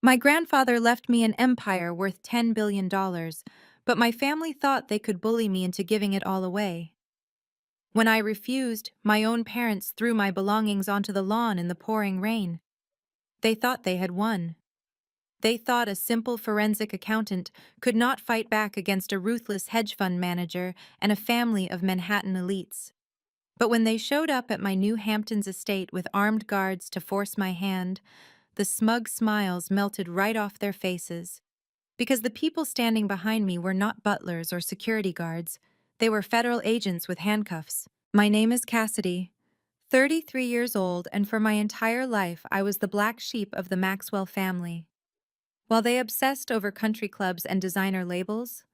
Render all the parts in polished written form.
My grandfather left me an empire worth $10 billion, but my family thought they could bully me into giving it all away. When I refused, my own parents threw my belongings onto the lawn in the pouring rain. They thought they had won. They thought a simple forensic accountant could not fight back against a ruthless hedge fund manager and a family of Manhattan elites. But when they showed up at my New Hamptons estate with armed guards to force my hand, the smug smiles melted right off their faces. Because the people standing behind me were not butlers or security guards. They were federal agents with handcuffs. My name is Cassidy, 33 years old, and for my entire life I was the black sheep of the Maxwell family. While they obsessed over country clubs and designer labels,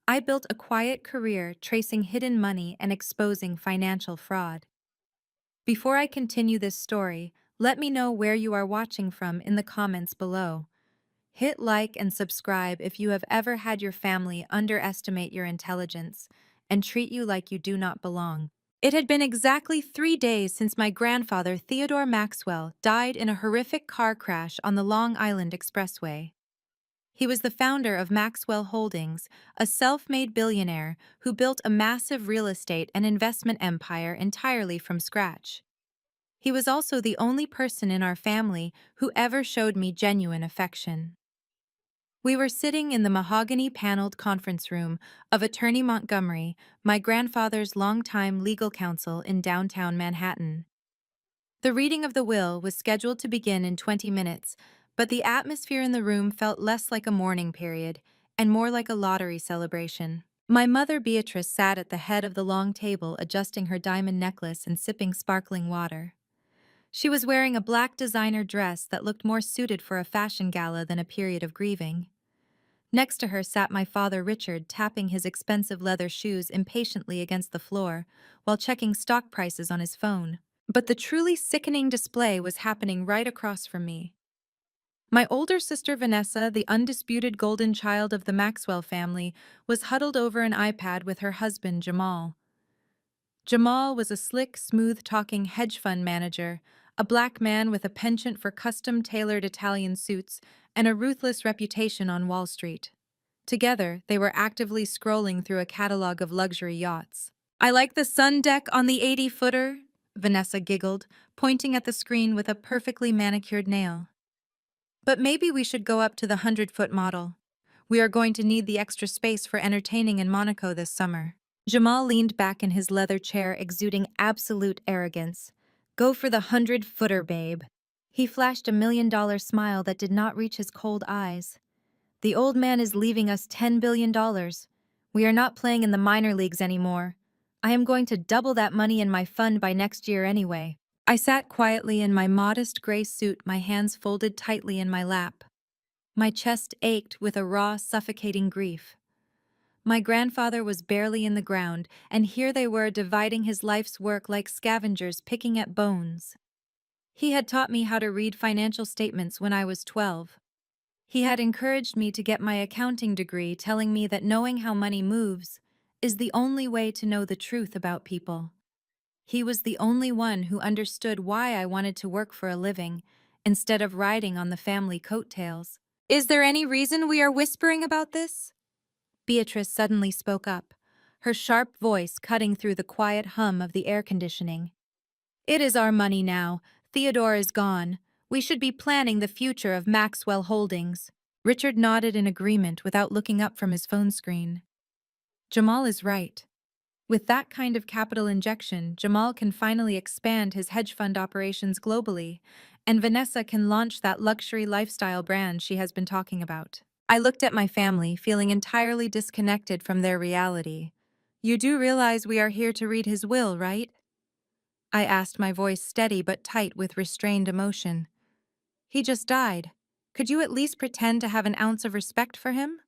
I built a quiet career tracing hidden money and exposing financial fraud. Before I continue this story, let me know where you are watching from in the comments below. Hit like and subscribe if you have ever had your family underestimate your intelligence and treat you like you do not belong. It had been exactly 3 days since my grandfather, Theodore Maxwell, died in a horrific car crash on the Long Island Expressway. He was the founder of Maxwell Holdings, a self-made billionaire who built a massive real estate and investment empire entirely from scratch. He was also the only person in our family who ever showed me genuine affection. We were sitting in the mahogany-paneled conference room of Attorney Montgomery, my grandfather's longtime legal counsel in downtown Manhattan. The reading of the will was scheduled to begin in 20 minutes, but the atmosphere in the room felt less like a mourning period and more like a lottery celebration. My mother Beatrice sat at the head of the long table adjusting her diamond necklace and sipping sparkling water. She was wearing a black designer dress that looked more suited for a fashion gala than a period of grieving. Next to her sat my father Richard, tapping his expensive leather shoes impatiently against the floor while checking stock prices on his phone. But the truly sickening display was happening right across from me. My older sister Vanessa, the undisputed golden child of the Maxwell family, was huddled over an iPad with her husband Jamal. Jamal was a slick, smooth-talking hedge fund manager, a black man with a penchant for custom-tailored Italian suits and a ruthless reputation on Wall Street. Together, they were actively scrolling through a catalog of luxury yachts. "I like the sun deck on the 80-footer," Vanessa giggled, pointing at the screen with a perfectly manicured nail. "But maybe we should go up to the 100-foot model. We are going to need the extra space for entertaining in Monaco this summer." Jamal leaned back in his leather chair, exuding absolute arrogance. "Go for the 100-footer, babe." He flashed $1 million smile that did not reach his cold eyes. "The old man is leaving us $10 billion. We are not playing in the minor leagues anymore. I am going to double that money in my fund by next year anyway." I sat quietly in my modest gray suit, my hands folded tightly in my lap. My chest ached with a raw, suffocating grief. My grandfather was barely in the ground, and here they were dividing his life's work like scavengers picking at bones. He had taught me how to read financial statements when I was 12. He had encouraged me to get my accounting degree, telling me that knowing how money moves is the only way to know the truth about people. He was the only one who understood why I wanted to work for a living, instead of riding on the family coattails. "Is there any reason we are whispering about this?" Beatrice suddenly spoke up, her sharp voice cutting through the quiet hum of the air conditioning. "It is our money now. Theodore is gone. We should be planning the future of Maxwell Holdings." Richard nodded in agreement without looking up from his phone screen. Jamal is right. With that kind of capital injection, Jamal can finally expand his hedge fund operations globally, and Vanessa can launch that luxury lifestyle brand she has been talking about. I looked at my family, feeling entirely disconnected from their reality. "You do realize we are here to read his will, right?" I asked, my voice steady but tight with restrained emotion. "He just died. Could you at least pretend to have an ounce of respect for him?"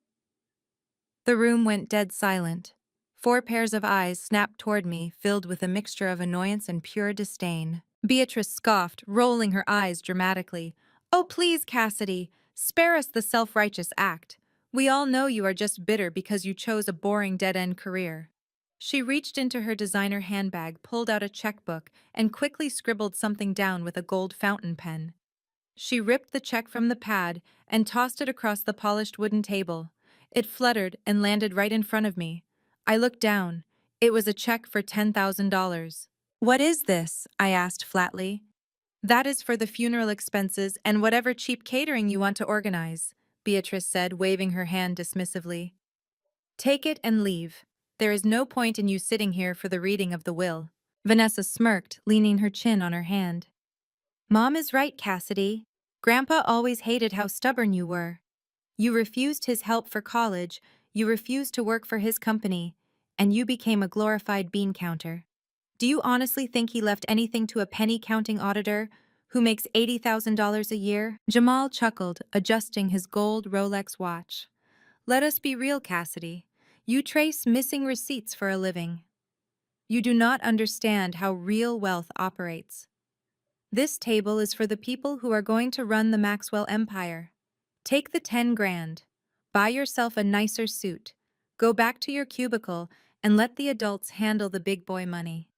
The room went dead silent. 4 pairs of eyes snapped toward me, filled with a mixture of annoyance and pure disdain. Beatrice scoffed, rolling her eyes dramatically. "Oh, please, Cassidy, spare us the self-righteous act. We all know you are just bitter because you chose a boring dead-end career." She reached into her designer handbag, pulled out a checkbook, and quickly scribbled something down with a gold fountain pen. She ripped the check from the pad and tossed it across the polished wooden table. It fluttered and landed right in front of me. I looked down. It was a check for $10,000. "What is this?" I asked flatly. "That is for the funeral expenses and whatever cheap catering you want to organize," Beatrice said, waving her hand dismissively. "Take it and leave. There is no point in you sitting here for the reading of the will." Vanessa smirked, leaning her chin on her hand. "Mom is right, Cassidy. Grandpa always hated how stubborn you were. You refused his help for college, you refused to work for his company, and you became a glorified bean counter. Do you honestly think he left anything to a penny-counting auditor who makes $80,000 a year?" Jamal chuckled, adjusting his gold Rolex watch. "Let us be real, Cassidy. You trace missing receipts for a living. You do not understand how real wealth operates. This table is for the people who are going to run the Maxwell empire. Take the 10 grand. Buy yourself a nicer suit. Go back to your cubicle and let the adults handle the big boy money."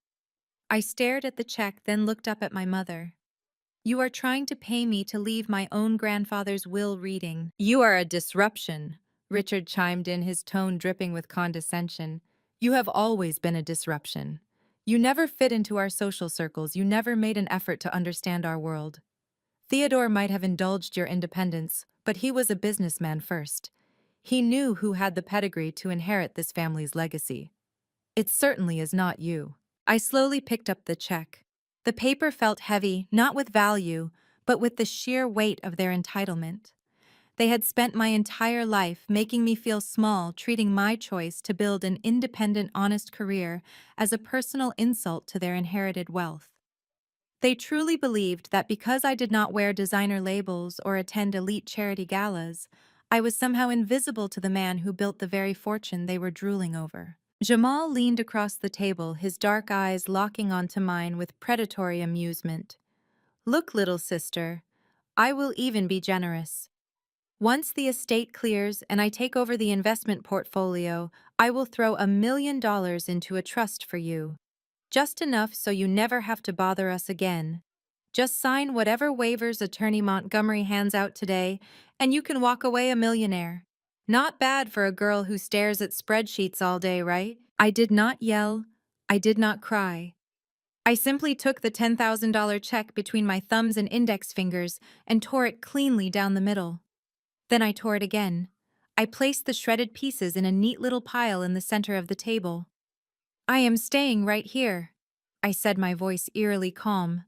I stared at the check, then looked up at my mother. "You are trying to pay me to leave my own grandfather's will reading." "You are a disruption," Richard chimed in, his tone dripping with condescension. "You have always been a disruption. You never fit into our social circles, you never made an effort to understand our world. Theodore might have indulged your independence, but he was a businessman first. He knew who had the pedigree to inherit this family's legacy. It certainly is not you." I slowly picked up the check. The paper felt heavy, not with value, but with the sheer weight of their entitlement. They had spent my entire life making me feel small, treating my choice to build an independent, honest career as a personal insult to their inherited wealth. They truly believed that because I did not wear designer labels or attend elite charity galas, I was somehow invisible to the man who built the very fortune they were drooling over. Jamal leaned across the table, his dark eyes locking onto mine with predatory amusement. "Look, little sister, I will even be generous. Once the estate clears and I take over the investment portfolio, I will throw $1 million into a trust for you. Just enough so you never have to bother us again. Just sign whatever waivers Attorney Montgomery hands out today, and you can walk away a millionaire. Not bad for a girl who stares at spreadsheets all day, right?" I did not yell. I did not cry. I simply took the $10,000 check between my thumbs and index fingers and tore it cleanly down the middle. Then I tore it again. I placed the shredded pieces in a neat little pile in the center of the table. "I am staying right here," I said, my voice eerily calm.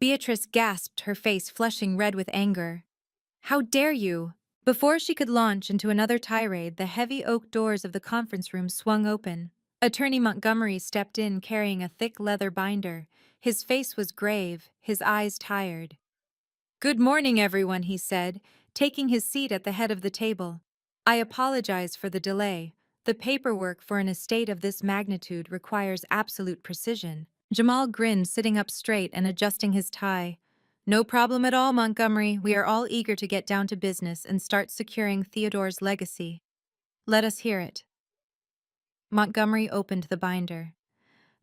Beatrice gasped, her face flushing red with anger. "How dare you!" Before she could launch into another tirade, the heavy oak doors of the conference room swung open. Attorney Montgomery stepped in carrying a thick leather binder. His face was grave, his eyes tired. "Good morning, everyone," he said, taking his seat at the head of the table. "I apologize for the delay. The paperwork for an estate of this magnitude requires absolute precision." Jamal grinned, sitting up straight and adjusting his tie. "No problem at all, Montgomery. We are all eager to get down to business and start securing Theodore's legacy. Let us hear it." Montgomery opened the binder.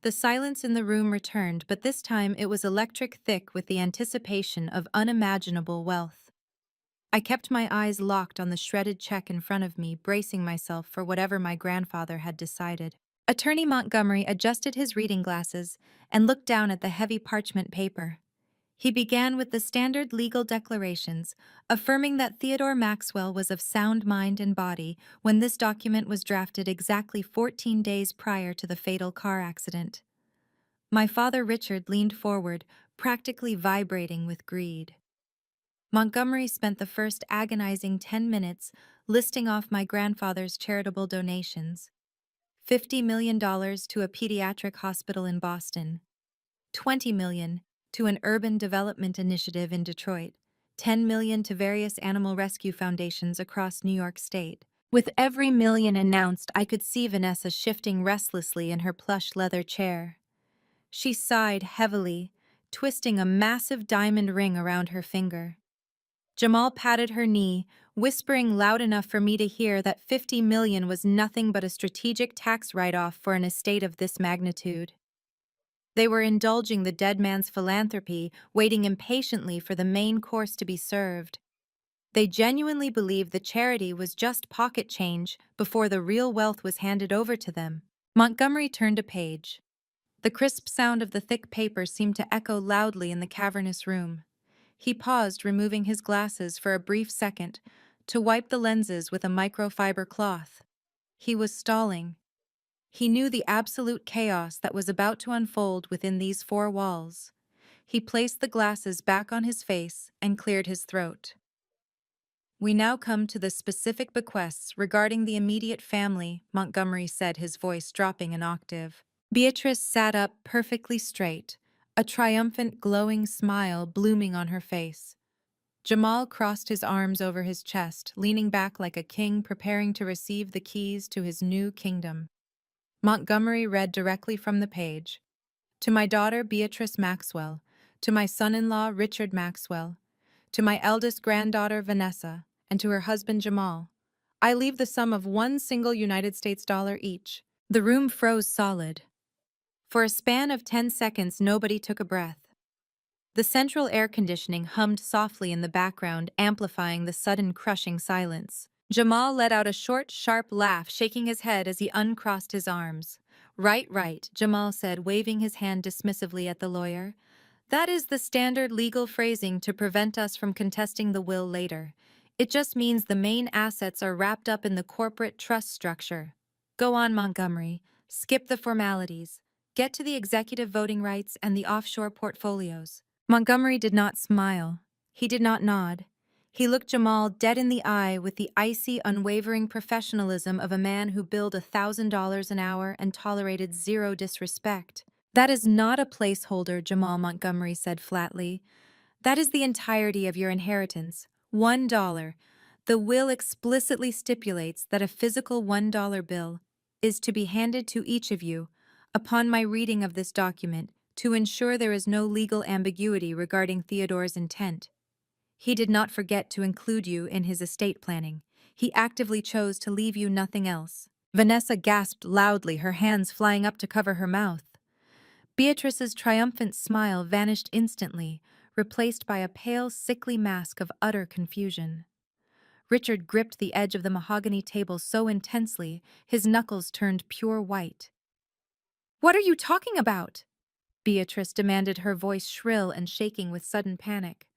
The silence in the room returned, but this time it was electric thick with the anticipation of unimaginable wealth. I kept my eyes locked on the shredded check in front of me, bracing myself for whatever my grandfather had decided. Attorney Montgomery adjusted his reading glasses and looked down at the heavy parchment paper. He began with the standard legal declarations, affirming that Theodore Maxwell was of sound mind and body when this document was drafted exactly 14 days prior to the fatal car accident. My father Richard leaned forward, practically vibrating with greed. Montgomery spent the first agonizing 10 minutes listing off my grandfather's charitable donations. $50 million to a pediatric hospital in Boston, $20 million to an urban development initiative in Detroit, $10 million to various animal rescue foundations across New York State. With every million announced, I could see Vanessa shifting restlessly in her plush leather chair. She sighed heavily, twisting a massive diamond ring around her finger. Jamal patted her knee, whispering loud enough for me to hear that $50 million was nothing but a strategic tax write-off for an estate of this magnitude. They were indulging the dead man's philanthropy, waiting impatiently for the main course to be served. They genuinely believed the charity was just pocket change before the real wealth was handed over to them. Montgomery turned a page. The crisp sound of the thick paper seemed to echo loudly in the cavernous room. He paused, removing his glasses for a brief second, to wipe the lenses with a microfiber cloth. He was stalling. He knew the absolute chaos that was about to unfold within these four walls. He placed the glasses back on his face and cleared his throat. "We now come to the specific bequests regarding the immediate family," Montgomery said, his voice dropping an octave. Beatrice sat up perfectly straight, a triumphant, glowing smile blooming on her face. Jamal crossed his arms over his chest, leaning back like a king preparing to receive the keys to his new kingdom. Montgomery read directly from the page. "To my daughter Beatrice Maxwell, to my son-in-law Richard Maxwell, to my eldest granddaughter Vanessa, and to her husband Jamal, I leave the sum of one single United States dollar each." The room froze solid. For a span of 10 seconds, nobody took a breath. The central air conditioning hummed softly in the background, amplifying the sudden crushing silence. Jamal let out a short, sharp laugh, shaking his head as he uncrossed his arms. "Right, right," Jamal said, waving his hand dismissively at the lawyer. "That is the standard legal phrasing to prevent us from contesting the will later. It just means the main assets are wrapped up in the corporate trust structure. Go on, Montgomery. Skip the formalities. Get to the executive voting rights and the offshore portfolios." Montgomery did not smile. He did not nod. He looked Jamal dead in the eye with the icy, unwavering professionalism of a man who billed $1,000 an hour and tolerated zero disrespect. "That is not a placeholder," Jamal Montgomery said flatly. "That is the entirety of your inheritance. $1. The will explicitly stipulates that a physical $1 bill is to be handed to each of you upon my reading of this document to ensure there is no legal ambiguity regarding Theodore's intent. He did not forget to include you in his estate planning. He actively chose to leave you nothing else." Vanessa gasped loudly, her hands flying up to cover her mouth. Beatrice's triumphant smile vanished instantly, replaced by a pale, sickly mask of utter confusion. Richard gripped the edge of the mahogany table so intensely, his knuckles turned pure white. "What are you talking about?" Beatrice demanded, her voice shrill and shaking with sudden panic.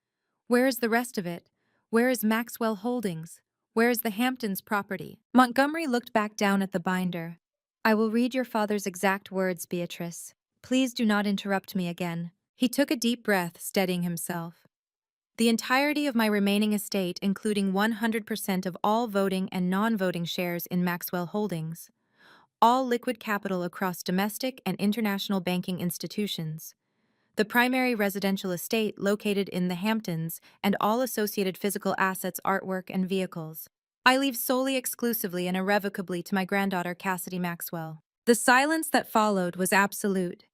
"Where is the rest of it? Where is Maxwell Holdings? Where is the Hamptons property?" Montgomery looked back down at the binder. "I will read your father's exact words, Beatrice. Please do not interrupt me again." He took a deep breath, steadying himself. "The entirety of my remaining estate, including 100% of all voting and non-voting shares in Maxwell Holdings, all liquid capital across domestic and international banking institutions, the primary residential estate located in the Hamptons, and all associated physical assets, artwork, and vehicles, I leave solely, exclusively, and irrevocably to my granddaughter Cassidy Maxwell." The silence that followed was absolute.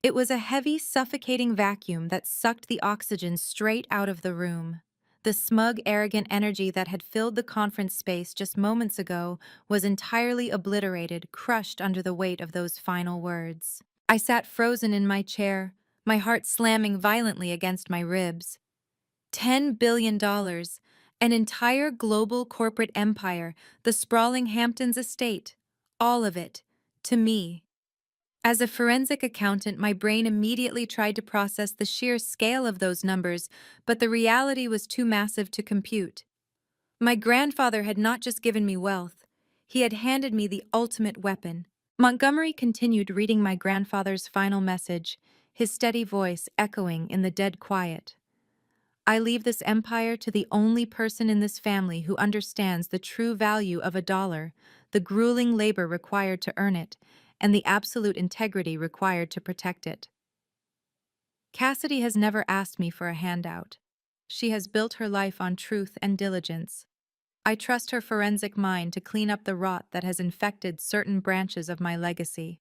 It was a heavy, suffocating vacuum that sucked the oxygen straight out of the room. The smug, arrogant energy that had filled the conference space just moments ago was entirely obliterated, crushed under the weight of those final words. I sat frozen in my chair, my heart slamming violently against my ribs. $10 billion, an entire global corporate empire, the sprawling Hamptons estate, all of it, to me. As a forensic accountant, my brain immediately tried to process the sheer scale of those numbers, but the reality was too massive to compute. My grandfather had not just given me wealth, he had handed me the ultimate weapon. Montgomery continued reading my grandfather's final message, his steady voice echoing in the dead quiet. "I leave this empire to the only person in this family who understands the true value of $1, the grueling labor required to earn it, and the absolute integrity required to protect it. Cassidy has never asked me for a handout. She has built her life on truth and diligence. I trust her forensic mind to clean up the rot that has infected certain branches of my legacy.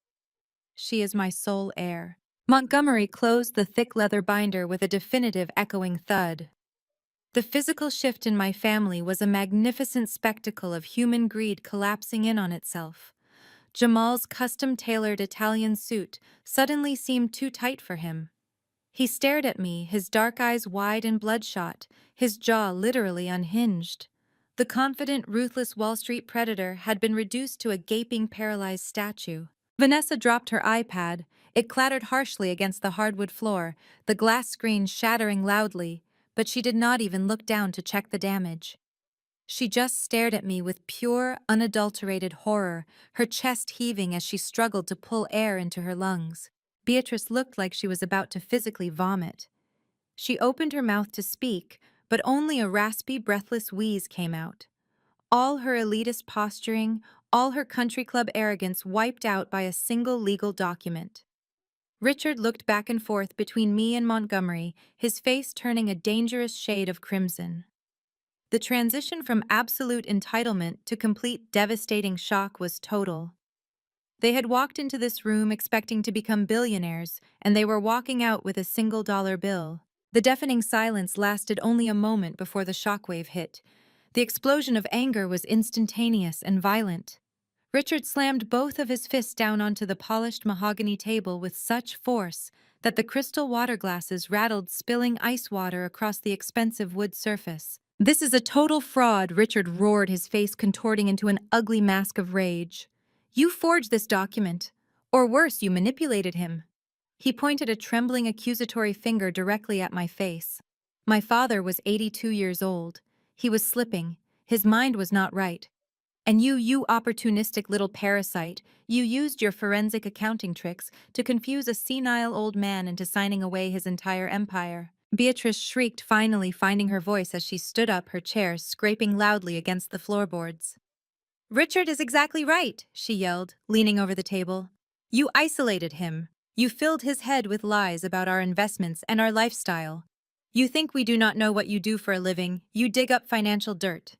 She is my sole heir." Montgomery closed the thick leather binder with a definitive, echoing thud. The physical shift in my family was a magnificent spectacle of human greed collapsing in on itself. Jamal's custom-tailored Italian suit suddenly seemed too tight for him. He stared at me, his dark eyes wide and bloodshot, his jaw literally unhinged. The confident, ruthless Wall Street predator had been reduced to a gaping, paralyzed statue. Vanessa dropped her iPad. It clattered harshly against the hardwood floor, the glass screen shattering loudly, but she did not even look down to check the damage. She just stared at me with pure, unadulterated horror, her chest heaving as she struggled to pull air into her lungs. Beatrice looked like she was about to physically vomit. She opened her mouth to speak, but only a raspy, breathless wheeze came out. All her elitist posturing, all her country club arrogance wiped out by a single legal document. Richard looked back and forth between me and Montgomery, his face turning a dangerous shade of crimson. The transition from absolute entitlement to complete devastating shock was total. They had walked into this room expecting to become billionaires, and they were walking out with a single-dollar bill. The deafening silence lasted only a moment before the shockwave hit. The explosion of anger was instantaneous and violent. Richard slammed both of his fists down onto the polished mahogany table with such force that the crystal water glasses rattled, spilling ice water across the expensive wood surface. "This is a total fraud," Richard roared, his face contorting into an ugly mask of rage. "You forged this document. Or worse, you manipulated him." He pointed a trembling accusatory finger directly at my face. My father was 82 years old. He was slipping. His mind was not right. And you opportunistic little parasite, you used your forensic accounting tricks to confuse a senile old man into signing away his entire empire. Beatrice shrieked, finally finding her voice as she stood up, her chair scraping loudly against the floorboards. "Richard is exactly right," she yelled, leaning over the table. "You isolated him. You filled his head with lies about our investments and our lifestyle. You think we do not know what you do for a living. You dig up financial dirt.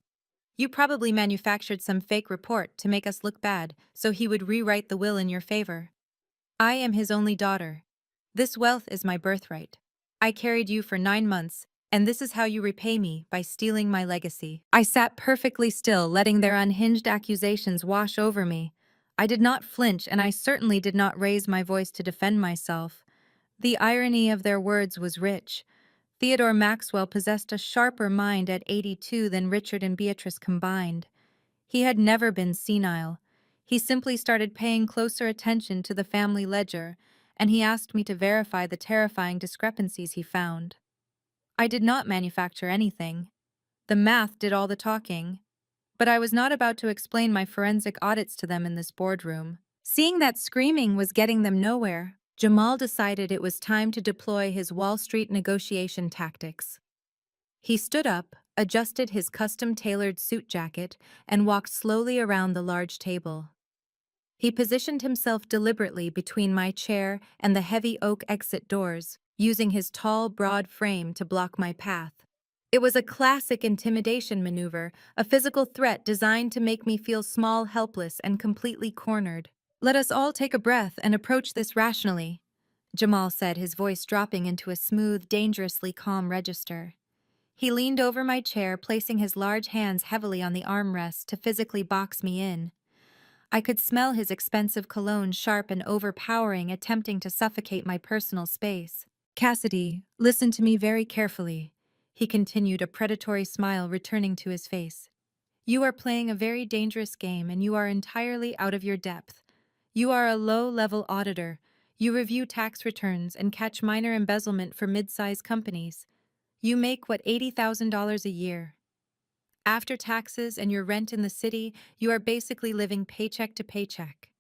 You probably manufactured some fake report to make us look bad, so he would rewrite the will in your favor. I am his only daughter. This wealth is my birthright. I carried you for 9 months, and this is how you repay me, by stealing my legacy." I sat perfectly still, letting their unhinged accusations wash over me. I did not flinch, and I certainly did not raise my voice to defend myself. The irony of their words was rich. Theodore Maxwell possessed a sharper mind at 82 than Richard and Beatrice combined. He had never been senile. He simply started paying closer attention to the family ledger, and he asked me to verify the terrifying discrepancies he found. I did not manufacture anything. The math did all the talking. But I was not about to explain my forensic audits to them in this boardroom. Seeing that screaming was getting them nowhere, Jamal decided it was time to deploy his Wall Street negotiation tactics. He stood up, adjusted his custom-tailored suit jacket, and walked slowly around the large table. He positioned himself deliberately between my chair and the heavy oak exit doors, using his tall, broad frame to block my path. It was a classic intimidation maneuver, a physical threat designed to make me feel small, helpless, and completely cornered. "Let us all take a breath and approach this rationally," Jamal said, his voice dropping into a smooth, dangerously calm register. He leaned over my chair, placing his large hands heavily on the armrest to physically box me in. I could smell his expensive cologne, sharp and overpowering, attempting to suffocate my personal space. "Cassidy, listen to me very carefully," he continued, a predatory smile returning to his face. "You are playing a very dangerous game, and you are entirely out of your depth. You are a low-level auditor. You review tax returns and catch minor embezzlement for mid-sized companies. You make, what, $80,000 a year. After taxes and your rent in the city, you are basically living paycheck to paycheck.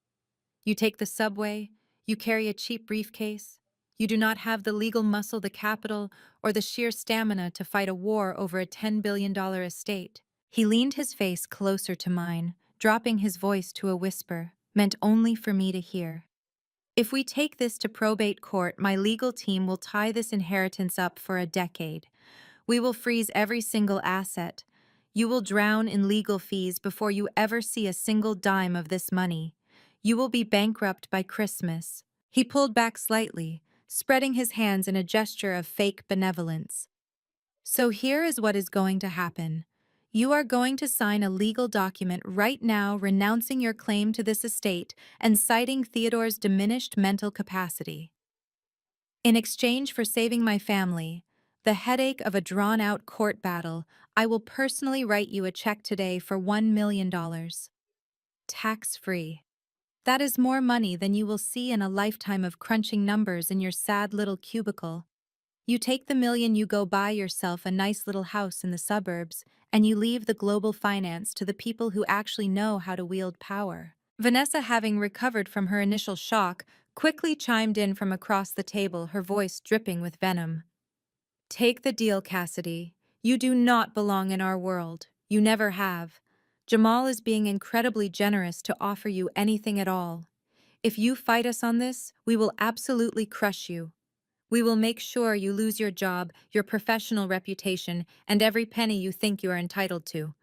You take the subway, you carry a cheap briefcase. You do not have the legal muscle, the capital, or the sheer stamina to fight a war over a $10 billion estate." He leaned his face closer to mine, dropping his voice to a whisper, meant only for me to hear. "If we take this to probate court, my legal team will tie this inheritance up for a decade. We will freeze every single asset. You will drown in legal fees before you ever see a single dime of this money. You will be bankrupt by Christmas." He pulled back slightly, spreading his hands in a gesture of fake benevolence. "So here is what is going to happen. You are going to sign a legal document right now renouncing your claim to this estate and citing Theodore's diminished mental capacity. In exchange for saving my family, the headache of a drawn-out court battle, I will personally write you a check today for $1 million. Tax-free. That is more money than you will see in a lifetime of crunching numbers in your sad little cubicle. You take the million, you go buy yourself a nice little house in the suburbs, and you leave the global finance to the people who actually know how to wield power. Vanessa, having recovered from her initial shock, quickly chimed in from across the table, her voice dripping with venom. Take the deal, Cassidy. You do not belong in our world. You never have. Jamal is being incredibly generous to offer you anything at all. If you fight us on this, we will absolutely crush you. We will make sure you lose your job, your professional reputation, and every penny you think you are entitled to.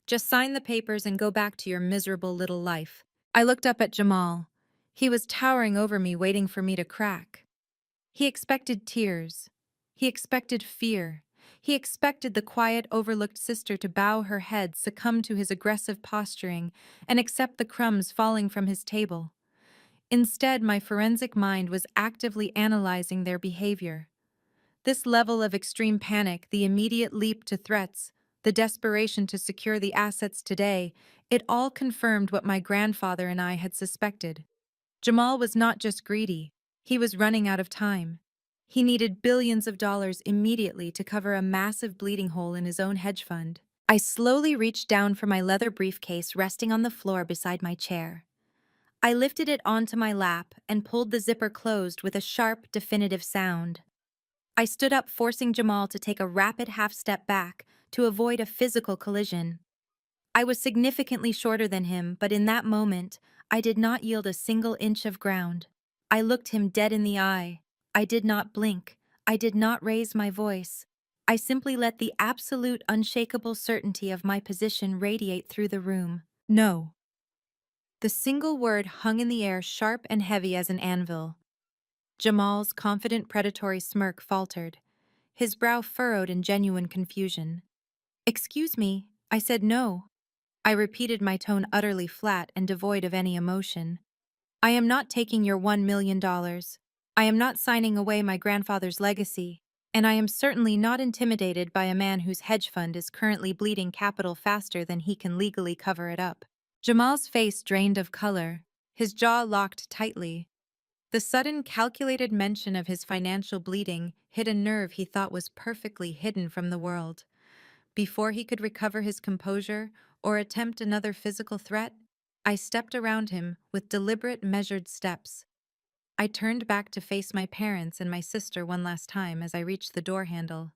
Just sign the papers and go back to your miserable little life. I looked up at Jamal. He was towering over me, waiting for me to crack. He expected tears. He expected fear. He expected the quiet, overlooked sister to bow her head, succumb to his aggressive posturing, and accept the crumbs falling from his table. Instead, my forensic mind was actively analyzing their behavior. This level of extreme panic, the immediate leap to threats, the desperation to secure the assets today, it all confirmed what my grandfather and I had suspected. Jamal was not just greedy, he was running out of time. He needed billions of dollars immediately to cover a massive bleeding hole in his own hedge fund. I slowly reached down for my leather briefcase resting on the floor beside my chair. I lifted it onto my lap and pulled the zipper closed with a sharp, definitive sound. I stood up, forcing Jamal to take a rapid half-step back to avoid a physical collision. I was significantly shorter than him, but in that moment, I did not yield a single inch of ground. I looked him dead in the eye. I did not blink. I did not raise my voice. I simply let the absolute, unshakable certainty of my position radiate through the room. No. The single word hung in the air, sharp and heavy as an anvil. Jamal's confident, predatory smirk faltered, his brow furrowed in genuine confusion. "Excuse me," I said. "No." I repeated, my tone utterly flat and devoid of any emotion. "I am not taking your $1 million. I am not signing away my grandfather's legacy, and I am certainly not intimidated by a man whose hedge fund is currently bleeding capital faster than he can legally cover it up." Jamal's face drained of color, his jaw locked tightly. The sudden, calculated mention of his financial bleeding hit a nerve he thought was perfectly hidden from the world. Before he could recover his composure or attempt another physical threat, I stepped around him with deliberate, measured steps. I turned back to face my parents and my sister one last time as I reached the door handle.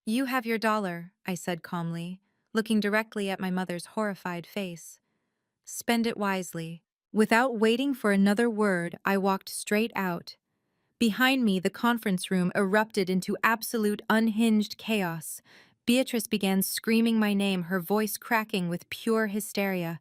"You have your dollar," I said calmly, looking directly at my mother's horrified face. "Spend it wisely." Without waiting for another word, I walked straight out. Behind me, the conference room erupted into absolute unhinged chaos. Beatrice began screaming my name, her voice cracking with pure hysteria.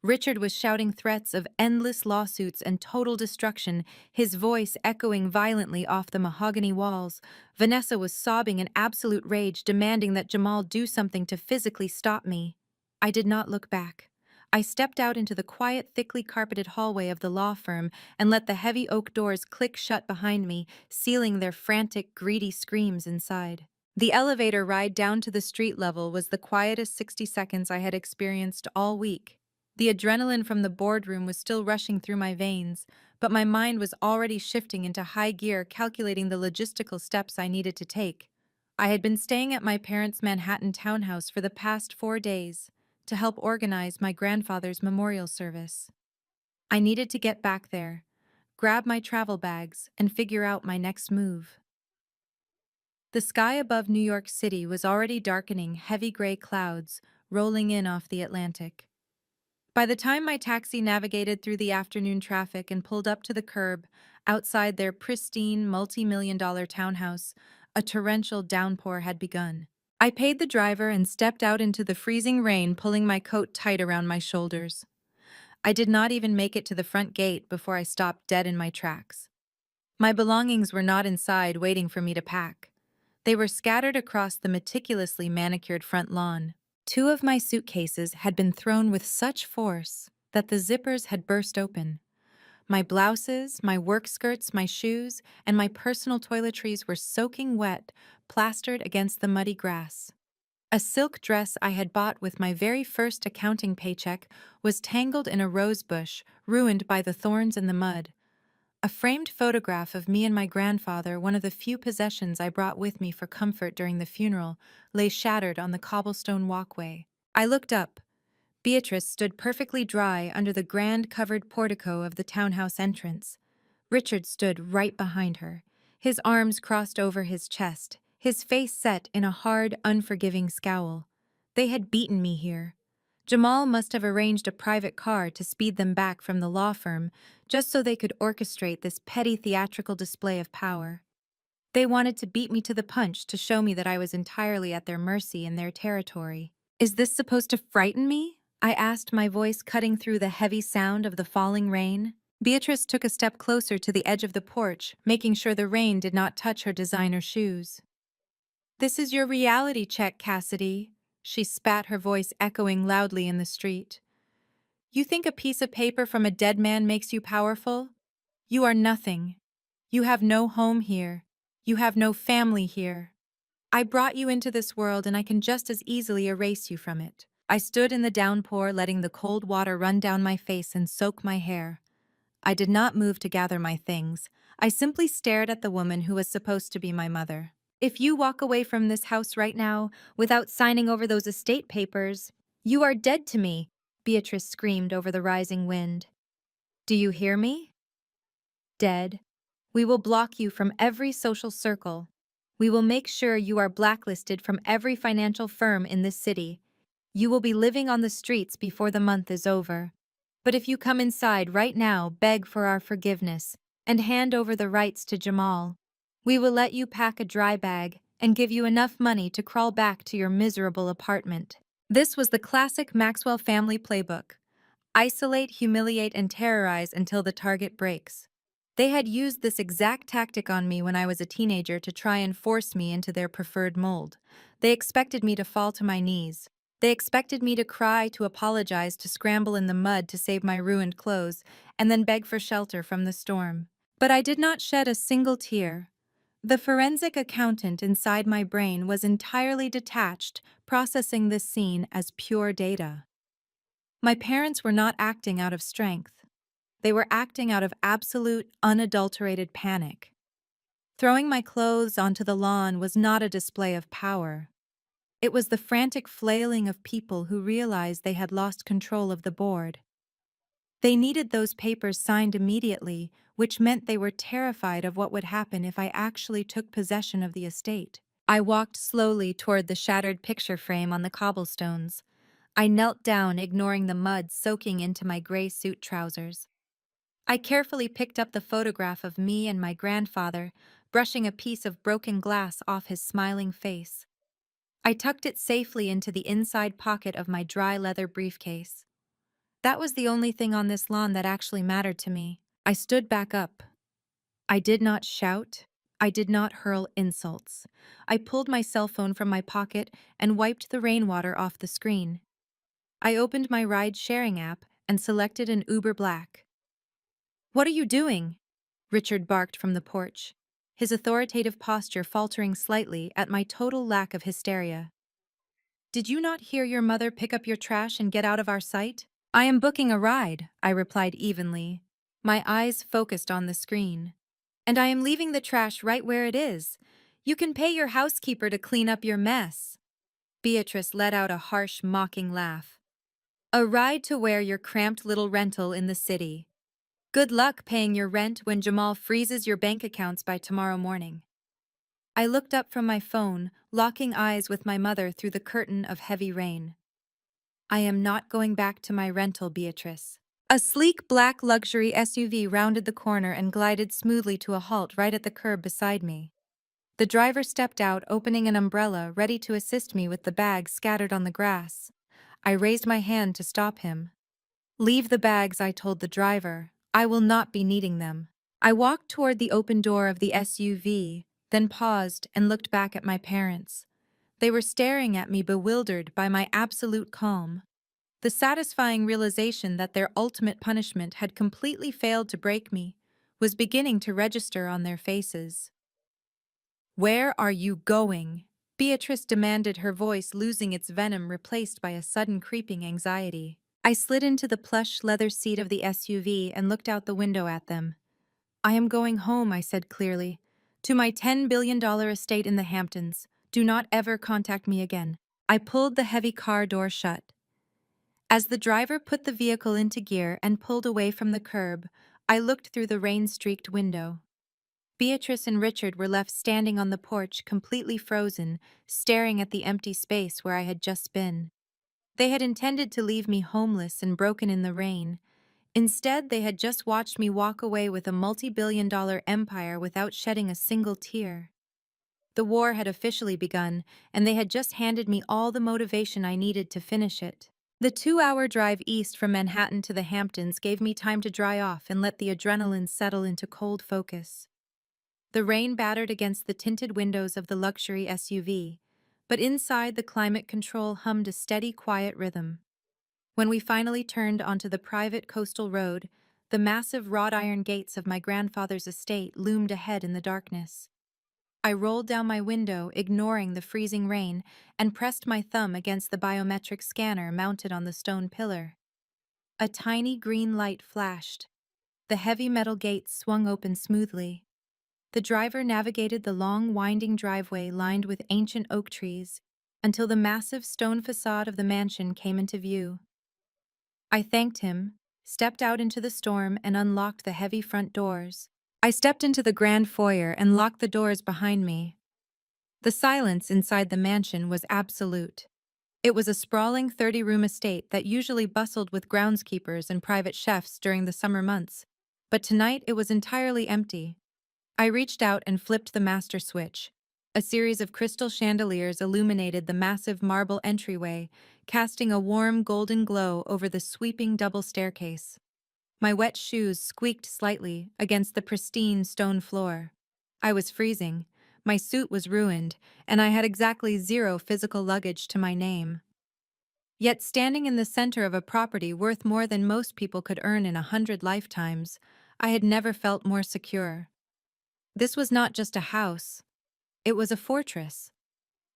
Richard was shouting threats of endless lawsuits and total destruction, his voice echoing violently off the mahogany walls. Vanessa was sobbing in absolute rage, demanding that Jamal do something to physically stop me. I did not look back. I stepped out into the quiet, thickly carpeted hallway of the law firm and let the heavy oak doors click shut behind me, sealing their frantic, greedy screams inside. The elevator ride down to the street level was the quietest 60 seconds I had experienced all week. The adrenaline from the boardroom was still rushing through my veins, but my mind was already shifting into high gear, calculating the logistical steps I needed to take. I had been staying at my parents' Manhattan townhouse for the past 4 days to help organize my grandfather's memorial service. I needed to get back there, grab my travel bags, and figure out my next move. The sky above New York City was already darkening, heavy gray clouds rolling in off the Atlantic. By the time my taxi navigated through the afternoon traffic and pulled up to the curb outside their pristine, multi-million-dollar townhouse, a torrential downpour had begun. I paid the driver and stepped out into the freezing rain, pulling my coat tight around my shoulders. I did not even make it to the front gate before I stopped dead in my tracks. My belongings were not inside waiting for me to pack. They were scattered across the meticulously manicured front lawn. Two of my suitcases had been thrown with such force that the zippers had burst open. My blouses, my work skirts, my shoes, and my personal toiletries were soaking wet, plastered against the muddy grass. A silk dress I had bought with my very first accounting paycheck was tangled in a rose bush, ruined by the thorns and the mud. A framed photograph of me and my grandfather, one of the few possessions I brought with me for comfort during the funeral, lay shattered on the cobblestone walkway. I looked up. Beatrice stood perfectly dry under the grand covered portico of the townhouse entrance. Richard stood right behind her, his arms crossed over his chest, his face set in a hard, unforgiving scowl. They had beaten me here. Jamal must have arranged a private car to speed them back from the law firm, just so they could orchestrate this petty theatrical display of power. They wanted to beat me to the punch to show me that I was entirely at their mercy in their territory. "Is this supposed to frighten me?" I asked, my voice cutting through the heavy sound of the falling rain. Beatrice took a step closer to the edge of the porch, making sure the rain did not touch her designer shoes. "This is your reality check, Cassidy," she spat, her voice echoing loudly in the street. "You think a piece of paper from a dead man makes you powerful? You are nothing. You have no home here. You have no family here. I brought you into this world and I can just as easily erase you from it." I stood in the downpour, letting the cold water run down my face and soak my hair. I did not move to gather my things. I simply stared at the woman who was supposed to be my mother. "If you walk away from this house right now, without signing over those estate papers, you are dead to me," Beatrice screamed over the rising wind. "Do you hear me? Dead. We will block you from every social circle. We will make sure you are blacklisted from every financial firm in this city. You will be living on the streets before the month is over. But if you come inside right now, beg for our forgiveness, and hand over the rights to Jamal, we will let you pack a dry bag and give you enough money to crawl back to your miserable apartment." This was the classic Maxwell family playbook. Isolate, humiliate, and terrorize until the target breaks. They had used this exact tactic on me when I was a teenager to try and force me into their preferred mold. They expected me to fall to my knees. They expected me to cry, to apologize, to scramble in the mud to save my ruined clothes, and then beg for shelter from the storm. But I did not shed a single tear. The forensic accountant inside my brain was entirely detached, processing this scene as pure data. My parents were not acting out of strength. They were acting out of absolute, unadulterated panic. Throwing my clothes onto the lawn was not a display of power. It was the frantic flailing of people who realized they had lost control of the board. They needed those papers signed immediately, which meant they were terrified of what would happen if I actually took possession of the estate. I walked slowly toward the shattered picture frame on the cobblestones. I knelt down, ignoring the mud soaking into my gray suit trousers. I carefully picked up the photograph of me and my grandfather, brushing a piece of broken glass off his smiling face. I tucked it safely into the inside pocket of my dry leather briefcase. That was the only thing on this lawn that actually mattered to me. I stood back up. I did not shout. I did not hurl insults. I pulled my cell phone from my pocket and wiped the rainwater off the screen. I opened my ride-sharing app and selected an Uber Black. "What are you doing?" Richard barked from the porch, his authoritative posture faltering slightly at my total lack of hysteria. "Did you not hear your mother pick up your trash and get out of our sight?" "I am booking a ride," I replied evenly, my eyes focused on the screen. "And I am leaving the trash right where it is. You can pay your housekeeper to clean up your mess." Beatrice let out a harsh, mocking laugh. "A ride to where your cramped little rental in the city. Good luck paying your rent when Jamal freezes your bank accounts by tomorrow morning." I looked up from my phone, locking eyes with my mother through the curtain of heavy rain. "I am not going back to my rental, Beatrice." A sleek black luxury SUV rounded the corner and glided smoothly to a halt right at the curb beside me. The driver stepped out, opening an umbrella, ready to assist me with the bags scattered on the grass. I raised my hand to stop him. "Leave the bags," I told the driver. "I will not be needing them." I walked toward the open door of the SUV, then paused and looked back at my parents. They were staring at me bewildered by my absolute calm. The satisfying realization that their ultimate punishment had completely failed to break me was beginning to register on their faces. "Where are you going?" Beatrice demanded, her voice losing its venom, replaced by a sudden creeping anxiety. I slid into the plush leather seat of the SUV and looked out the window at them. "I am going home," I said clearly. "To my $10 billion estate in the Hamptons. Do not ever contact me again." I pulled the heavy car door shut. As the driver put the vehicle into gear and pulled away from the curb, I looked through the rain-streaked window. Beatrice and Richard were left standing on the porch, completely frozen, staring at the empty space where I had just been. They had intended to leave me homeless and broken in the rain. Instead, they had just watched me walk away with a multi-billion-dollar empire without shedding a single tear. The war had officially begun, and they had just handed me all the motivation I needed to finish it. The 2-hour drive east from Manhattan to the Hamptons gave me time to dry off and let the adrenaline settle into cold focus. The rain battered against the tinted windows of the luxury SUV, but inside the climate control hummed a steady, quiet rhythm. When we finally turned onto the private coastal road, the massive wrought iron gates of my grandfather's estate loomed ahead in the darkness. I rolled down my window, ignoring the freezing rain, and pressed my thumb against the biometric scanner mounted on the stone pillar. A tiny green light flashed. The heavy metal gates swung open smoothly. The driver navigated the long, winding driveway lined with ancient oak trees until the massive stone facade of the mansion came into view. I thanked him, stepped out into the storm, and unlocked the heavy front doors. I stepped into the grand foyer and locked the doors behind me. The silence inside the mansion was absolute. It was a sprawling 30-room estate that usually bustled with groundskeepers and private chefs during the summer months, but tonight it was entirely empty. I reached out and flipped the master switch. A series of crystal chandeliers illuminated the massive marble entryway, casting a warm golden glow over the sweeping double staircase. My wet shoes squeaked slightly against the pristine stone floor. I was freezing, my suit was ruined, and I had exactly 0 physical luggage to my name. Yet standing in the center of a property worth more than most people could earn in 100 lifetimes, I had never felt more secure. This was not just a house, it was a fortress,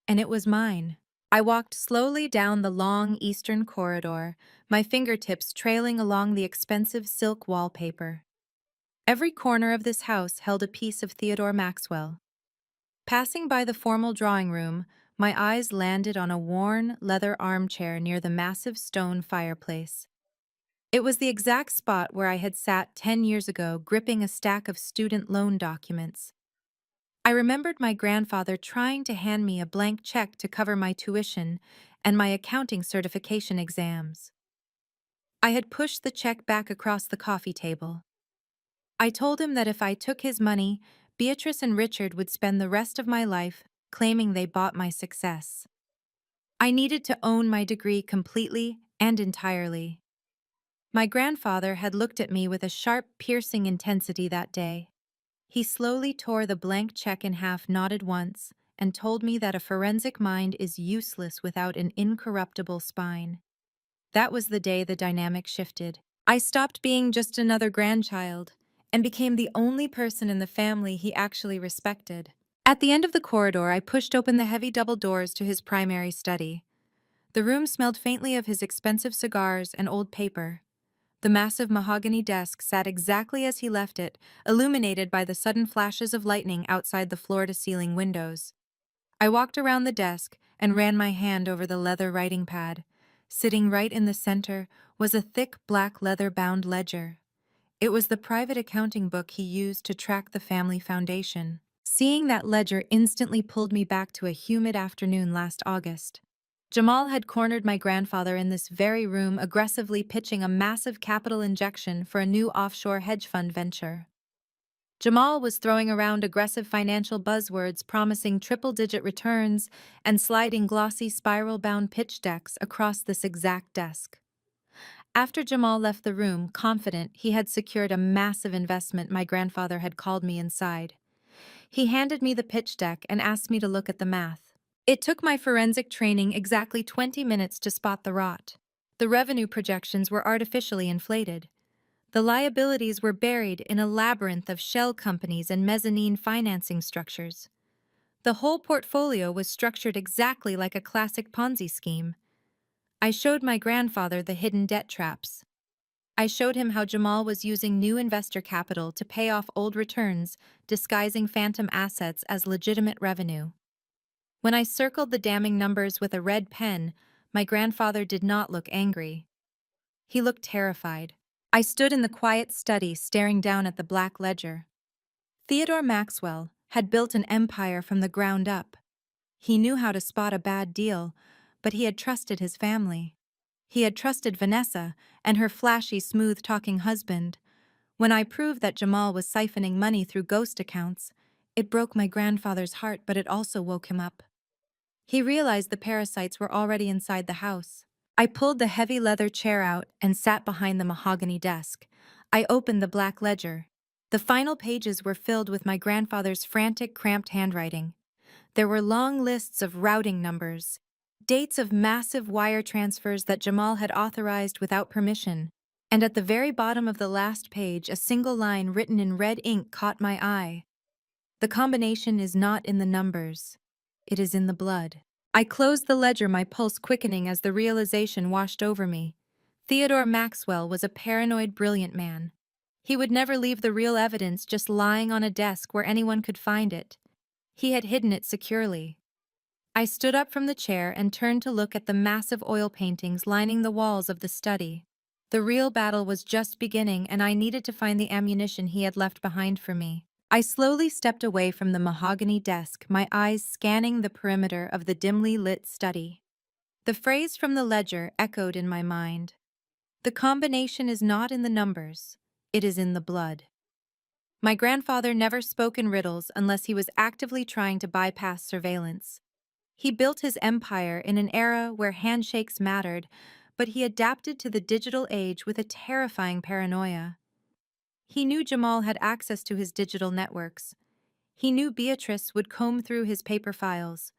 and it was mine. I walked slowly down the long eastern corridor, my fingertips trailing along the expensive silk wallpaper. Every corner of this house held a piece of Theodore Maxwell. Passing by the formal drawing room, my eyes landed on a worn, leather armchair near the massive stone fireplace. It was the exact spot where I had sat 10 years ago, gripping a stack of student loan documents. I remembered my grandfather trying to hand me a blank check to cover my tuition and my accounting certification exams. I had pushed the check back across the coffee table. I told him that if I took his money, Beatrice and Richard would spend the rest of my life claiming they bought my success. I needed to own my degree completely and entirely. My grandfather had looked at me with a sharp, piercing intensity that day. He slowly tore the blank check in half, nodded once, and told me that a forensic mind is useless without an incorruptible spine. That was the day the dynamic shifted. I stopped being just another grandchild and became the only person in the family he actually respected. At the end of the corridor, I pushed open the heavy double doors to his primary study. The room smelled faintly of his expensive cigars and old paper. The massive mahogany desk sat exactly as he left it, illuminated by the sudden flashes of lightning outside the floor-to-ceiling windows. I walked around the desk and ran my hand over the leather writing pad. Sitting right in the center was a thick black leather-bound ledger. It was the private accounting book he used to track the family foundation. Seeing that ledger instantly pulled me back to a humid afternoon last August. Jamal had cornered my grandfather in this very room, aggressively pitching a massive capital injection for a new offshore hedge fund venture. Jamal was throwing around aggressive financial buzzwords promising triple-digit returns and sliding glossy spiral-bound pitch decks across this exact desk. After Jamal left the room, confident he had secured a massive investment, my grandfather had called me inside. He handed me the pitch deck and asked me to look at the math. It took my forensic training exactly 20 minutes to spot the rot. The revenue projections were artificially inflated. The liabilities were buried in a labyrinth of shell companies and mezzanine financing structures. The whole portfolio was structured exactly like a classic Ponzi scheme. I showed my grandfather the hidden debt traps. I showed him how Jamal was using new investor capital to pay off old returns, disguising phantom assets as legitimate revenue. When I circled the damning numbers with a red pen, my grandfather did not look angry. He looked terrified. I stood in the quiet study staring down at the black ledger. Theodore Maxwell had built an empire from the ground up. He knew how to spot a bad deal, but he had trusted his family. He had trusted Vanessa and her flashy, smooth-talking husband. When I proved that Jamal was siphoning money through ghost accounts, it broke my grandfather's heart, but it also woke him up. He realized the parasites were already inside the house. I pulled the heavy leather chair out and sat behind the mahogany desk. I opened the black ledger. The final pages were filled with my grandfather's frantic, cramped handwriting. There were long lists of routing numbers, dates of massive wire transfers that Jamal had authorized without permission. And at the very bottom of the last page, a single line written in red ink caught my eye. The combination is not in the numbers. It is in the blood. I closed the ledger, my pulse quickening as the realization washed over me. Theodore Maxwell was a paranoid, brilliant man. He would never leave the real evidence just lying on a desk where anyone could find it. He had hidden it securely. I stood up from the chair and turned to look at the massive oil paintings lining the walls of the study. The real battle was just beginning, and I needed to find the ammunition he had left behind for me. I slowly stepped away from the mahogany desk, my eyes scanning the perimeter of the dimly lit study. The phrase from the ledger echoed in my mind. The combination is not in the numbers, it is in the blood. My grandfather never spoke in riddles unless he was actively trying to bypass surveillance. He built his empire in an era where handshakes mattered, but he adapted to the digital age with a terrifying paranoia. He knew Jamal had access to his digital networks. He knew Beatrice would comb through his paper files.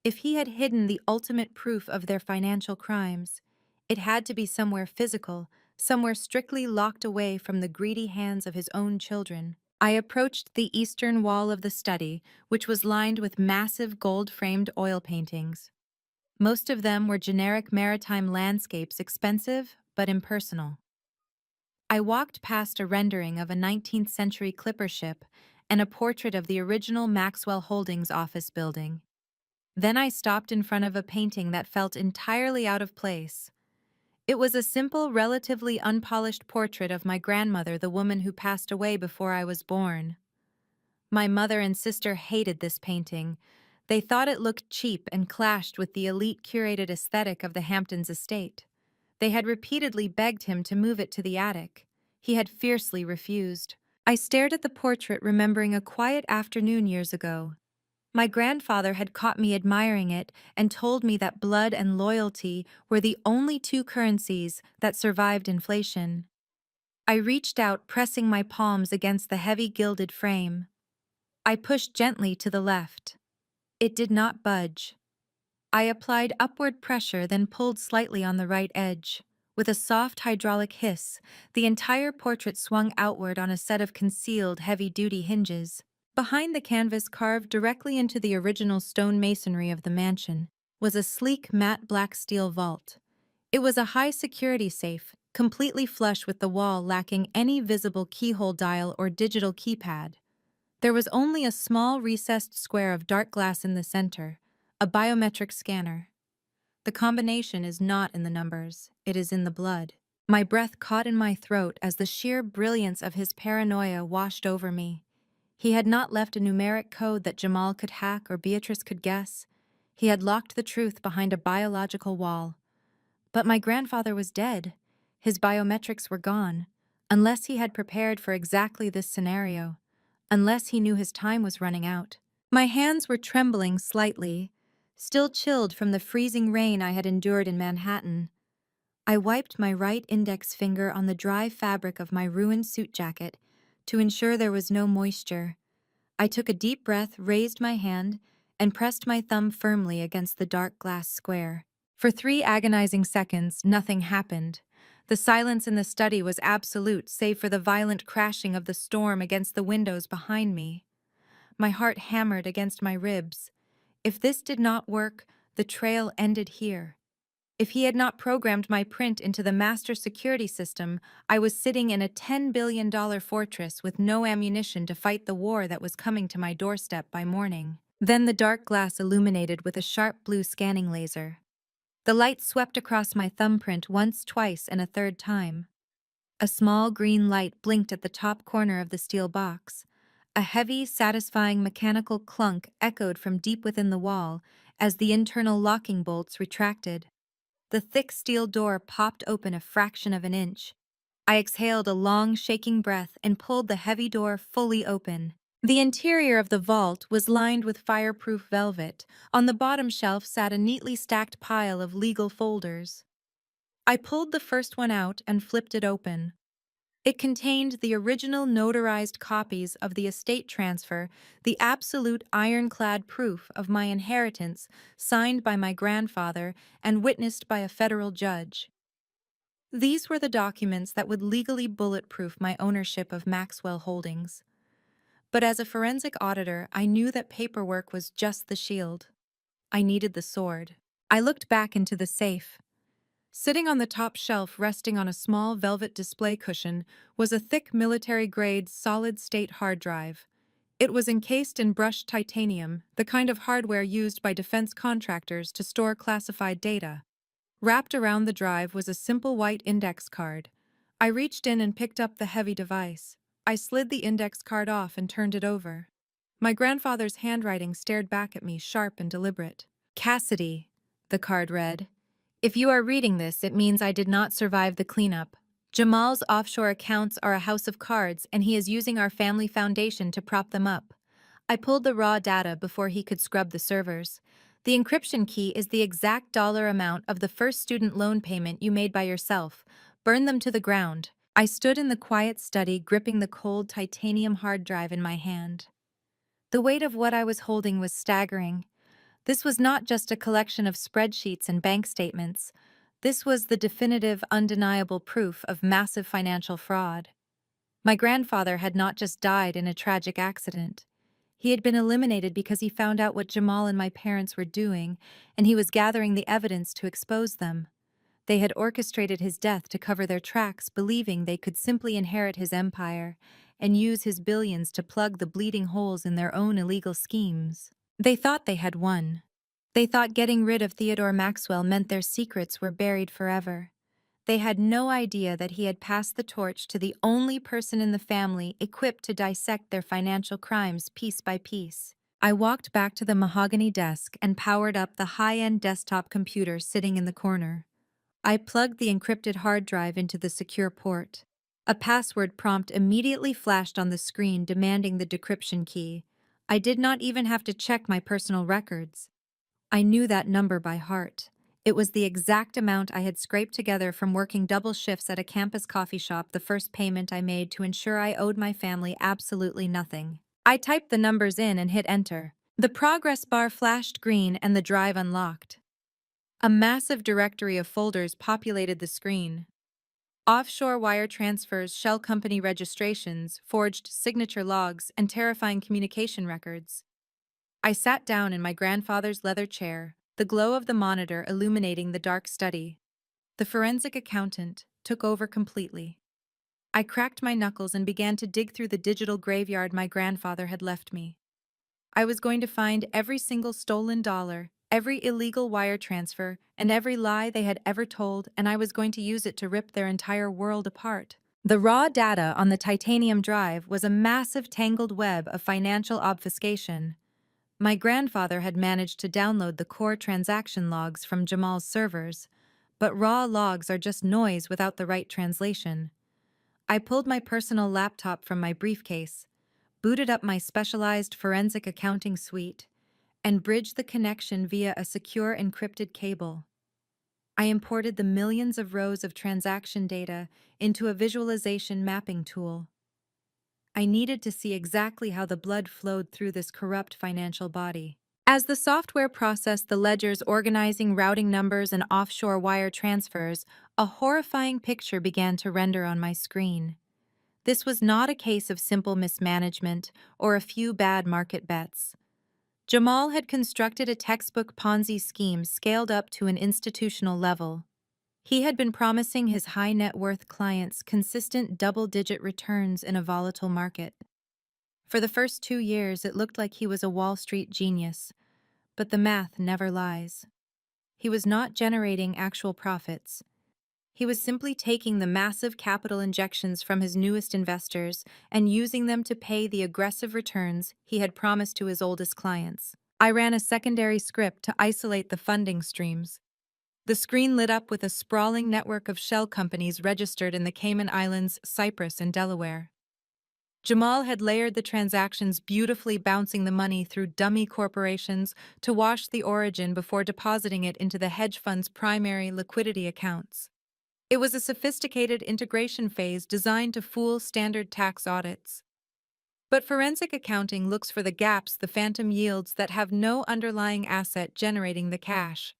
If he had hidden the ultimate proof of their financial crimes, it had to be somewhere physical, somewhere strictly locked away from the greedy hands of his own children. I approached the eastern wall of the study, which was lined with massive gold-framed oil paintings. Most of them were generic maritime landscapes, expensive but impersonal. I walked past a rendering of a 19th century clipper ship and a portrait of the original Maxwell Holdings office building. Then I stopped in front of a painting that felt entirely out of place. It was a simple, relatively unpolished portrait of my grandmother, the woman who passed away before I was born. My mother and sister hated this painting. They thought it looked cheap and clashed with the elite curated aesthetic of the Hamptons estate. They had repeatedly begged him to move it to the attic. He had fiercely refused. I stared at the portrait, remembering a quiet afternoon years ago. My grandfather had caught me admiring it and told me that blood and loyalty were the only two currencies that survived inflation. I reached out, pressing my palms against the heavy gilded frame. I pushed gently to the left. It did not budge. I applied upward pressure, then pulled slightly on the right edge. With a soft hydraulic hiss, the entire portrait swung outward on a set of concealed, heavy-duty hinges. Behind the canvas, carved directly into the original stone masonry of the mansion, was a sleek, matte black steel vault. It was a high-security safe, completely flush with the wall lacking any visible keyhole dial or digital keypad. There was only a small, recessed square of dark glass in the center, a biometric scanner. The combination is not in the numbers, it is in the blood. My breath caught in my throat as the sheer brilliance of his paranoia washed over me. He had not left a numeric code that Jamal could hack or Beatrice could guess. He had locked the truth behind a biological wall. But my grandfather was dead. His biometrics were gone, unless he had prepared for exactly this scenario, unless he knew his time was running out. My hands were trembling slightly, still chilled from the freezing rain I had endured in Manhattan. I wiped my right index finger on the dry fabric of my ruined suit jacket to ensure there was no moisture. I took a deep breath, raised my hand, and pressed my thumb firmly against the dark glass square. For 3 agonizing seconds, nothing happened. The silence in the study was absolute, save for the violent crashing of the storm against the windows behind me. My heart hammered against my ribs. If this did not work, the trail ended here. If he had not programmed my print into the master security system, I was sitting in a $10 billion fortress with no ammunition to fight the war that was coming to my doorstep by morning. Then the dark glass illuminated with a sharp blue scanning laser. The light swept across my thumbprint once, twice, and a third time. A small green light blinked at the top corner of the steel box. A heavy, satisfying mechanical clunk echoed from deep within the wall as the internal locking bolts retracted. The thick steel door popped open a fraction of an inch. I exhaled a long, shaking breath and pulled the heavy door fully open. The interior of the vault was lined with fireproof velvet. On the bottom shelf sat a neatly stacked pile of legal folders. I pulled the first one out and flipped it open. It contained the original notarized copies of the estate transfer, the absolute ironclad proof of my inheritance, signed by my grandfather and witnessed by a federal judge. These were the documents that would legally bulletproof my ownership of Maxwell Holdings. But as a forensic auditor, I knew that paperwork was just the shield. I needed the sword. I looked back into the safe. Sitting on the top shelf, resting on a small velvet display cushion, was a thick military-grade solid-state hard drive. It was encased in brushed titanium, the kind of hardware used by defense contractors to store classified data. Wrapped around the drive was a simple white index card. I reached in and picked up the heavy device. I slid the index card off and turned it over. My grandfather's handwriting stared back at me, sharp and deliberate. "Cassidy," the card read. "If you are reading this, it means I did not survive the cleanup. Jamal's offshore accounts are a house of cards, and he is using our family foundation to prop them up." I pulled the raw data before he could scrub the servers. "The encryption key is the exact dollar amount of the first student loan payment you made by yourself. Burn them to the ground." I stood in the quiet study, gripping the cold titanium hard drive in my hand. The weight of what I was holding was staggering. This was not just a collection of spreadsheets and bank statements. This was the definitive, undeniable proof of massive financial fraud. My grandfather had not just died in a tragic accident. He had been eliminated because he found out what Jamal and my parents were doing, and he was gathering the evidence to expose them. They had orchestrated his death to cover their tracks, believing they could simply inherit his empire and use his billions to plug the bleeding holes in their own illegal schemes. They thought they had won. They thought getting rid of Theodore Maxwell meant their secrets were buried forever. They had no idea that he had passed the torch to the only person in the family equipped to dissect their financial crimes piece by piece. I walked back to the mahogany desk and powered up the high-end desktop computer sitting in the corner. I plugged the encrypted hard drive into the secure port. A password prompt immediately flashed on the screen demanding the decryption key. I did not even have to check my personal records. I knew that number by heart. It was the exact amount I had scraped together from working double shifts at a campus coffee shop, the first payment I made to ensure I owed my family absolutely nothing. I typed the numbers in and hit enter. The progress bar flashed green and the drive unlocked. A massive directory of folders populated the screen. Offshore wire transfers, shell company registrations, forged signature logs, and terrifying communication records. I sat down in my grandfather's leather chair, the glow of the monitor illuminating the dark study. The forensic accountant took over completely. I cracked my knuckles and began to dig through the digital graveyard my grandfather had left me. I was going to find every single stolen dollar, every illegal wire transfer, and every lie they had ever told, and I was going to use it to rip their entire world apart. The raw data on the titanium drive was a massive tangled web of financial obfuscation. My grandfather had managed to download the core transaction logs from Jamal's servers, but raw logs are just noise without the right translation. I pulled my personal laptop from my briefcase, booted up my specialized forensic accounting suite, and bridged the connection via a secure encrypted cable. I imported the millions of rows of transaction data into a visualization mapping tool. I needed to see exactly how the blood flowed through this corrupt financial body. As the software processed the ledgers organizing routing numbers and offshore wire transfers, a horrifying picture began to render on my screen. This was not a case of simple mismanagement or a few bad market bets. Jamal had constructed a textbook Ponzi scheme scaled up to an institutional level. He had been promising his high net worth clients consistent double-digit returns in a volatile market. For the first 2 years, it looked like he was a Wall Street genius, but the math never lies. He was not generating actual profits. He was simply taking the massive capital injections from his newest investors and using them to pay the aggressive returns he had promised to his oldest clients. I ran a secondary script to isolate the funding streams. The screen lit up with a sprawling network of shell companies registered in the Cayman Islands, Cyprus, and Delaware. Jamal had layered the transactions, beautifully bouncing the money through dummy corporations to wash the origin before depositing it into the hedge fund's primary liquidity accounts. It was a sophisticated integration phase designed to fool standard tax audits. But forensic accounting looks for the gaps, the phantom yields that have no underlying asset generating the cash.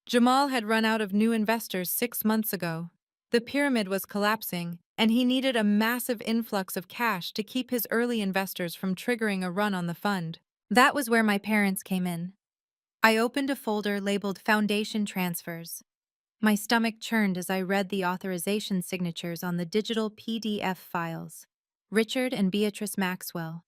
Jamal had run out of new investors 6 months ago. The pyramid was collapsing, and he needed a massive influx of cash to keep his early investors from triggering a run on the fund. That was where my parents came in. I opened a folder labeled Foundation Transfers. My stomach churned as I read the authorization signatures on the digital PDF files. Richard and Beatrice Maxwell,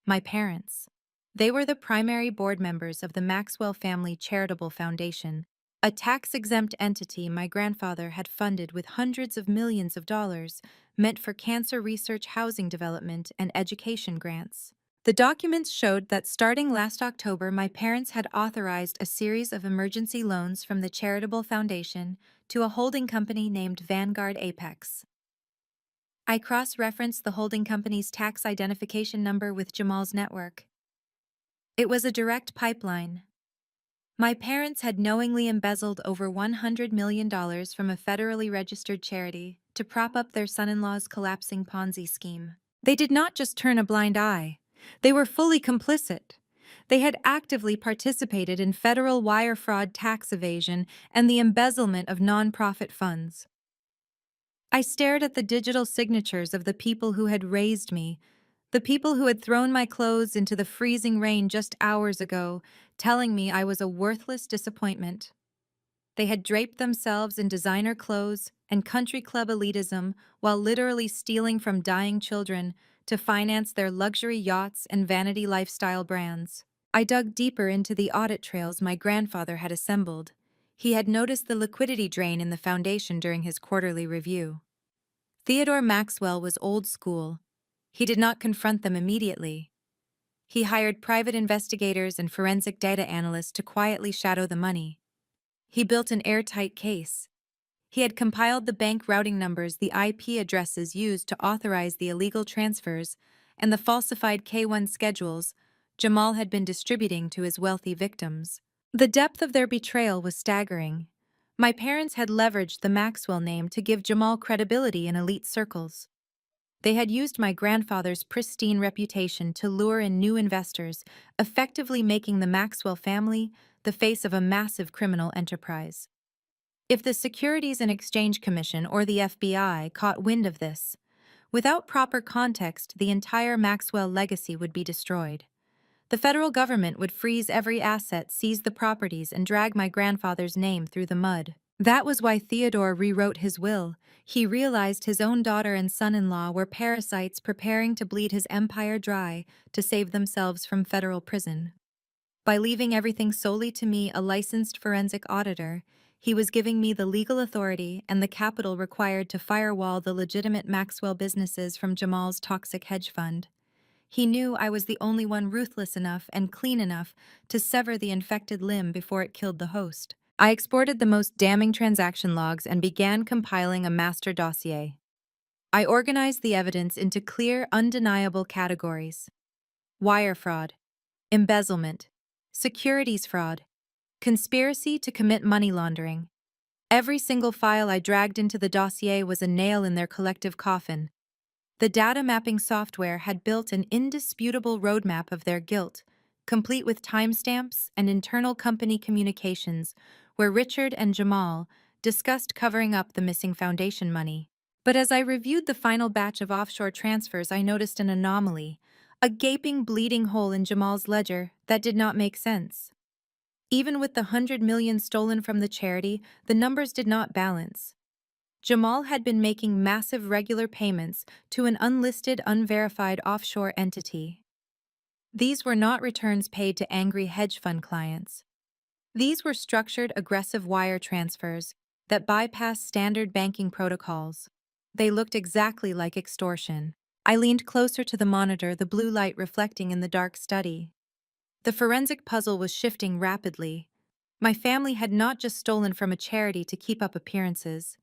my parents. They were the primary board members of the Maxwell Family Charitable Foundation, a tax-exempt entity my grandfather had funded with hundreds of millions of dollars meant for cancer research, housing development, and education grants. The documents showed that starting last October, my parents had authorized a series of emergency loans from the charitable foundation to a holding company named Vanguard Apex. I cross-referenced the holding company's tax identification number with Jamal's network. It was a direct pipeline. My parents had knowingly embezzled over $100 million from a federally registered charity to prop up their son-in-law's collapsing Ponzi scheme. They did not just turn a blind eye. They were fully complicit. They had actively participated in federal wire fraud, tax evasion, and the embezzlement of nonprofit funds. I stared at the digital signatures of the people who had raised me, the people who had thrown my clothes into the freezing rain just hours ago, telling me I was a worthless disappointment. They had draped themselves in designer clothes and country club elitism while literally stealing from dying children to finance their luxury yachts and vanity lifestyle brands. I dug deeper into the audit trails my grandfather had assembled. He had noticed the liquidity drain in the foundation during his quarterly review. Theodore Maxwell was old school. He did not confront them immediately. He hired private investigators and forensic data analysts to quietly shadow the money. He built an airtight case. He had compiled the bank routing numbers, the IP addresses used to authorize the illegal transfers, and the falsified K-1 schedules Jamal had been distributing to his wealthy victims. The depth of their betrayal was staggering. My parents had leveraged the Maxwell name to give Jamal credibility in elite circles. They had used my grandfather's pristine reputation to lure in new investors, effectively making the Maxwell family the face of a massive criminal enterprise. If the Securities and Exchange Commission or the FBI caught wind of this, without proper context, the entire Maxwell legacy would be destroyed. The federal government would freeze every asset, seize the properties, and drag my grandfather's name through the mud. That was why Theodore rewrote his will. He realized his own daughter and son-in-law were parasites preparing to bleed his empire dry to save themselves from federal prison. By leaving everything solely to me, a licensed forensic auditor, he was giving me the legal authority and the capital required to firewall the legitimate Maxwell businesses from Jamal's toxic hedge fund. He knew I was the only one ruthless enough and clean enough to sever the infected limb before it killed the host. I exported the most damning transaction logs and began compiling a master dossier. I organized the evidence into clear, undeniable categories: wire fraud, embezzlement, securities fraud, conspiracy to commit money laundering. Every single file I dragged into the dossier was a nail in their collective coffin. The data mapping software had built an indisputable roadmap of their guilt, complete with timestamps and internal company communications, where Richard and Jamal discussed covering up the missing foundation money. But as I reviewed the final batch of offshore transfers, I noticed an anomaly, a gaping, bleeding hole in Jamal's ledger that did not make sense. Even with the 100 million stolen from the charity, the numbers did not balance. Jamal had been making massive regular payments to an unlisted, unverified offshore entity. These were not returns paid to angry hedge fund clients. These were structured, aggressive wire transfers that bypassed standard banking protocols. They looked exactly like extortion. I leaned closer to the monitor, the blue light reflecting in the dark study. The forensic puzzle was shifting rapidly. My family had not just stolen from a charity to keep up appearances.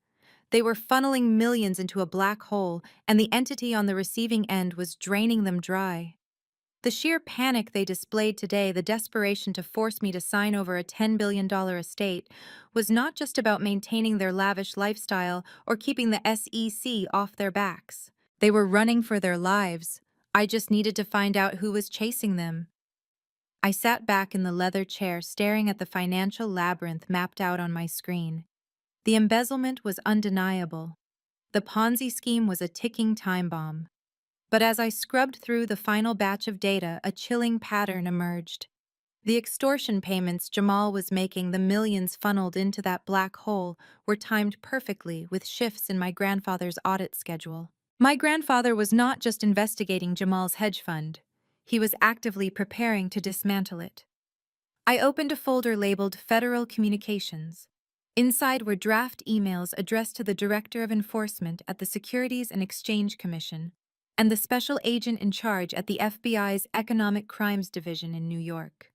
They were funneling millions into a black hole, and the entity on the receiving end was draining them dry. The sheer panic they displayed today, the desperation to force me to sign over a $10 billion estate, was not just about maintaining their lavish lifestyle or keeping the SEC off their backs. They were running for their lives. I just needed to find out who was chasing them. I sat back in the leather chair, staring at the financial labyrinth mapped out on my screen. The embezzlement was undeniable. The Ponzi scheme was a ticking time bomb. But as I scrubbed through the final batch of data, a chilling pattern emerged. The extortion payments Jamal was making, the millions funneled into that black hole, were timed perfectly with shifts in my grandfather's audit schedule. My grandfather was not just investigating Jamal's hedge fund. He was actively preparing to dismantle it. I opened a folder labeled Federal Communications. Inside were draft emails addressed to the Director of Enforcement at the Securities and Exchange Commission and the special agent in charge at the FBI's Economic Crimes Division in New York.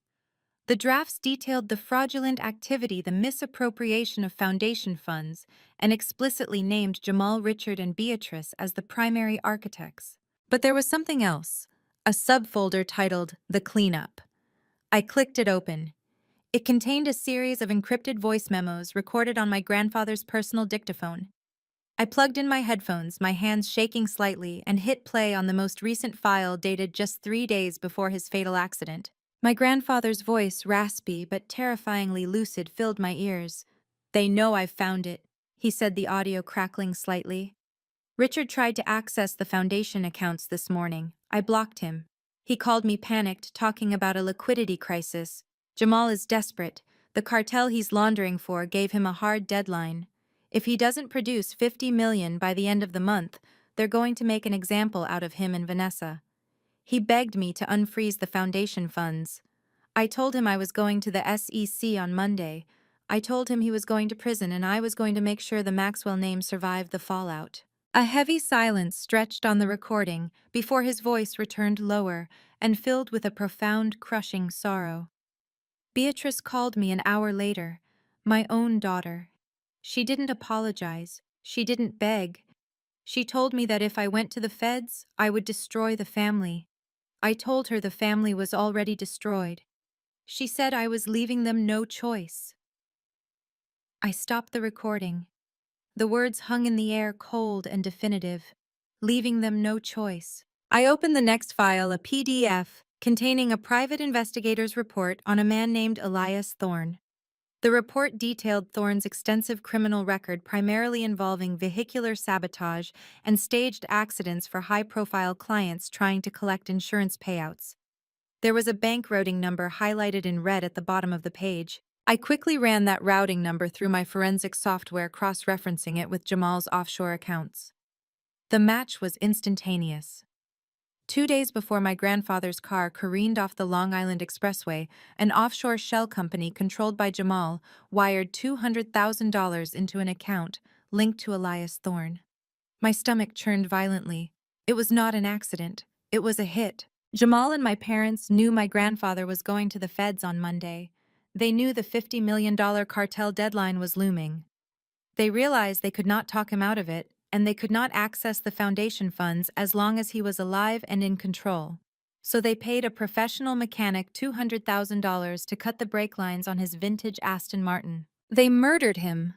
The drafts detailed the fraudulent activity, the misappropriation of foundation funds, and explicitly named Jamal, Richard, and Beatrice as the primary architects. But there was something else, a subfolder titled The Cleanup. I clicked it open. It contained a series of encrypted voice memos recorded on my grandfather's personal dictaphone. I plugged in my headphones, my hands shaking slightly, and hit play on the most recent file dated just 3 days before his fatal accident. My grandfather's voice, raspy but terrifyingly lucid, filled my ears. "They know I've found it," he said, the audio crackling slightly. "Richard tried to access the foundation accounts this morning. I blocked him. He called me panicked, talking about a liquidity crisis. Jamal is desperate. The cartel he's laundering for gave him a hard deadline. If he doesn't produce $50 million by the end of the month, they're going to make an example out of him and Vanessa. He begged me to unfreeze the foundation funds. I told him I was going to the SEC on Monday. I told him he was going to prison and I was going to make sure the Maxwell name survived the fallout." A heavy silence stretched on the recording before his voice returned lower and filled with a profound, crushing sorrow. "Beatrice called me an hour later, my own daughter. She didn't apologize. She didn't beg. She told me that if I went to the feds, I would destroy the family. I told her the family was already destroyed. She said I was leaving them no choice." I stopped the recording. The words hung in the air, cold and definitive. Leaving them no choice. I opened the next file, a PDF, containing a private investigator's report on a man named Elias Thorne. The report detailed Thorne's extensive criminal record, primarily involving vehicular sabotage and staged accidents for high-profile clients trying to collect insurance payouts. There was a bank routing number highlighted in red at the bottom of the page. I quickly ran that routing number through my forensic software, cross-referencing it with Jamal's offshore accounts. The match was instantaneous. 2 days before my grandfather's car careened off the Long Island Expressway, an offshore shell company controlled by Jamal wired $200,000 into an account linked to Elias Thorne. My stomach churned violently. It was not an accident. It was a hit. Jamal and my parents knew my grandfather was going to the feds on Monday. They knew the $50 million cartel deadline was looming. They realized they could not talk him out of it, and they could not access the foundation funds as long as he was alive and in control. So they paid a professional mechanic $200,000 to cut the brake lines on his vintage Aston Martin. They murdered him.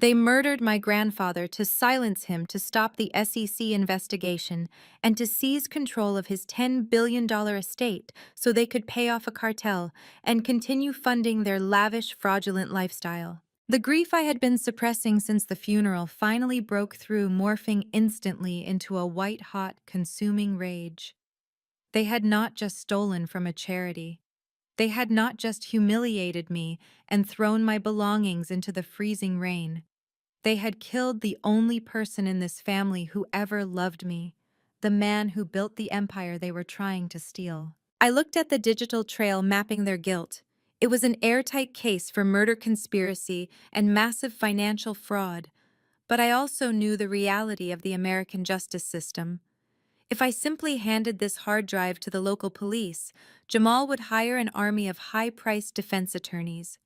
They murdered my grandfather to silence him, to stop the SEC investigation, and to seize control of his $10 billion estate so they could pay off a cartel and continue funding their lavish, fraudulent lifestyle. The grief I had been suppressing since the funeral finally broke through, morphing instantly into a white-hot, consuming rage. They had not just stolen from a charity. They had not just humiliated me and thrown my belongings into the freezing rain. They had killed the only person in this family who ever loved me, the man who built the empire they were trying to steal. I looked at the digital trail mapping their guilt. It was an airtight case for murder conspiracy and massive financial fraud, but I also knew the reality of the American justice system. If I simply handed this hard drive to the local police, Jamal would hire an army of high-priced defense attorneys.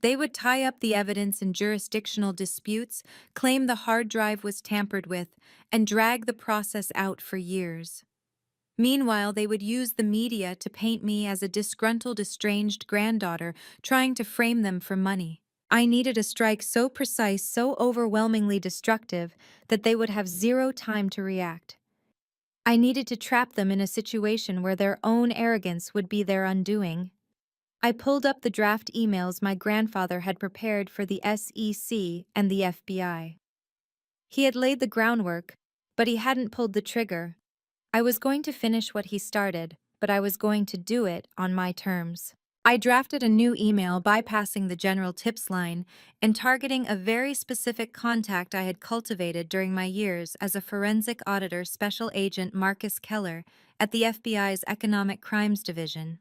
They would tie up the evidence in jurisdictional disputes, claim the hard drive was tampered with, and drag the process out for years. Meanwhile, they would use the media to paint me as a disgruntled, estranged granddaughter trying to frame them for money. I needed a strike so precise, so overwhelmingly destructive, that they would have zero time to react. I needed to trap them in a situation where their own arrogance would be their undoing. I pulled up the draft emails my grandfather had prepared for the SEC and the FBI. He had laid the groundwork, but he hadn't pulled the trigger. I was going to finish what he started, but I was going to do it on my terms. I drafted a new email bypassing the general tips line and targeting a very specific contact I had cultivated during my years as a forensic auditor special agent, Marcus Keller, at the FBI's Economic Crimes Division.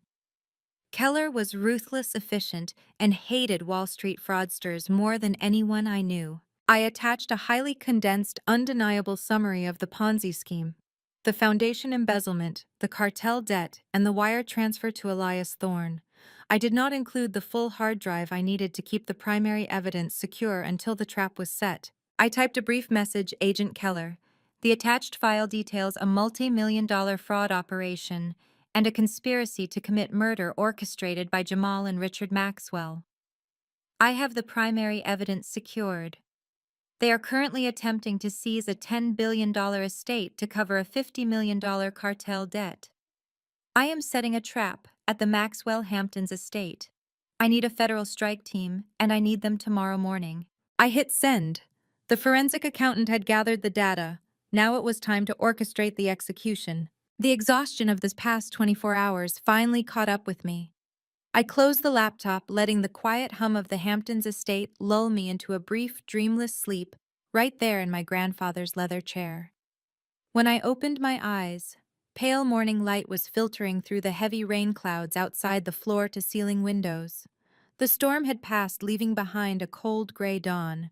Keller was ruthless, efficient, and hated Wall Street fraudsters more than anyone I knew. I attached a highly condensed, undeniable summary of the Ponzi scheme, the foundation embezzlement, the cartel debt, and the wire transfer to Elias Thorne. I did not include the full hard drive I needed to keep the primary evidence secure until the trap was set. I typed a brief message, Agent Keller. The attached file details a multi-million-dollar fraud operation and a conspiracy to commit murder orchestrated by Jamal and Richard Maxwell. I have the primary evidence secured. They are currently attempting to seize a $10 billion estate to cover a $50 million cartel debt. I am setting a trap at the Maxwell Hamptons estate. I need a federal strike team, and I need them tomorrow morning. I hit send. The forensic accountant had gathered the data. Now it was time to orchestrate the execution. The exhaustion of this past 24 hours finally caught up with me. I closed the laptop, letting the quiet hum of the Hamptons estate lull me into a brief, dreamless sleep right there in my grandfather's leather chair. When I opened my eyes, pale morning light was filtering through the heavy rain clouds outside the floor-to-ceiling windows. The storm had passed, leaving behind a cold gray dawn.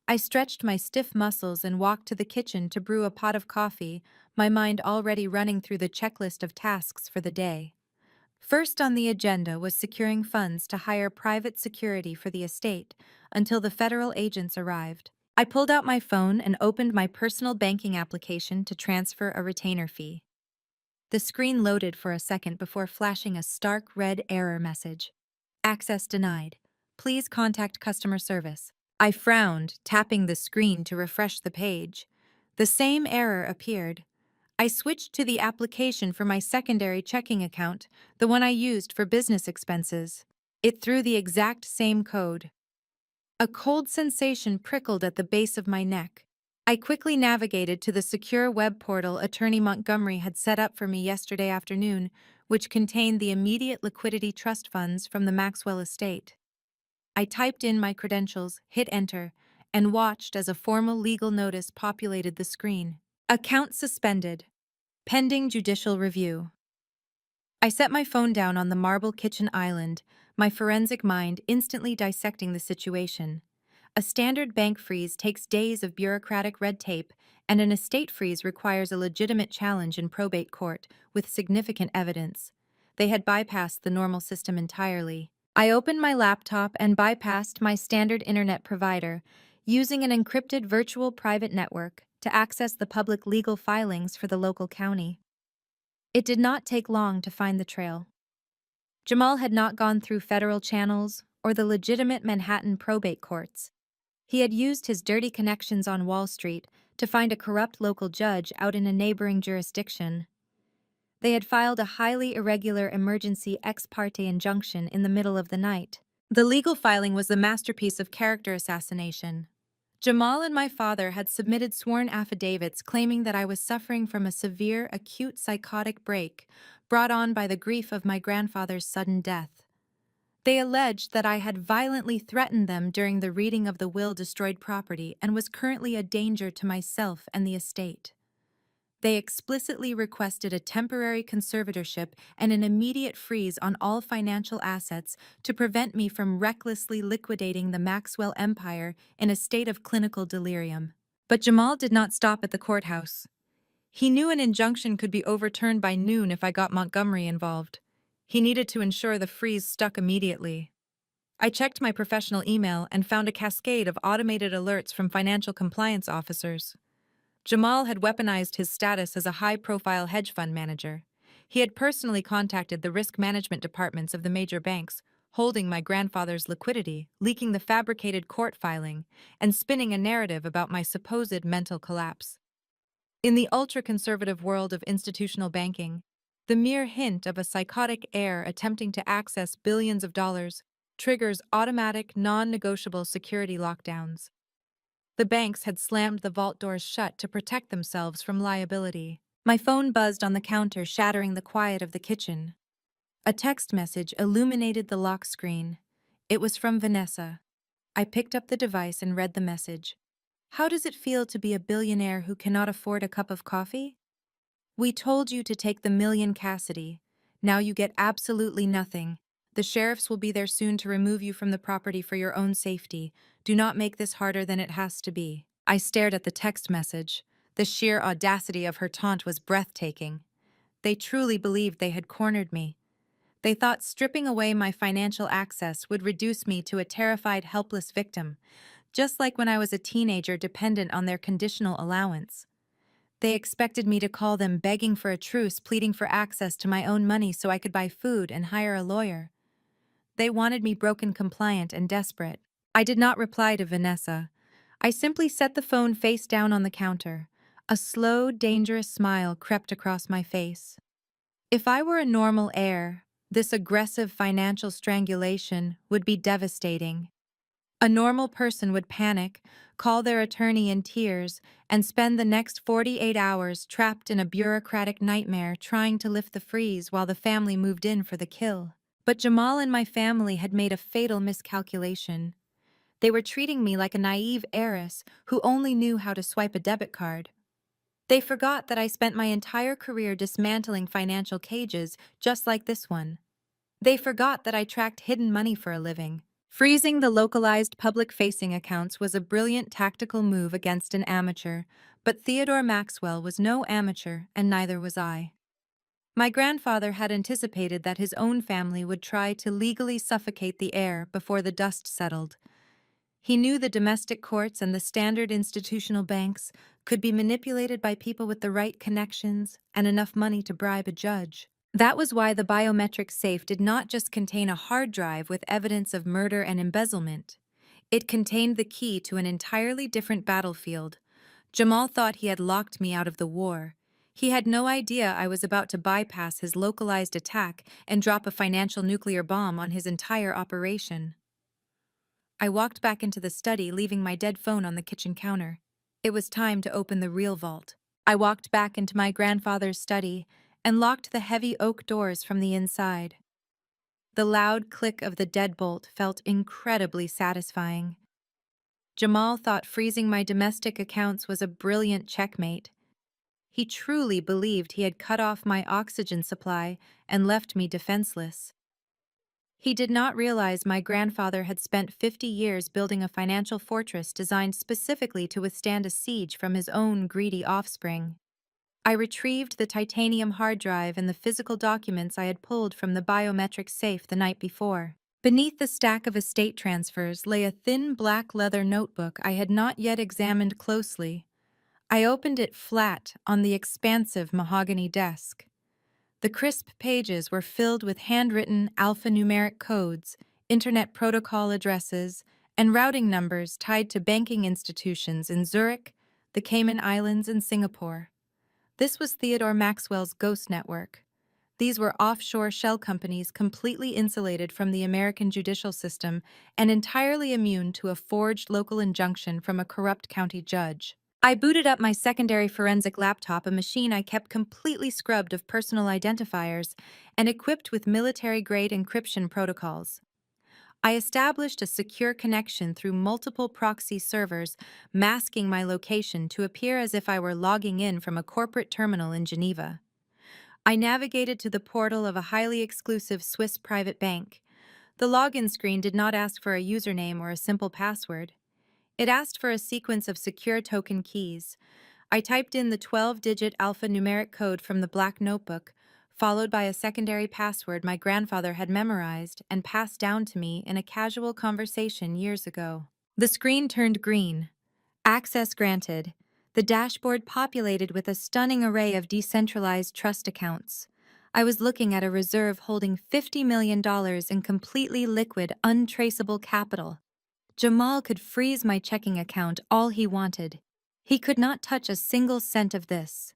I stretched my stiff muscles and walked to the kitchen to brew a pot of coffee, my mind already running through the checklist of tasks for the day. First on the agenda was securing funds to hire private security for the estate until the federal agents arrived. I pulled out my phone and opened my personal banking application to transfer a retainer fee. The screen loaded for a second before flashing a stark red error message. Access denied. Please contact customer service. I frowned, tapping the screen to refresh the page. The same error appeared. I switched to the application for my secondary checking account, the one I used for business expenses. It threw the exact same code. A cold sensation prickled at the base of my neck. I quickly navigated to the secure web portal Attorney Montgomery had set up for me yesterday afternoon, which contained the immediate liquidity trust funds from the Maxwell estate. I typed in my credentials, hit enter, and watched as a formal legal notice populated the screen. Account suspended. Pending judicial review. I set my phone down on the marble kitchen island, my forensic mind instantly dissecting the situation. A standard bank freeze takes days of bureaucratic red tape, and an estate freeze requires a legitimate challenge in probate court with significant evidence. They had bypassed the normal system entirely. I opened my laptop and bypassed my standard internet provider, using an encrypted virtual private network to access the public legal filings for the local county. It did not take long to find the trail. Jamal had not gone through federal channels or the legitimate Manhattan probate courts. He had used his dirty connections on Wall Street to find a corrupt local judge out in a neighboring jurisdiction. They had filed a highly irregular emergency ex parte injunction in the middle of the night. The legal filing was the masterpiece of character assassination. Jamal and my father had submitted sworn affidavits claiming that I was suffering from a severe, acute psychotic break brought on by the grief of my grandfather's sudden death. They alleged that I had violently threatened them during the reading of the will-destroyed property and was currently a danger to myself and the estate. They explicitly requested a temporary conservatorship and an immediate freeze on all financial assets to prevent me from recklessly liquidating the Maxwell empire in a state of clinical delirium. But Jamal did not stop at the courthouse. He knew an injunction could be overturned by noon if I got Montgomery involved. He needed to ensure the freeze stuck immediately. I checked my professional email and found a cascade of automated alerts from financial compliance officers. Jamal had weaponized his status as a high-profile hedge fund manager. He had personally contacted the risk management departments of the major banks, holding my grandfather's liquidity, leaking the fabricated court filing, and spinning a narrative about my supposed mental collapse. In the ultra-conservative world of institutional banking, the mere hint of a psychotic heir attempting to access billions of dollars triggers automatic, non-negotiable security lockdowns. The banks had slammed the vault doors shut to protect themselves from liability. My phone buzzed on the counter, shattering the quiet of the kitchen. A text message illuminated the lock screen. It was from Vanessa. I picked up the device and read the message. How does it feel to be a billionaire who cannot afford a cup of coffee? We told you to take the million, Cassidy. Now you get absolutely nothing. The sheriffs will be there soon to remove you from the property for your own safety. Do not make this harder than it has to be. I stared at the text message. The sheer audacity of her taunt was breathtaking. They truly believed they had cornered me. They thought stripping away my financial access would reduce me to a terrified, helpless victim, just like when I was a teenager dependent on their conditional allowance. They expected me to call them begging for a truce, pleading for access to my own money so I could buy food and hire a lawyer. They wanted me broken, compliant, and desperate. I did not reply to Vanessa. I simply set the phone face down on the counter. A slow, dangerous smile crept across my face. If I were a normal heir, this aggressive financial strangulation would be devastating. A normal person would panic, call their attorney in tears, and spend the next 48 hours trapped in a bureaucratic nightmare trying to lift the freeze while the family moved in for the kill. But Jamal and my family had made a fatal miscalculation. They were treating me like a naive heiress who only knew how to swipe a debit card. They forgot that I spent my entire career dismantling financial cages just like this one. They forgot that I tracked hidden money for a living. Freezing the localized public-facing accounts was a brilliant tactical move against an amateur, but Theodore Maxwell was no amateur, and neither was I. My grandfather had anticipated that his own family would try to legally suffocate the heir before the dust settled. He knew the domestic courts and the standard institutional banks could be manipulated by people with the right connections and enough money to bribe a judge. That was why the biometric safe did not just contain a hard drive with evidence of murder and embezzlement. It contained the key to an entirely different battlefield. Jamal thought he had locked me out of the war. He had no idea I was about to bypass his localized attack and drop a financial nuclear bomb on his entire operation. I walked back into the study, leaving my dead phone on the kitchen counter. It was time to open the real vault. I walked back into my grandfather's study and locked the heavy oak doors from the inside. The loud click of the deadbolt felt incredibly satisfying. Jamal thought freezing my domestic accounts was a brilliant checkmate. He truly believed he had cut off my oxygen supply and left me defenseless. He did not realize my grandfather had spent 50 years building a financial fortress designed specifically to withstand a siege from his own greedy offspring. I retrieved the titanium hard drive and the physical documents I had pulled from the biometric safe the night before. Beneath the stack of estate transfers lay a thin black leather notebook I had not yet examined closely. I opened it flat on the expansive mahogany desk. The crisp pages were filled with handwritten alphanumeric codes, internet protocol addresses, and routing numbers tied to banking institutions in Zurich, the Cayman Islands, and Singapore. This was Theodore Maxwell's ghost network. These were offshore shell companies completely insulated from the American judicial system and entirely immune to a forged local injunction from a corrupt county judge. I booted up my secondary forensic laptop, a machine I kept completely scrubbed of personal identifiers and equipped with military-grade encryption protocols. I established a secure connection through multiple proxy servers, masking my location to appear as if I were logging in from a corporate terminal in Geneva. I navigated to the portal of a highly exclusive Swiss private bank. The login screen did not ask for a username or a simple password. It asked for a sequence of secure token keys. I typed in the 12-digit alphanumeric code from the black notebook, followed by a secondary password my grandfather had memorized and passed down to me in a casual conversation years ago. The screen turned green. Access granted. The dashboard populated with a stunning array of decentralized trust accounts. I was looking at a reserve holding $50 million in completely liquid, untraceable capital. Jamal could freeze my checking account all he wanted. He could not touch a single cent of this.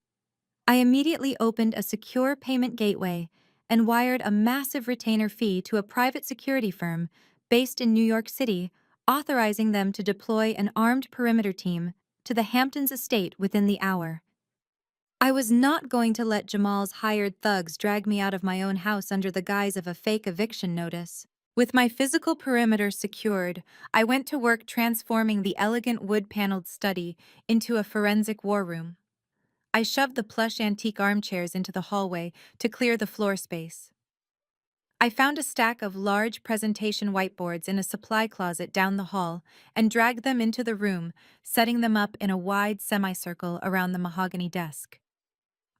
I immediately opened a secure payment gateway and wired a massive retainer fee to a private security firm based in New York City, authorizing them to deploy an armed perimeter team to the Hamptons estate within the hour. I was not going to let Jamal's hired thugs drag me out of my own house under the guise of a fake eviction notice. With my physical perimeter secured, I went to work transforming the elegant wood-paneled study into a forensic war room. I shoved the plush antique armchairs into the hallway to clear the floor space. I found a stack of large presentation whiteboards in a supply closet down the hall and dragged them into the room, setting them up in a wide semicircle around the mahogany desk.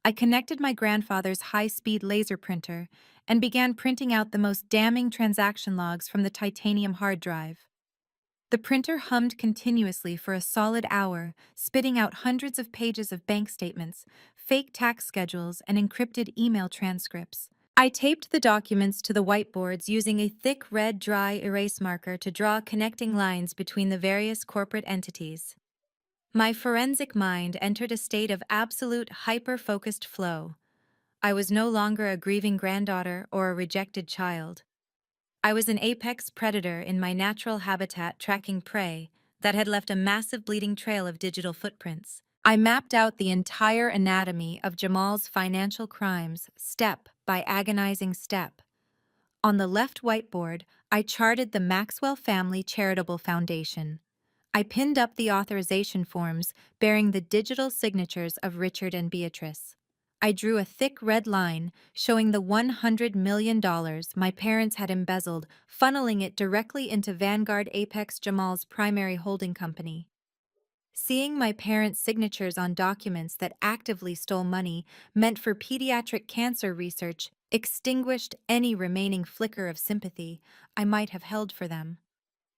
I connected my grandfather's high-speed laser printer and began printing out the most damning transaction logs from the titanium hard drive. The printer hummed continuously for a solid hour, spitting out hundreds of pages of bank statements, fake tax schedules, and encrypted email transcripts. I taped the documents to the whiteboards using a thick red dry erase marker to draw connecting lines between the various corporate entities. My forensic mind entered a state of absolute hyper-focused flow. I was no longer a grieving granddaughter or a rejected child. I was an apex predator in my natural habitat tracking prey that had left a massive bleeding trail of digital footprints. I mapped out the entire anatomy of Jamal's financial crimes, step by agonizing step. On the left whiteboard, I charted the Maxwell Family Charitable Foundation. I pinned up the authorization forms bearing the digital signatures of Richard and Beatrice. I drew a thick red line showing the $100 million my parents had embezzled, funneling it directly into Vanguard Apex Jamal's primary holding company. Seeing my parents' signatures on documents that actively stole money meant for pediatric cancer research extinguished any remaining flicker of sympathy I might have held for them.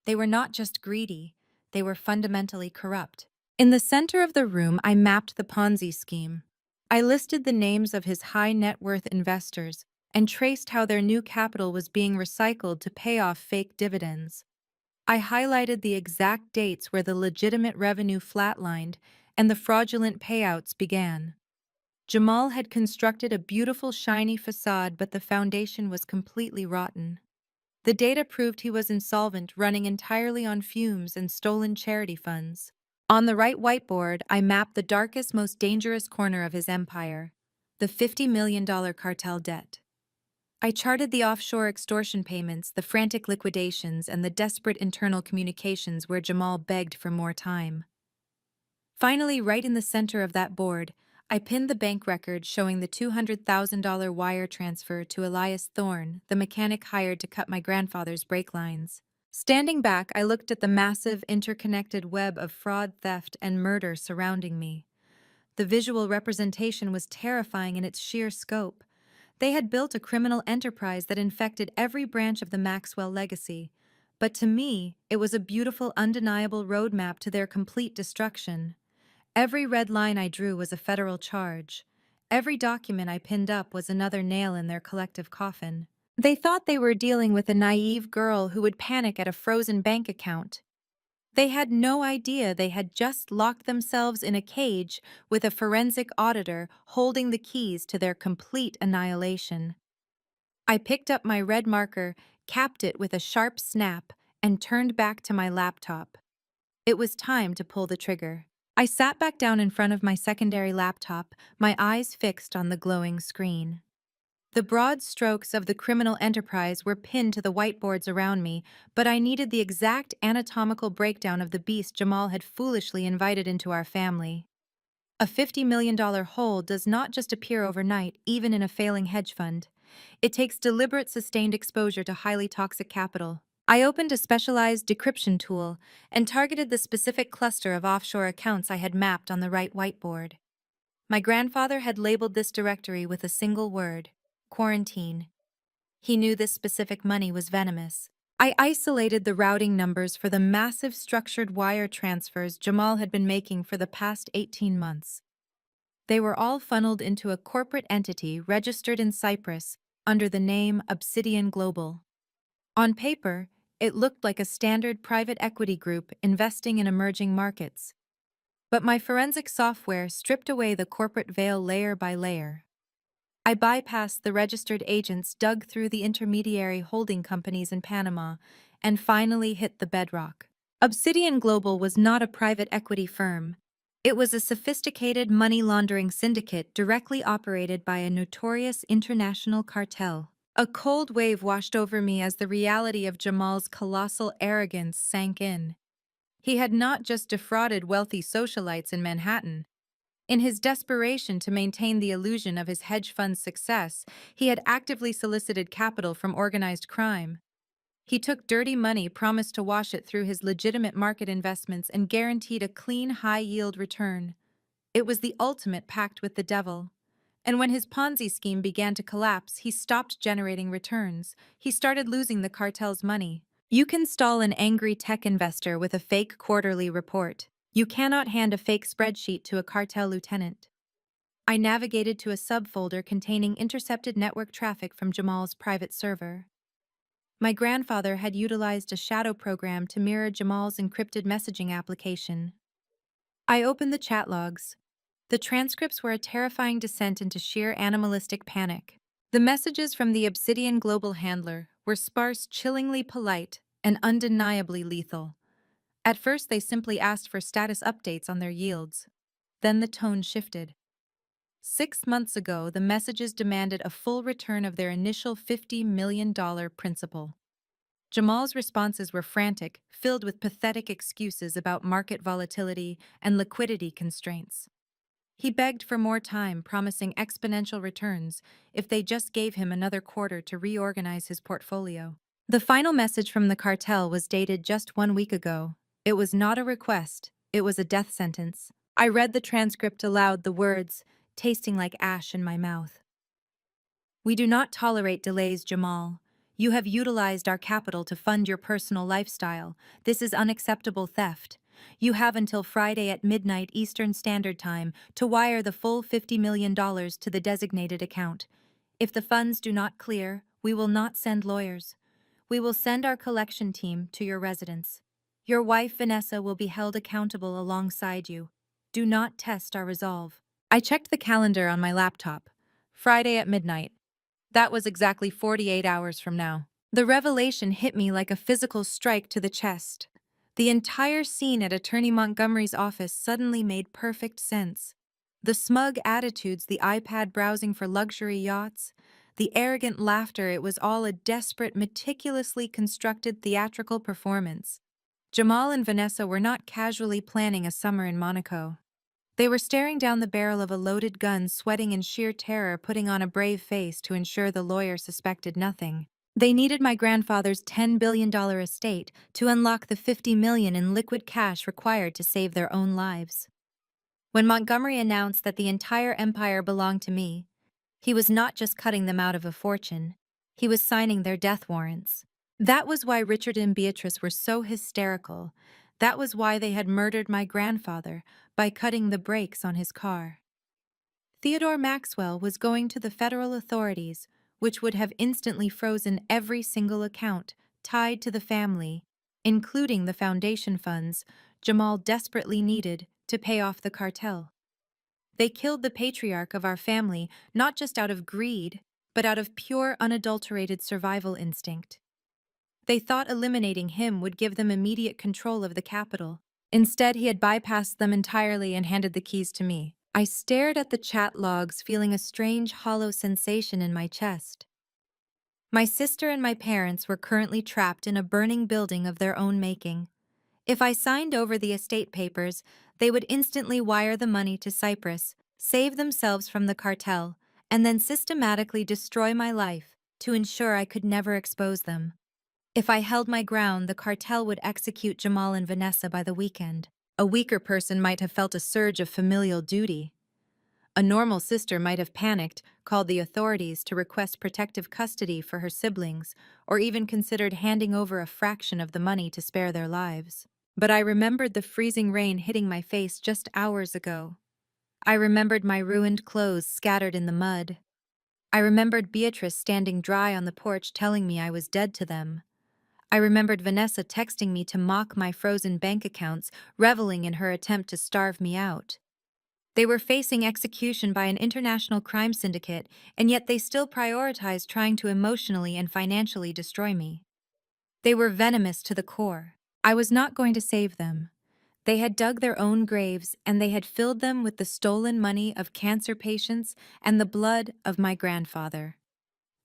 They were not just greedy, they were fundamentally corrupt. In the center of the room, I mapped the Ponzi scheme. I listed the names of his high net worth investors and traced how their new capital was being recycled to pay off fake dividends. I highlighted the exact dates where the legitimate revenue flatlined and the fraudulent payouts began. Jamal had constructed a beautiful, shiny facade, but the foundation was completely rotten. The data proved he was insolvent, running entirely on fumes and stolen charity funds. On the right whiteboard, I mapped the darkest, most dangerous corner of his empire, the $50 million cartel debt. I charted the offshore extortion payments, the frantic liquidations, and the desperate internal communications where Jamal begged for more time. Finally, right in the center of that board, I pinned the bank record showing the $200,000 wire transfer to Elias Thorne, the mechanic hired to cut my grandfather's brake lines. Standing back, I looked at the massive, interconnected web of fraud, theft, and murder surrounding me. The visual representation was terrifying in its sheer scope. They had built a criminal enterprise that infected every branch of the Maxwell legacy. But to me, it was a beautiful, undeniable roadmap to their complete destruction. Every red line I drew was a federal charge. Every document I pinned up was another nail in their collective coffin. They thought they were dealing with a naive girl who would panic at a frozen bank account. They had no idea they had just locked themselves in a cage with a forensic auditor holding the keys to their complete annihilation. I picked up my red marker, capped it with a sharp snap, and turned back to my laptop. It was time to pull the trigger. I sat back down in front of my secondary laptop, my eyes fixed on the glowing screen. The broad strokes of the criminal enterprise were pinned to the whiteboards around me, but I needed the exact anatomical breakdown of the beast Jamal had foolishly invited into our family. A $50 million hole does not just appear overnight, even in a failing hedge fund. It takes deliberate, sustained exposure to highly toxic capital. I opened a specialized decryption tool and targeted the specific cluster of offshore accounts I had mapped on the right whiteboard. My grandfather had labeled this directory with a single word: quarantine. He knew this specific money was venomous. I isolated the routing numbers for the massive structured wire transfers Jamal had been making for the past 18 months. They were all funneled into a corporate entity registered in Cyprus under the name Obsidian Global. On paper, it looked like a standard private equity group investing in emerging markets. But my forensic software stripped away the corporate veil layer by layer. I bypassed the registered agents, dug through the intermediary holding companies in Panama, and finally hit the bedrock. Obsidian Global was not a private equity firm. It was a sophisticated money laundering syndicate directly operated by a notorious international cartel. A cold wave washed over me as the reality of Jamal's colossal arrogance sank in. He had not just defrauded wealthy socialites in Manhattan. In his desperation to maintain the illusion of his hedge fund's success, he had actively solicited capital from organized crime. He took dirty money, promised to wash it through his legitimate market investments, and guaranteed a clean, high-yield return. It was the ultimate pact with the devil. And when his Ponzi scheme began to collapse, he stopped generating returns. He started losing the cartel's money. You can stall an angry tech investor with a fake quarterly report. You cannot hand a fake spreadsheet to a cartel lieutenant. I navigated to a subfolder containing intercepted network traffic from Jamal's private server. My grandfather had utilized a shadow program to mirror Jamal's encrypted messaging application. I opened the chat logs. The transcripts were a terrifying descent into sheer animalistic panic. The messages from the Obsidian Global handler were sparse, chillingly polite, and undeniably lethal. At first, they simply asked for status updates on their yields. Then the tone shifted. 6 months ago, the messages demanded a full return of their initial $50 million principal. Jamal's responses were frantic, filled with pathetic excuses about market volatility and liquidity constraints. He begged for more time, promising exponential returns if they just gave him another quarter to reorganize his portfolio. The final message from the cartel was dated just 1 week ago. It was not a request, it was a death sentence. I read the transcript aloud, the words tasting like ash in my mouth. We do not tolerate delays, Jamal. You have utilized our capital to fund your personal lifestyle. This is unacceptable theft. You have until Friday at midnight Eastern Standard Time to wire the full $50 million to the designated account. If the funds do not clear, we will not send lawyers. We will send our collection team to your residence. Your wife, Vanessa, will be held accountable alongside you. Do not test our resolve. I checked the calendar on my laptop. Friday at midnight. That was exactly 48 hours from now. The revelation hit me like a physical strike to the chest. The entire scene at Attorney Montgomery's office suddenly made perfect sense. The smug attitudes, the iPad browsing for luxury yachts, the arrogant laughter, it was all a desperate, meticulously constructed theatrical performance. Jamal and Vanessa were not casually planning a summer in Monaco. They were staring down the barrel of a loaded gun, sweating in sheer terror, putting on a brave face to ensure the lawyer suspected nothing. They needed my grandfather's $10 billion estate to unlock the $50 million in liquid cash required to save their own lives. When Montgomery announced that the entire empire belonged to me, he was not just cutting them out of a fortune, he was signing their death warrants. That was why Richard and Beatrice were so hysterical. That was why they had murdered my grandfather by cutting the brakes on his car. Theodore Maxwell was going to the federal authorities, which would have instantly frozen every single account tied to the family including the foundation funds Jamal desperately needed to pay off the cartel. They killed the patriarch of our family not just out of greed, but out of pure, unadulterated survival instinct. They thought eliminating him would give them immediate control of the capital. Instead, he had bypassed them entirely and handed the keys to me. I stared at the chat logs, feeling a strange, hollow sensation in my chest. My sister and my parents were currently trapped in a burning building of their own making. If I signed over the estate papers, they would instantly wire the money to Cyprus, save themselves from the cartel, and then systematically destroy my life to ensure I could never expose them. If I held my ground, the cartel would execute Jamal and Vanessa by the weekend. A weaker person might have felt a surge of familial duty. A normal sister might have panicked, called the authorities to request protective custody for her siblings, or even considered handing over a fraction of the money to spare their lives. But I remembered the freezing rain hitting my face just hours ago. I remembered my ruined clothes scattered in the mud. I remembered Beatrice standing dry on the porch telling me I was dead to them. I remembered Vanessa texting me to mock my frozen bank accounts, reveling in her attempt to starve me out. They were facing execution by an international crime syndicate, and yet they still prioritized trying to emotionally and financially destroy me. They were venomous to the core. I was not going to save them. They had dug their own graves, and they had filled them with the stolen money of cancer patients and the blood of my grandfather.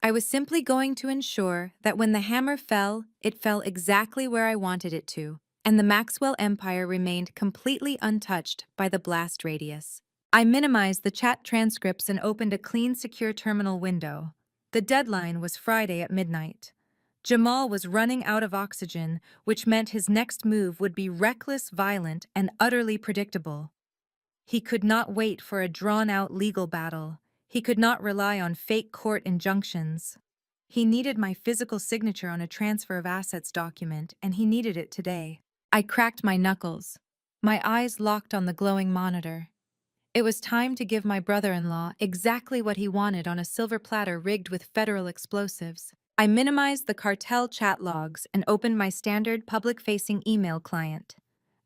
I was simply going to ensure that when the hammer fell, it fell exactly where I wanted it to, and the Maxwell empire remained completely untouched by the blast radius. I minimized the chat transcripts and opened a clean, secure terminal window. The deadline was Friday at midnight. Jamal was running out of oxygen, which meant his next move would be reckless, violent, and utterly predictable. He could not wait for a drawn-out legal battle. He could not rely on fake court injunctions. He needed my physical signature on a transfer of assets document, and he needed it today. I cracked my knuckles. My eyes locked on the glowing monitor. It was time to give my brother-in-law exactly what he wanted on a silver platter rigged with federal explosives. I minimized the cartel chat logs and opened my standard public-facing email client.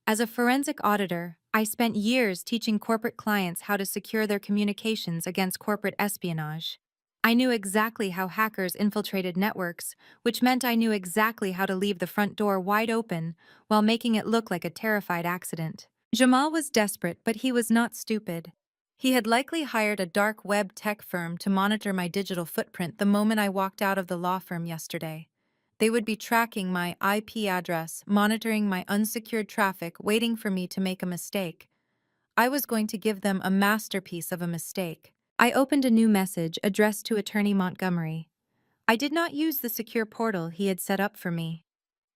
As a forensic auditor, I spent years teaching corporate clients how to secure their communications against corporate espionage. I knew exactly how hackers infiltrated networks, which meant I knew exactly how to leave the front door wide open while making it look like a terrified accident. Jamal was desperate, but he was not stupid. He had likely hired a dark web tech firm to monitor my digital footprint the moment I walked out of the law firm yesterday. They would be tracking my IP address, monitoring my unsecured traffic, waiting for me to make a mistake. I was going to give them a masterpiece of a mistake. I opened a new message addressed to Attorney Montgomery. I did not use the secure portal he had set up for me.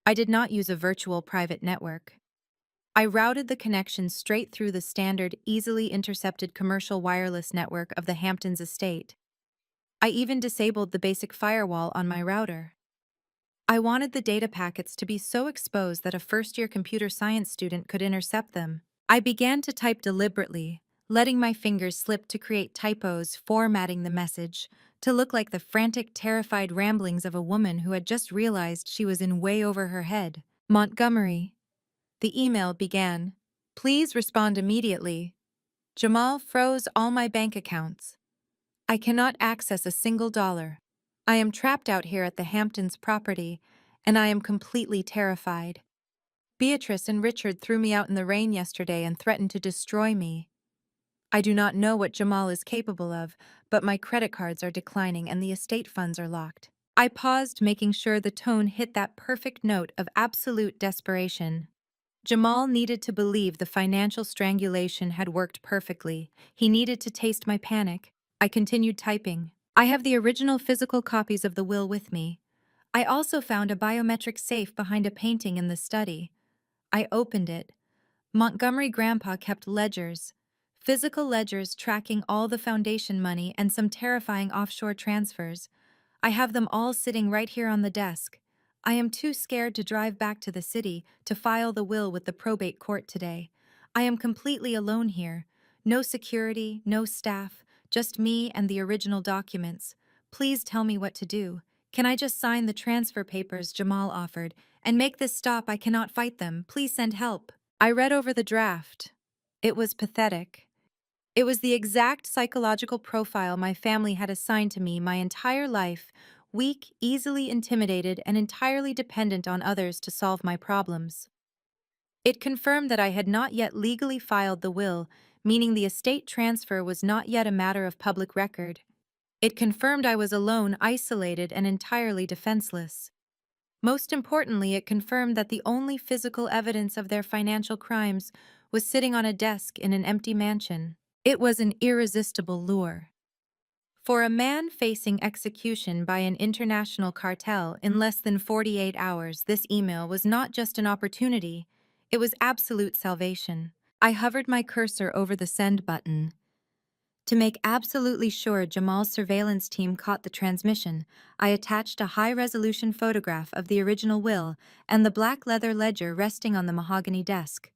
I did not use a virtual private network. I routed the connection straight through the standard, easily intercepted commercial wireless network of the Hamptons estate. I even disabled the basic firewall on my router. I wanted the data packets to be so exposed that a first-year computer science student could intercept them. I began to type deliberately, letting my fingers slip to create typos, formatting the message to look like the frantic, terrified ramblings of a woman who had just realized she was in way over her head. Montgomery. The email began. Please respond immediately. Jamal froze all my bank accounts. I cannot access a single dollar. I am trapped out here at the Hamptons property, and I am completely terrified. Beatrice and Richard threw me out in the rain yesterday and threatened to destroy me. I do not know what Jamal is capable of, but my credit cards are declining and the estate funds are locked. I paused, making sure the tone hit that perfect note of absolute desperation. Jamal needed to believe the financial strangulation had worked perfectly. He needed to taste my panic. I continued typing. I have the original physical copies of the will with me. I also found a biometric safe behind a painting in the study. I opened it. Montgomery Grandpa kept ledgers. Physical ledgers tracking all the foundation money and some terrifying offshore transfers. I have them all sitting right here on the desk. I am too scared to drive back to the city to file the will with the probate court today. I am completely alone here. No security, no staff, just me and the original documents. Please tell me what to do. Can I just sign the transfer papers Jamal offered and make this stop. I cannot fight them. Please send help. I read over the draft. It was pathetic. It was the exact psychological profile my family had assigned to me my entire life: weak, easily intimidated, and entirely dependent on others to solve my problems. It confirmed that I had not yet legally filed the will, meaning the estate transfer was not yet a matter of public record. It confirmed I was alone, isolated, and entirely defenseless. Most importantly, it confirmed that the only physical evidence of their financial crimes was sitting on a desk in an empty mansion. It was an irresistible lure. For a man facing execution by an international cartel in less than 48 hours, this email was not just an opportunity, it was absolute salvation. I hovered my cursor over the send button. To make absolutely sure Jamal's surveillance team caught the transmission, I attached a high-resolution photograph of the original will and the black leather ledger resting on the mahogany desk.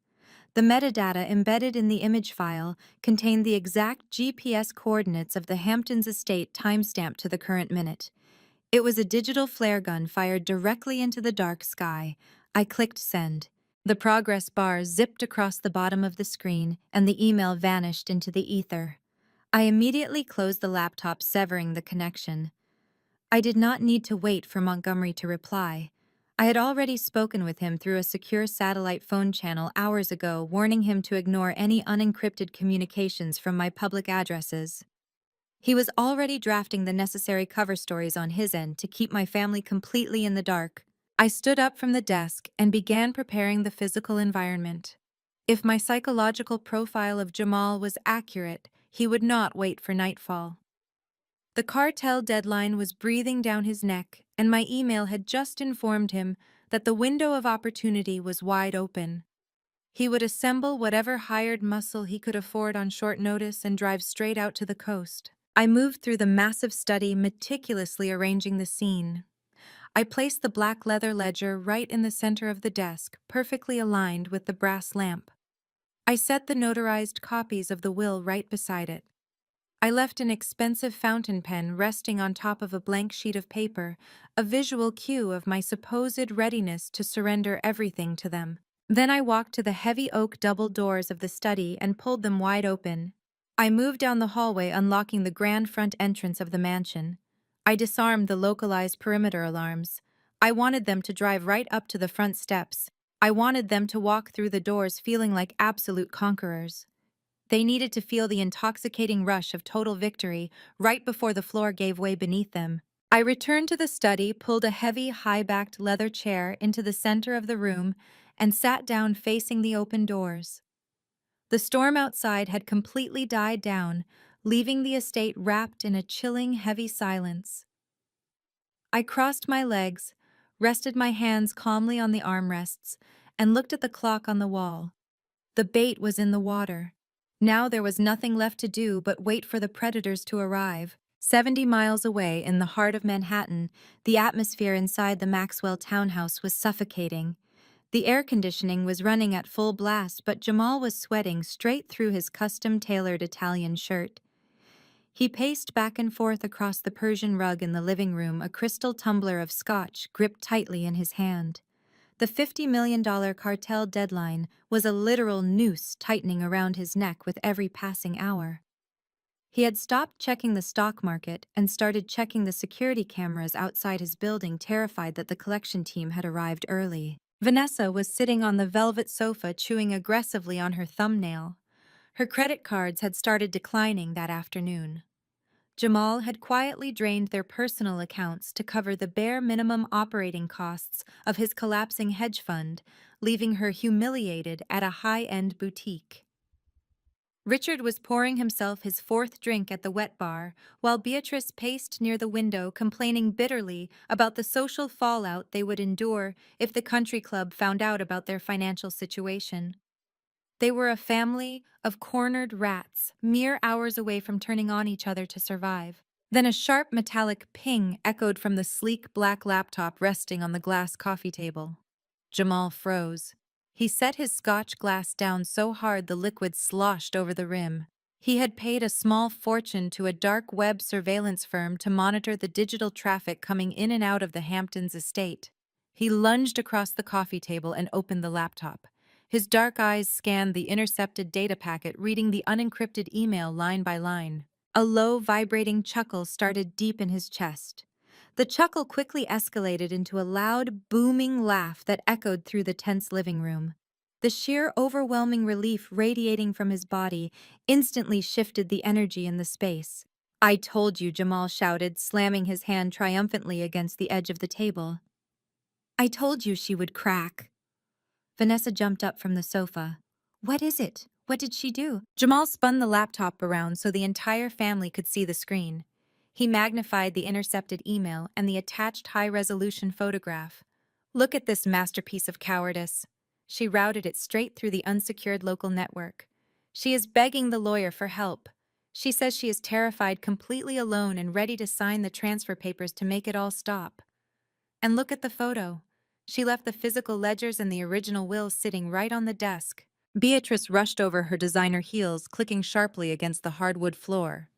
The metadata embedded in the image file contained the exact GPS coordinates of the Hamptons estate timestamped to the current minute. It was a digital flare gun fired directly into the dark sky. I clicked send. The progress bar zipped across the bottom of the screen, and the email vanished into the ether. I immediately closed the laptop, severing the connection. I did not need to wait for Montgomery to reply. I had already spoken with him through a secure satellite phone channel hours ago, warning him to ignore any unencrypted communications from my public addresses. He was already drafting the necessary cover stories on his end to keep my family completely in the dark. I stood up from the desk and began preparing the physical environment. If my psychological profile of Jamal was accurate, he would not wait for nightfall. The cartel deadline was breathing down his neck, and my email had just informed him that the window of opportunity was wide open. He would assemble whatever hired muscle he could afford on short notice and drive straight out to the coast. I moved through the massive study, meticulously arranging the scene. I placed the black leather ledger right in the center of the desk, perfectly aligned with the brass lamp. I set the notarized copies of the will right beside it. I left an expensive fountain pen resting on top of a blank sheet of paper, a visual cue of my supposed readiness to surrender everything to them. Then I walked to the heavy oak double doors of the study and pulled them wide open. I moved down the hallway, unlocking the grand front entrance of the mansion. I disarmed the localized perimeter alarms. I wanted them to drive right up to the front steps. I wanted them to walk through the doors feeling like absolute conquerors. They needed to feel the intoxicating rush of total victory right before the floor gave way beneath them. I returned to the study, pulled a heavy, high-backed leather chair into the center of the room, and sat down facing the open doors. The storm outside had completely died down, leaving the estate wrapped in a chilling, heavy silence. I crossed my legs, rested my hands calmly on the armrests, and looked at the clock on the wall. The bait was in the water. Now there was nothing left to do but wait for the predators to arrive. 70 miles away, in the heart of Manhattan, the atmosphere inside the Maxwell townhouse was suffocating. The air conditioning was running at full blast, but Jamal was sweating straight through his custom-tailored Italian shirt. He paced back and forth across the Persian rug in the living room, a crystal tumbler of scotch gripped tightly in his hand. The $50 million cartel deadline was a literal noose tightening around his neck with every passing hour. He had stopped checking the stock market and started checking the security cameras outside his building, terrified that the collection team had arrived early. Vanessa was sitting on the velvet sofa, chewing aggressively on her thumbnail. Her credit cards had started declining that afternoon. Jamal had quietly drained their personal accounts to cover the bare minimum operating costs of his collapsing hedge fund, leaving her humiliated at a high-end boutique. Richard was pouring himself his fourth drink at the wet bar, while Beatrice paced near the window, complaining bitterly about the social fallout they would endure if the country club found out about their financial situation. They were a family of cornered rats, mere hours away from turning on each other to survive. Then a sharp metallic ping echoed from the sleek black laptop resting on the glass coffee table. Jamal froze. He set his scotch glass down so hard the liquid sloshed over the rim. He had paid a small fortune to a dark web surveillance firm to monitor the digital traffic coming in and out of the Hamptons estate. He lunged across the coffee table and opened the laptop. His dark eyes scanned the intercepted data packet, reading the unencrypted email line by line. A low, vibrating chuckle started deep in his chest. The chuckle quickly escalated into a loud, booming laugh that echoed through the tense living room. The sheer, overwhelming relief radiating from his body instantly shifted the energy in the space. "I told you," Jamal shouted, slamming his hand triumphantly against the edge of the table. "I told you she would crack." Vanessa jumped up from the sofa. "What is it? What did she do?" Jamal spun the laptop around so the entire family could see the screen. He magnified the intercepted email and the attached high-resolution photograph. "Look at this masterpiece of cowardice." She routed it straight through the unsecured local network. "She is begging the lawyer for help. She says she is terrified, completely alone, and ready to sign the transfer papers to make it all stop. And look at the photo. She left the physical ledgers and the original will sitting right on the desk." Beatrice rushed over her designer heels, clicking sharply against the hardwood floor.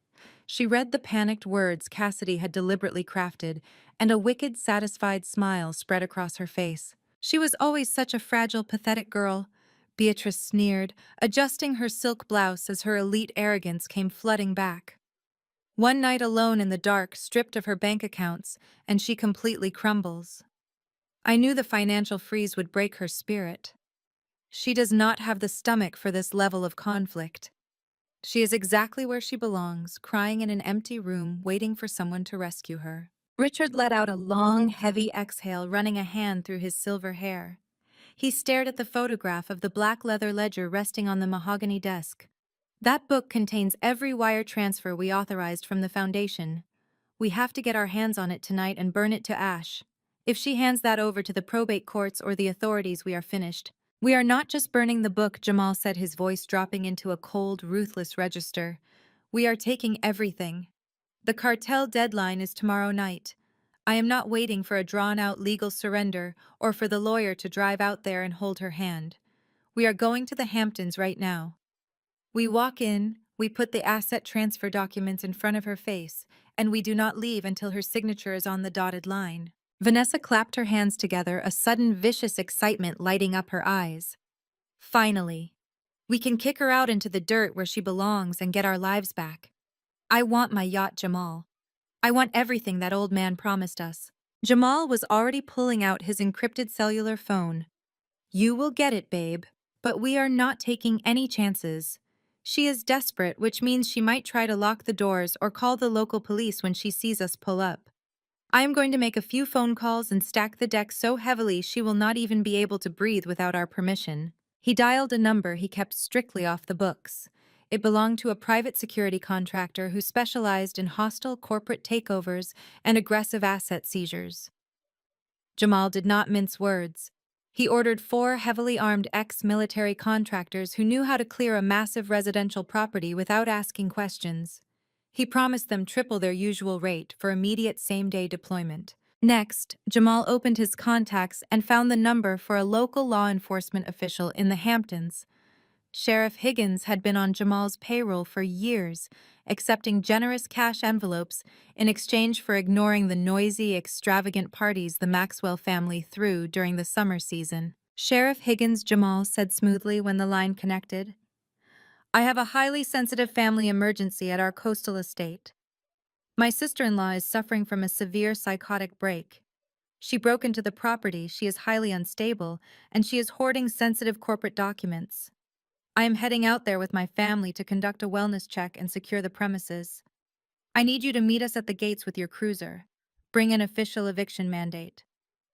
She read the panicked words Cassidy had deliberately crafted, and a wicked, satisfied smile spread across her face. "She was always such a fragile, pathetic girl," Beatrice sneered, adjusting her silk blouse as her elite arrogance came flooding back. "One night alone in the dark, stripped of her bank accounts, and she completely crumbles. I knew the financial freeze would break her spirit. She does not have the stomach for this level of conflict. She is exactly where she belongs, crying in an empty room, waiting for someone to rescue her." Richard let out a long, heavy exhale, running a hand through his silver hair. He stared at the photograph of the black leather ledger resting on the mahogany desk. "That book contains every wire transfer we authorized from the foundation. We have to get our hands on it tonight and burn it to ash. If she hands that over to the probate courts or the authorities, we are finished." "We are not just burning the book," Jamal said, his voice dropping into a cold, ruthless register. "We are taking everything. The cartel deadline is tomorrow night. I am not waiting for a drawn-out legal surrender or for the lawyer to drive out there and hold her hand. We are going to the Hamptons right now." We walk in, we put the asset transfer documents in front of her face, and we do not leave until her signature is on the dotted line. Vanessa clapped her hands together, a sudden vicious excitement lighting up her eyes. "Finally. We can kick her out into the dirt where she belongs and get our lives back. I want my yacht, Jamal. I want everything that old man promised us." Jamal was already pulling out his encrypted cellular phone. "You will get it, babe. But we are not taking any chances. She is desperate, which means she might try to lock the doors or call the local police when she sees us pull up. I am going to make a few phone calls and stack the deck so heavily she will not even be able to breathe without our permission." He dialed a number he kept strictly off the books. It belonged to a private security contractor who specialized in hostile corporate takeovers and aggressive asset seizures. Jamal did not mince words. He ordered 4 heavily armed ex-military contractors who knew how to clear a massive residential property without asking questions. He promised them triple their usual rate for immediate same-day deployment. Next, Jamal opened his contacts and found the number for a local law enforcement official in the Hamptons. Sheriff Higgins had been on Jamal's payroll for years, accepting generous cash envelopes in exchange for ignoring the noisy, extravagant parties the Maxwell family threw during the summer season. "Sheriff Higgins," Jamal said smoothly when the line connected. "I have a highly sensitive family emergency at our coastal estate. My sister-in-law is suffering from a severe psychotic break. She broke into the property, she is highly unstable, and she is hoarding sensitive corporate documents. I am heading out there with my family to conduct a wellness check and secure the premises. I need you to meet us at the gates with your cruiser. Bring an official eviction mandate.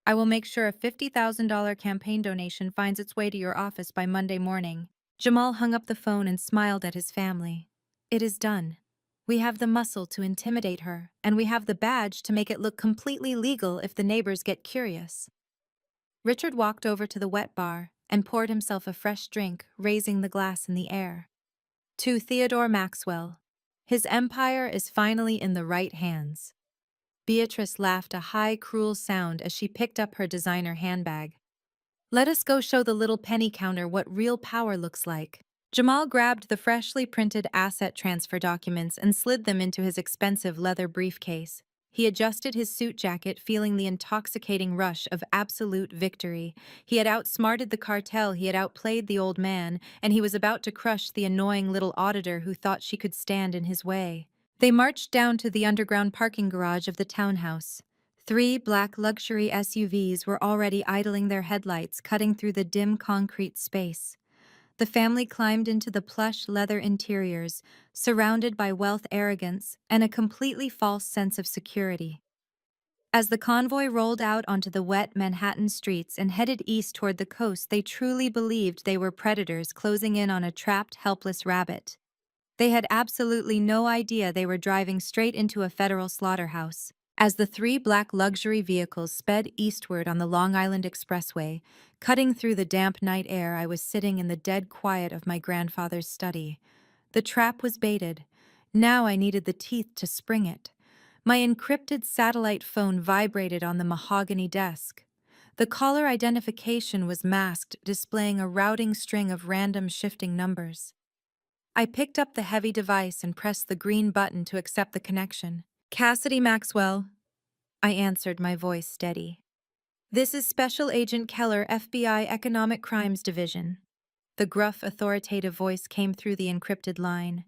I will make sure a $50,000 campaign donation finds its way to your office by Monday morning." Jamal hung up the phone and smiled at his family. "It is done. We have the muscle to intimidate her, and we have the badge to make it look completely legal if the neighbors get curious." Richard walked over to the wet bar and poured himself a fresh drink, raising the glass in the air. "To Theodore Maxwell. His empire is finally in the right hands." Beatrice laughed a high, cruel sound as she picked up her designer handbag. "Let us go show the little penny counter what real power looks like." Jamal grabbed the freshly printed asset transfer documents and slid them into his expensive leather briefcase. He adjusted his suit jacket, feeling the intoxicating rush of absolute victory. He had outsmarted the cartel, he had outplayed the old man, and he was about to crush the annoying little auditor who thought she could stand in his way. They marched down to the underground parking garage of the townhouse. 3 black luxury SUVs were already idling their headlights, cutting through the dim concrete space. The family climbed into the plush leather interiors, surrounded by wealth, arrogance, and a completely false sense of security. As the convoy rolled out onto the wet Manhattan streets and headed east toward the coast, they truly believed they were predators closing in on a trapped, helpless rabbit. They had absolutely no idea they were driving straight into a federal slaughterhouse. As the 3 black luxury vehicles sped eastward on the Long Island Expressway, cutting through the damp night air, I was sitting in the dead quiet of my grandfather's study. The trap was baited. Now I needed the teeth to spring it. My encrypted satellite phone vibrated on the mahogany desk. The caller identification was masked, displaying a routing string of random shifting numbers. I picked up the heavy device and pressed the green button to accept the connection. "Cassidy Maxwell," I answered, my voice steady. "This is Special Agent Keller, FBI Economic Crimes Division." The gruff, authoritative voice came through the encrypted line.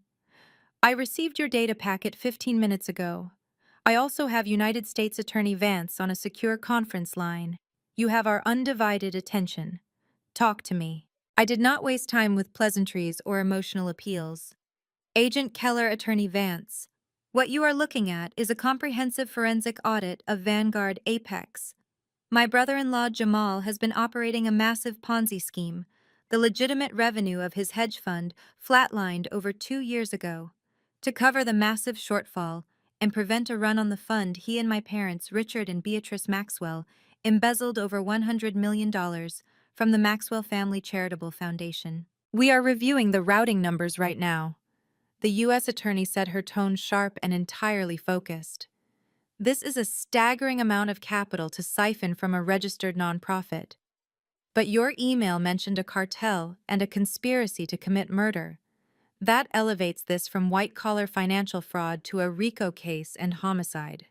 "I received your data packet 15 minutes ago. I also have United States Attorney Vance on a secure conference line. You have our undivided attention. Talk to me." I did not waste time with pleasantries or emotional appeals. "Agent Keller, Attorney Vance, what you are looking at is a comprehensive forensic audit of Vanguard Apex. My brother-in-law Jamal has been operating a massive Ponzi scheme. The legitimate revenue of his hedge fund flatlined over 2 years ago. To cover the massive shortfall and prevent a run on the fund, he and my parents, Richard and Beatrice Maxwell, embezzled over $100 million from the Maxwell Family Charitable Foundation. We are reviewing the routing numbers right now." The U.S. attorney said, her tone sharp and entirely focused. "This is a staggering amount of capital to siphon from a registered nonprofit. But your email mentioned a cartel and a conspiracy to commit murder. That elevates this from white-collar financial fraud to a RICO case and homicide.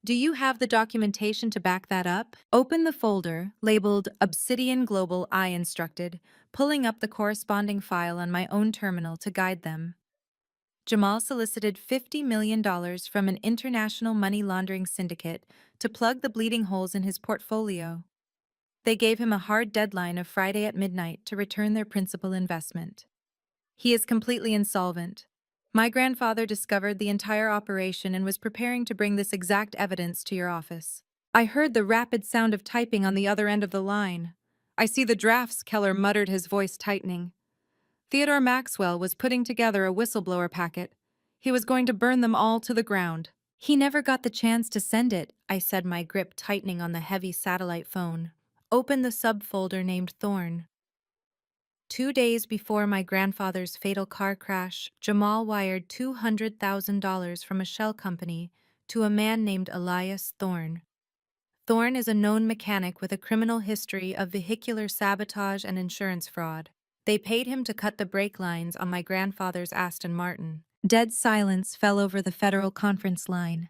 Do you have the documentation to back that up?" "Open the folder, labeled Obsidian Global," I instructed, pulling up the corresponding file on my own terminal to guide them. Jamal solicited $50 million from an international money laundering syndicate to plug the bleeding holes in his portfolio. They gave him a hard deadline of Friday at midnight to return their principal investment. He is completely insolvent. My grandfather discovered the entire operation and was preparing to bring this exact evidence to your office. I heard the rapid sound of typing on the other end of the line. "I see the drafts," Keller muttered, his voice tightening. Theodore Maxwell was putting together a whistleblower packet. He was going to burn them all to the ground. "He never got the chance to send it," I said, my grip tightening on the heavy satellite phone. "Open the subfolder named Thorn." 2 days before my grandfather's fatal car crash, Jamal wired $200,000 from a shell company to a man named Elias Thorn. Thorn is a known mechanic with a criminal history of vehicular sabotage and insurance fraud. They paid him to cut the brake lines on my grandfather's Aston Martin. Dead silence fell over the federal conference line.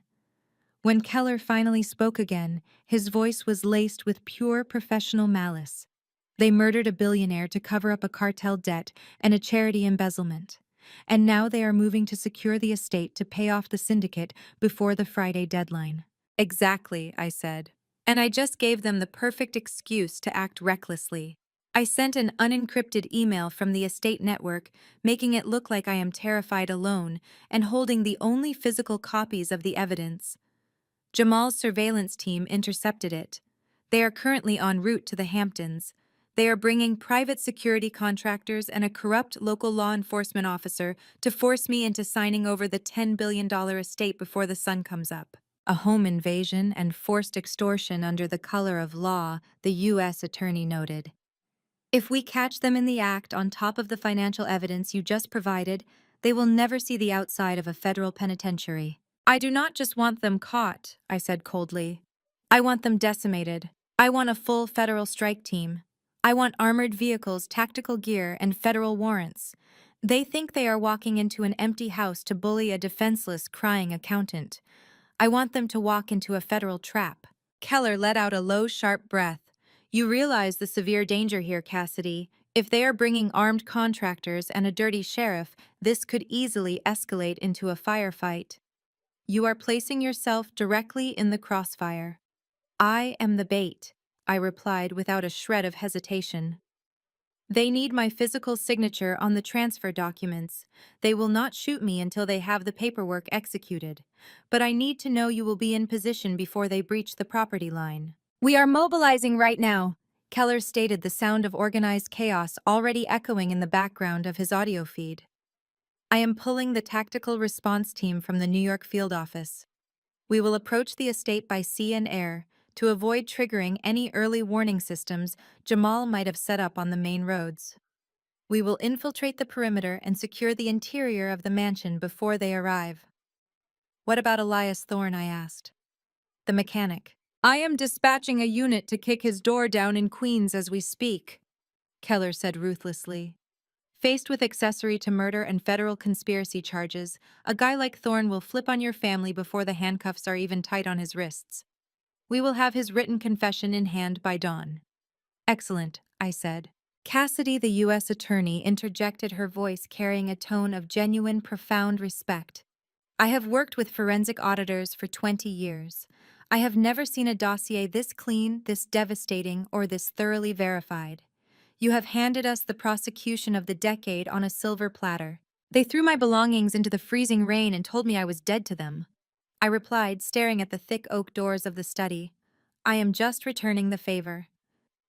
When Keller finally spoke again, his voice was laced with pure professional malice. They murdered a billionaire to cover up a cartel debt and a charity embezzlement. And now they are moving to secure the estate to pay off the syndicate before the Friday deadline. "Exactly," I said. "And I just gave them the perfect excuse to act recklessly." I sent an unencrypted email from the estate network, making it look like I am terrified alone and holding the only physical copies of the evidence. Jamal's surveillance team intercepted it. They are currently en route to the Hamptons. They are bringing private security contractors and a corrupt local law enforcement officer to force me into signing over the $10 billion estate before the sun comes up. A home invasion and forced extortion under the color of law, the U.S. attorney noted. "If we catch them in the act on top of the financial evidence you just provided, they will never see the outside of a federal penitentiary." "I do not just want them caught," I said coldly. "I want them decimated. I want a full federal strike team. I want armored vehicles, tactical gear, and federal warrants. They think they are walking into an empty house to bully a defenseless, crying accountant. I want them to walk into a federal trap. Keller let out a low, sharp breath. You realize the severe danger here, Cassidy. If they are bringing armed contractors and a dirty sheriff, this could easily escalate into a firefight. You are placing yourself directly in the crossfire. I am the bait, I replied without a shred of hesitation. They need my physical signature on the transfer documents. They will not shoot me until they have the paperwork executed. But I need to know you will be in position before they breach the property line. We are mobilizing right now, Keller stated, the sound of organized chaos already echoing in the background of his audio feed. I am pulling the tactical response team from the New York field office. We will approach the estate by sea and air to avoid triggering any early warning systems Jamal might have set up on the main roads. We will infiltrate the perimeter and secure the interior of the mansion before they arrive. What about Elias Thorne? I asked. The mechanic. I am dispatching a unit to kick his door down in Queens as we speak, Keller said ruthlessly. Faced with accessory to murder and federal conspiracy charges, a guy like Thorne will flip on your family before the handcuffs are even tight on his wrists. We will have his written confession in hand by dawn. Excellent, I said. Cassidy, the U.S. attorney, interjected, her voice carrying a tone of genuine, profound respect. I have worked with forensic auditors for 20 years. I have never seen a dossier this clean, this devastating, or this thoroughly verified. You have handed us the prosecution of the decade on a silver platter. They threw my belongings into the freezing rain and told me I was dead to them. I replied, staring at the thick oak doors of the study. I am just returning the favor.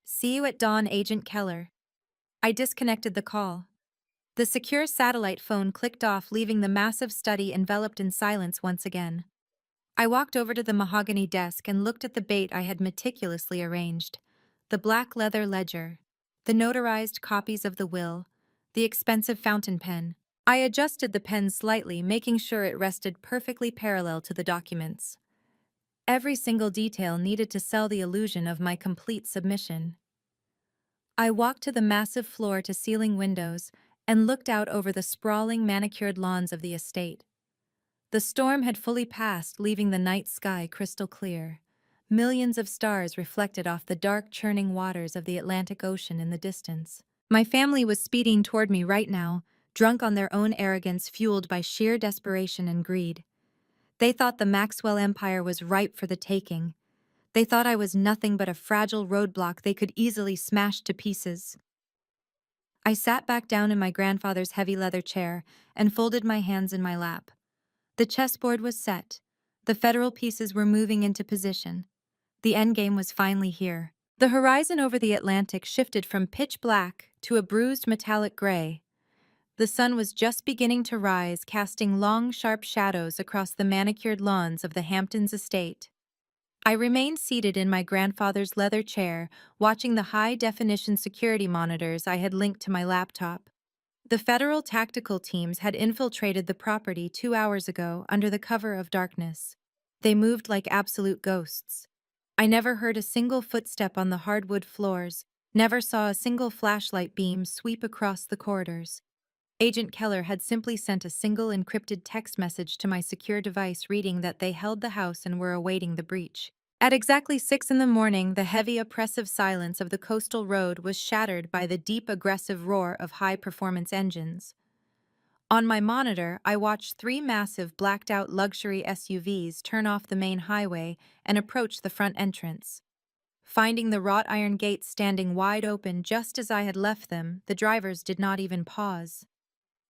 See you at dawn, Agent Keller. I disconnected the call. The secure satellite phone clicked off, leaving the massive study enveloped in silence once again. I walked over to the mahogany desk and looked at the bait I had meticulously arranged. The black leather ledger, the notarized copies of the will, the expensive fountain pen. I adjusted the pen slightly, making sure it rested perfectly parallel to the documents. Every single detail needed to sell the illusion of my complete submission. I walked to the massive floor-to-ceiling windows and looked out over the sprawling, manicured lawns of the estate. The storm had fully passed, leaving the night sky crystal clear. Millions of stars reflected off the dark, churning waters of the Atlantic Ocean in the distance. My family was speeding toward me right now, drunk on their own arrogance fueled by sheer desperation and greed. They thought the Maxwell Empire was ripe for the taking. They thought I was nothing but a fragile roadblock they could easily smash to pieces. I sat back down in my grandfather's heavy leather chair and folded my hands in my lap. The chessboard was set. The federal pieces were moving into position. The endgame was finally here. The horizon over the Atlantic shifted from pitch black to a bruised metallic gray. The sun was just beginning to rise, casting long, sharp shadows across the manicured lawns of the Hamptons estate. I remained seated in my grandfather's leather chair, watching the high-definition security monitors I had linked to my laptop. The federal tactical teams had infiltrated the property 2 hours ago under the cover of darkness. They moved like absolute ghosts. I never heard a single footstep on the hardwood floors, never saw a single flashlight beam sweep across the corridors. Agent Keller had simply sent a single encrypted text message to my secure device reading that they held the house and were awaiting the breach. At exactly 6 in the morning, the heavy, oppressive silence of the coastal road was shattered by the deep, aggressive roar of high-performance engines. On my monitor, I watched 3 massive, blacked-out luxury SUVs turn off the main highway and approach the front entrance. Finding the wrought iron gates standing wide open just as I had left them, the drivers did not even pause.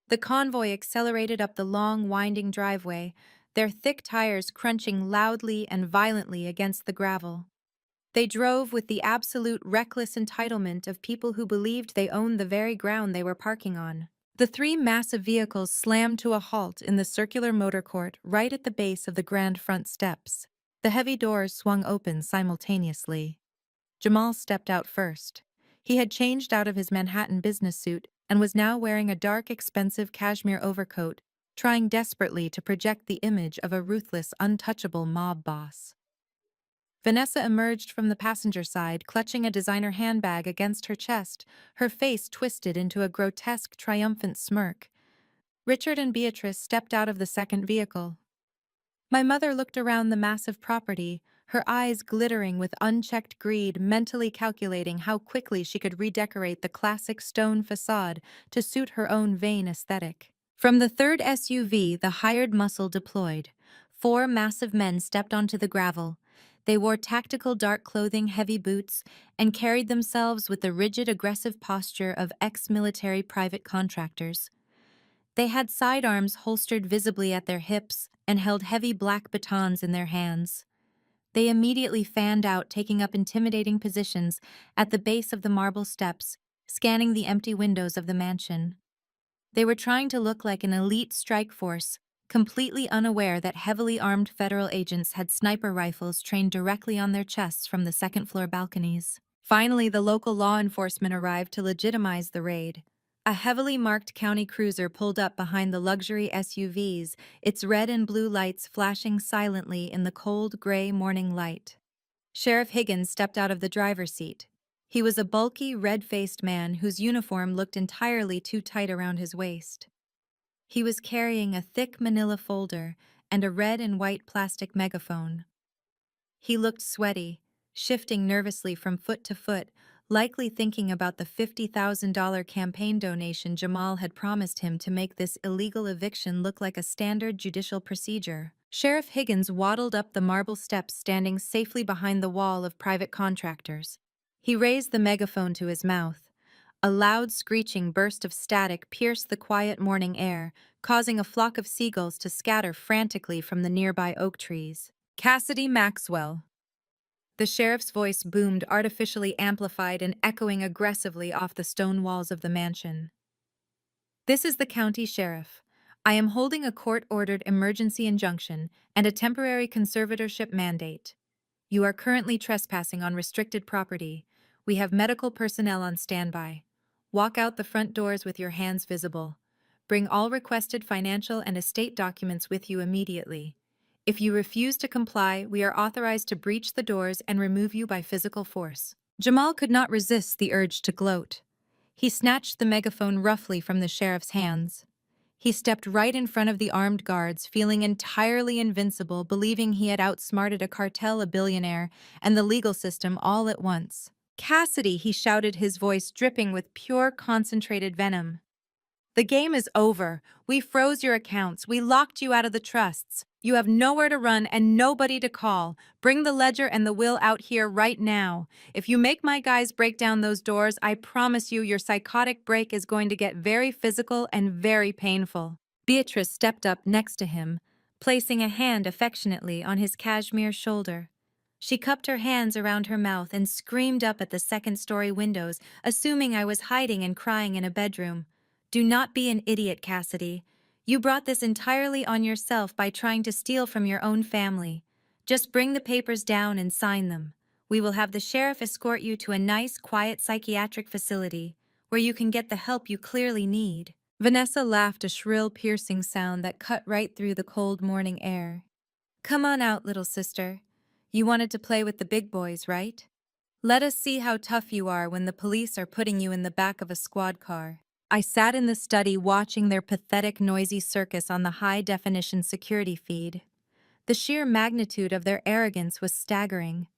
The convoy accelerated up the long, winding driveway, their thick tires crunching loudly and violently against the gravel. They drove with the absolute reckless entitlement of people who believed they owned the very ground they were parking on. The 3 massive vehicles slammed to a halt in the circular motor court right at the base of the grand front steps. The heavy doors swung open simultaneously. Jamal stepped out first. He had changed out of his Manhattan business suit and was now wearing a dark, expensive cashmere overcoat, trying desperately to project the image of a ruthless, untouchable mob boss. Vanessa emerged from the passenger side, clutching a designer handbag against her chest, her face twisted into a grotesque, triumphant smirk. Richard and Beatrice stepped out of the second vehicle. My mother looked around the massive property, her eyes glittering with unchecked greed, mentally calculating how quickly she could redecorate the classic stone facade to suit her own vain aesthetic. From the third SUV, the hired muscle deployed. 4 massive men stepped onto the gravel. They wore tactical dark clothing, heavy boots, and carried themselves with the rigid, aggressive posture of ex-military private contractors. They had sidearms holstered visibly at their hips and held heavy black batons in their hands. They immediately fanned out, taking up intimidating positions at the base of the marble steps, scanning the empty windows of the mansion. They were trying to look like an elite strike force, completely unaware that heavily armed federal agents had sniper rifles trained directly on their chests from the second-floor balconies. Finally, the local law enforcement arrived to legitimize the raid. A heavily marked county cruiser pulled up behind the luxury SUVs, its red and blue lights flashing silently in the cold, gray morning light. Sheriff Higgins stepped out of the driver's seat. He was a bulky, red-faced man whose uniform looked entirely too tight around his waist. He was carrying a thick manila folder and a red and white plastic megaphone. He looked sweaty, shifting nervously from foot to foot, likely thinking about the $50,000 campaign donation Jamal had promised him to make this illegal eviction look like a standard judicial procedure. Sheriff Higgins waddled up the marble steps, standing safely behind the wall of private contractors. He raised the megaphone to his mouth. A loud screeching burst of static pierced the quiet morning air, causing a flock of seagulls to scatter frantically from the nearby oak trees. Cassidy Maxwell. The sheriff's voice boomed, artificially amplified and echoing aggressively off the stone walls of the mansion. This is the county sheriff. I am holding a court-ordered emergency injunction and a temporary conservatorship mandate. You are currently trespassing on restricted property. We have medical personnel on standby. Walk out the front doors with your hands visible. Bring all requested financial and estate documents with you immediately. If you refuse to comply, we are authorized to breach the doors and remove you by physical force. Jamal could not resist the urge to gloat. He snatched the megaphone roughly from the sheriff's hands. He stepped right in front of the armed guards, feeling entirely invincible, believing he had outsmarted a cartel, a billionaire, and the legal system all at once. "Cassidy," he shouted, his voice dripping with pure, concentrated venom. "The game is over. We froze your accounts. We locked you out of the trusts. You have nowhere to run and nobody to call. Bring the ledger and the will out here right now. If you make my guys break down those doors, I promise you your psychotic break is going to get very physical and very painful." Beatrice stepped up next to him, placing a hand affectionately on his cashmere shoulder. She cupped her hands around her mouth and screamed up at the second-story windows, assuming I was hiding and crying in a bedroom. "Do not be an idiot, Cassidy. You brought this entirely on yourself by trying to steal from your own family. Just bring the papers down and sign them. We will have the sheriff escort you to a nice, quiet psychiatric facility where you can get the help you clearly need." Vanessa laughed, a shrill, piercing sound that cut right through the cold morning air. "Come on out, little sister. You wanted to play with the big boys, right? Let us see how tough you are when the police are putting you in the back of a squad car." I sat in the study watching their pathetic, noisy circus on the high-definition security feed. The sheer magnitude of their arrogance was staggering.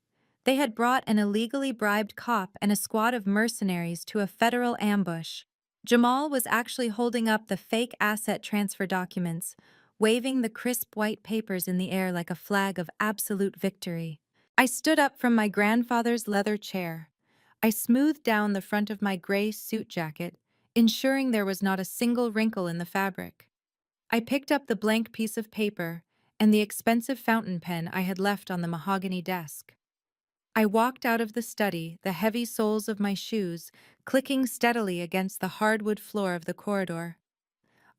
They had brought an illegally bribed cop and a squad of mercenaries to a federal ambush. Jamal was actually holding up the fake asset transfer documents, waving the crisp white papers in the air like a flag of absolute victory. I stood up from my grandfather's leather chair. I smoothed down the front of my gray suit jacket, ensuring there was not a single wrinkle in the fabric. I picked up the blank piece of paper and the expensive fountain pen I had left on the mahogany desk. I walked out of the study, the heavy soles of my shoes clicking steadily against the hardwood floor of the corridor.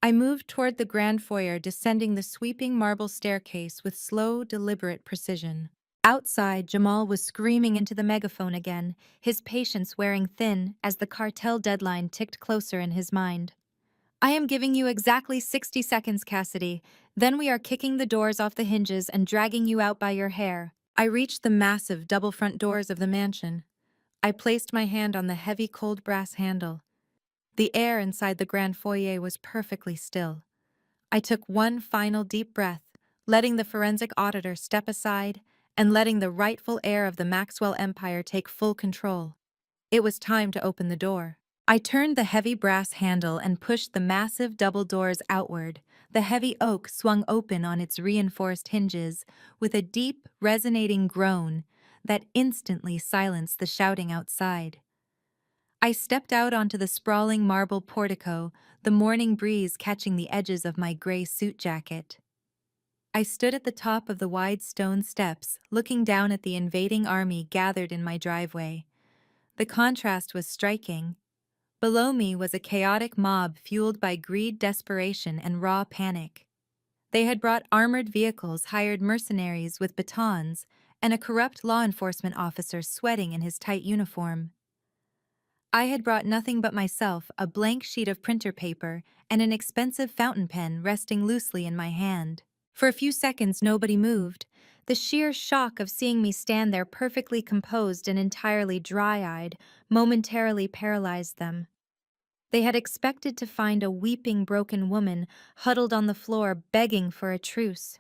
I moved toward the grand foyer, descending the sweeping marble staircase with slow, deliberate precision. Outside, Jamal was screaming into the megaphone again, his patience wearing thin as the cartel deadline ticked closer in his mind. "I am giving you exactly 60 seconds, Cassidy. Then we are kicking the doors off the hinges and dragging you out by your hair." I reached the massive double front doors of the mansion. I placed my hand on the heavy cold brass handle. The air inside the grand foyer was perfectly still. I took one final deep breath, letting the forensic auditor step aside and letting the rightful heir of the Maxwell empire take full control. It was time to open the door. I turned the heavy brass handle and pushed the massive double doors outward. The heavy oak swung open on its reinforced hinges with a deep, resonating groan that instantly silenced the shouting outside. I stepped out onto the sprawling marble portico, the morning breeze catching the edges of my gray suit jacket. I stood at the top of the wide stone steps, looking down at the invading army gathered in my driveway. The contrast was striking. Below me was a chaotic mob fueled by greed, desperation, and raw panic. They had brought armored vehicles, hired mercenaries with batons, and a corrupt law enforcement officer sweating in his tight uniform. I had brought nothing but myself, a blank sheet of printer paper, and an expensive fountain pen resting loosely in my hand. For a few seconds, nobody moved. The sheer shock of seeing me stand there perfectly composed and entirely dry-eyed momentarily paralyzed them. They had expected to find a weeping, broken woman huddled on the floor begging for a truce.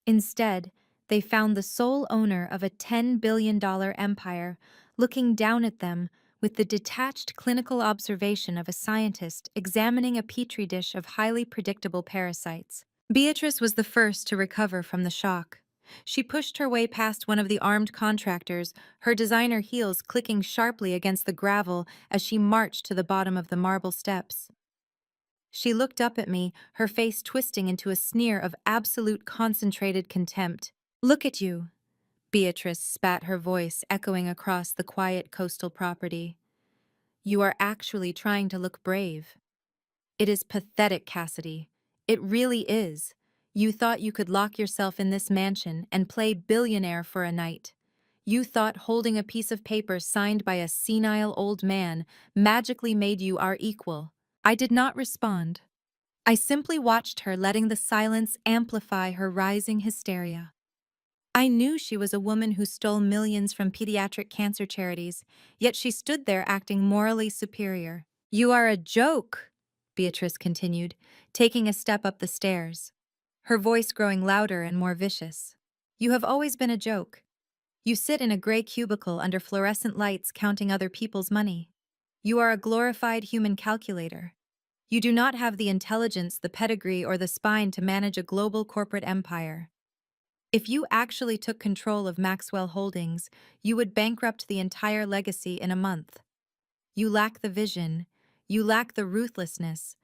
Instead, they found the sole owner of a $10 billion empire looking down at them with the detached clinical observation of a scientist examining a petri dish of highly predictable parasites. Beatrice was the first to recover from the shock. She pushed her way past one of the armed contractors, her designer heels clicking sharply against the gravel as she marched to the bottom of the marble steps. She looked up at me, her face twisting into a sneer of absolute concentrated contempt. "Look at you," Beatrice spat, her voice echoing across the quiet coastal property. "You are actually trying to look brave. It is pathetic, Cassidy. It really is. You thought you could lock yourself in this mansion and play billionaire for a night. You thought holding a piece of paper signed by a senile old man magically made you our equal." I did not respond. I simply watched her, letting the silence amplify her rising hysteria. I knew she was a woman who stole millions from pediatric cancer charities, yet she stood there acting morally superior. "You are a joke," Beatrice continued, taking a step up the stairs, her voice growing louder and more vicious. "You have always been a joke. You sit in a gray cubicle under fluorescent lights counting other people's money. You are a glorified human calculator. You do not have the intelligence, the pedigree, or the spine to manage a global corporate empire. If you actually took control of Maxwell Holdings, you would bankrupt the entire legacy in a month. You lack the vision. You lack the ruthlessness.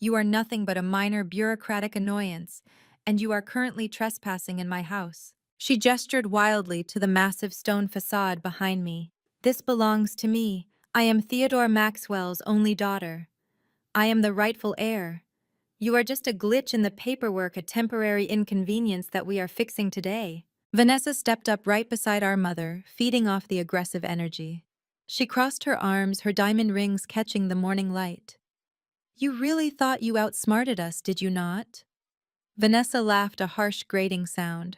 You are nothing but a minor bureaucratic annoyance, and you are currently trespassing in my house." She gestured wildly to the massive stone facade behind me. "This belongs to me. I am Theodore Maxwell's only daughter. I am the rightful heir. You are just a glitch in the paperwork, a temporary inconvenience that we are fixing today." Vanessa stepped up right beside our mother, feeding off the aggressive energy. She crossed her arms, her diamond rings catching the morning light. "You really thought you outsmarted us, did you not?" Vanessa laughed, a harsh grating sound.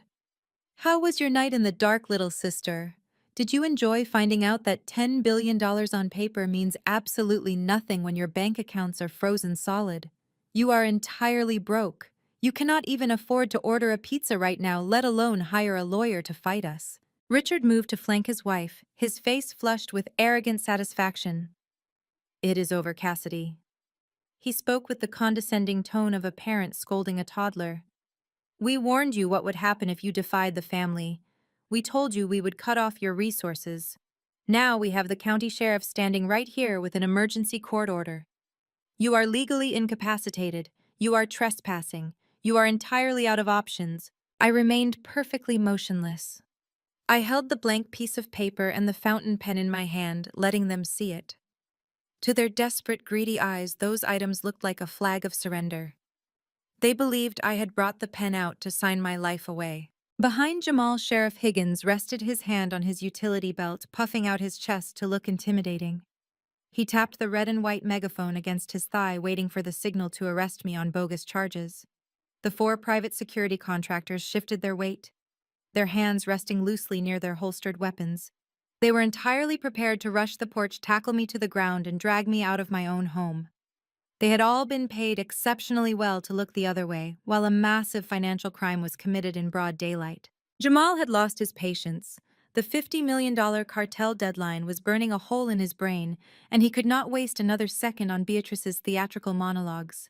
"How was your night in the dark, little sister? Did you enjoy finding out that $10 billion on paper means absolutely nothing when your bank accounts are frozen solid? You are entirely broke. You cannot even afford to order a pizza right now, let alone hire a lawyer to fight us." Richard moved to flank his wife, his face flushed with arrogant satisfaction. "It is over, Cassidy." He spoke with the condescending tone of a parent scolding a toddler. "We warned you what would happen if you defied the family. We told you we would cut off your resources. Now we have the county sheriff standing right here with an emergency court order. You are legally incapacitated. You are trespassing. You are entirely out of options." I remained perfectly motionless. I held the blank piece of paper and the fountain pen in my hand, letting them see it. To their desperate, greedy eyes, those items looked like a flag of surrender. They believed I had brought the pen out to sign my life away. Behind Jamal, Sheriff Higgins rested his hand on his utility belt, puffing out his chest to look intimidating. He tapped the red and white megaphone against his thigh, waiting for the signal to arrest me on bogus charges. The 4 private security contractors shifted their weight, their hands resting loosely near their holstered weapons. They were entirely prepared to rush the porch, tackle me to the ground, and drag me out of my own home. They had all been paid exceptionally well to look the other way, while a massive financial crime was committed in broad daylight. Jamal had lost his patience. The $50 million cartel deadline was burning a hole in his brain, and he could not waste another second on Beatrice's theatrical monologues.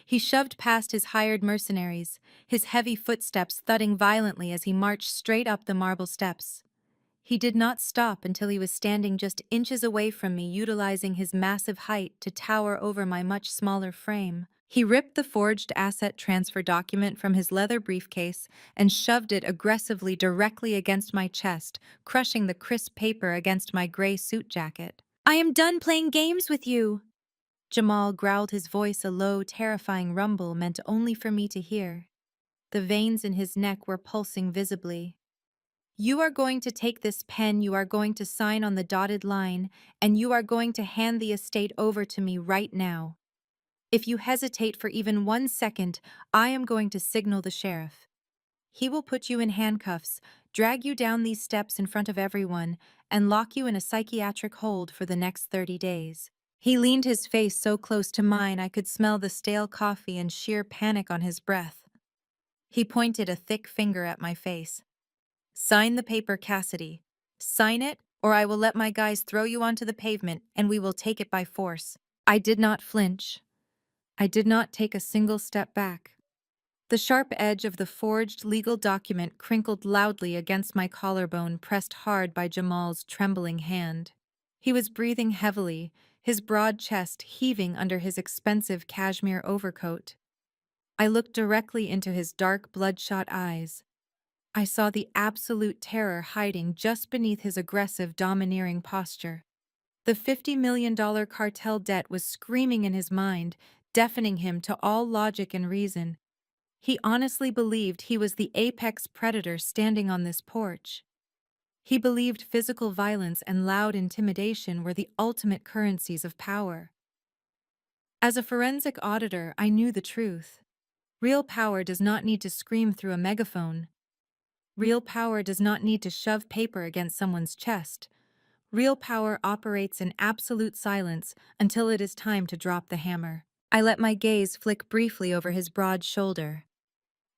He shoved past his hired mercenaries, his heavy footsteps thudding violently as he marched straight up the marble steps. He did not stop until he was standing just inches away from me, utilizing his massive height to tower over my much smaller frame. He ripped the forged asset transfer document from his leather briefcase and shoved it aggressively directly against my chest, crushing the crisp paper against my gray suit jacket. "I am done playing games with you!" Jamal growled, his voice a low, terrifying rumble meant only for me to hear. The veins in his neck were pulsing visibly. "You are going to take this pen, you are going to sign on the dotted line, and you are going to hand the estate over to me right now. If you hesitate for even 1 second, I am going to signal the sheriff. He will put you in handcuffs, drag you down these steps in front of everyone, and lock you in a psychiatric hold for the next 30 days. He leaned his face so close to mine I could smell the stale coffee and sheer panic on his breath. He pointed a thick finger at my face. "Sign the paper, Cassidy. Sign it, or I will let my guys throw you onto the pavement and we will take it by force." I did not flinch. I did not take a single step back. The sharp edge of the forged legal document crinkled loudly against my collarbone, pressed hard by Jamal's trembling hand. He was breathing heavily, his broad chest heaving under his expensive cashmere overcoat. I looked directly into his dark, bloodshot eyes. I saw the absolute terror hiding just beneath his aggressive, domineering posture. The $50 million cartel debt was screaming in his mind, deafening him to all logic and reason. He honestly believed he was the apex predator standing on this porch. He believed physical violence and loud intimidation were the ultimate currencies of power. As a forensic auditor, I knew the truth. Real power does not need to scream through a megaphone. Real power does not need to shove paper against someone's chest. Real power operates in absolute silence until it is time to drop the hammer. I let my gaze flick briefly over his broad shoulder.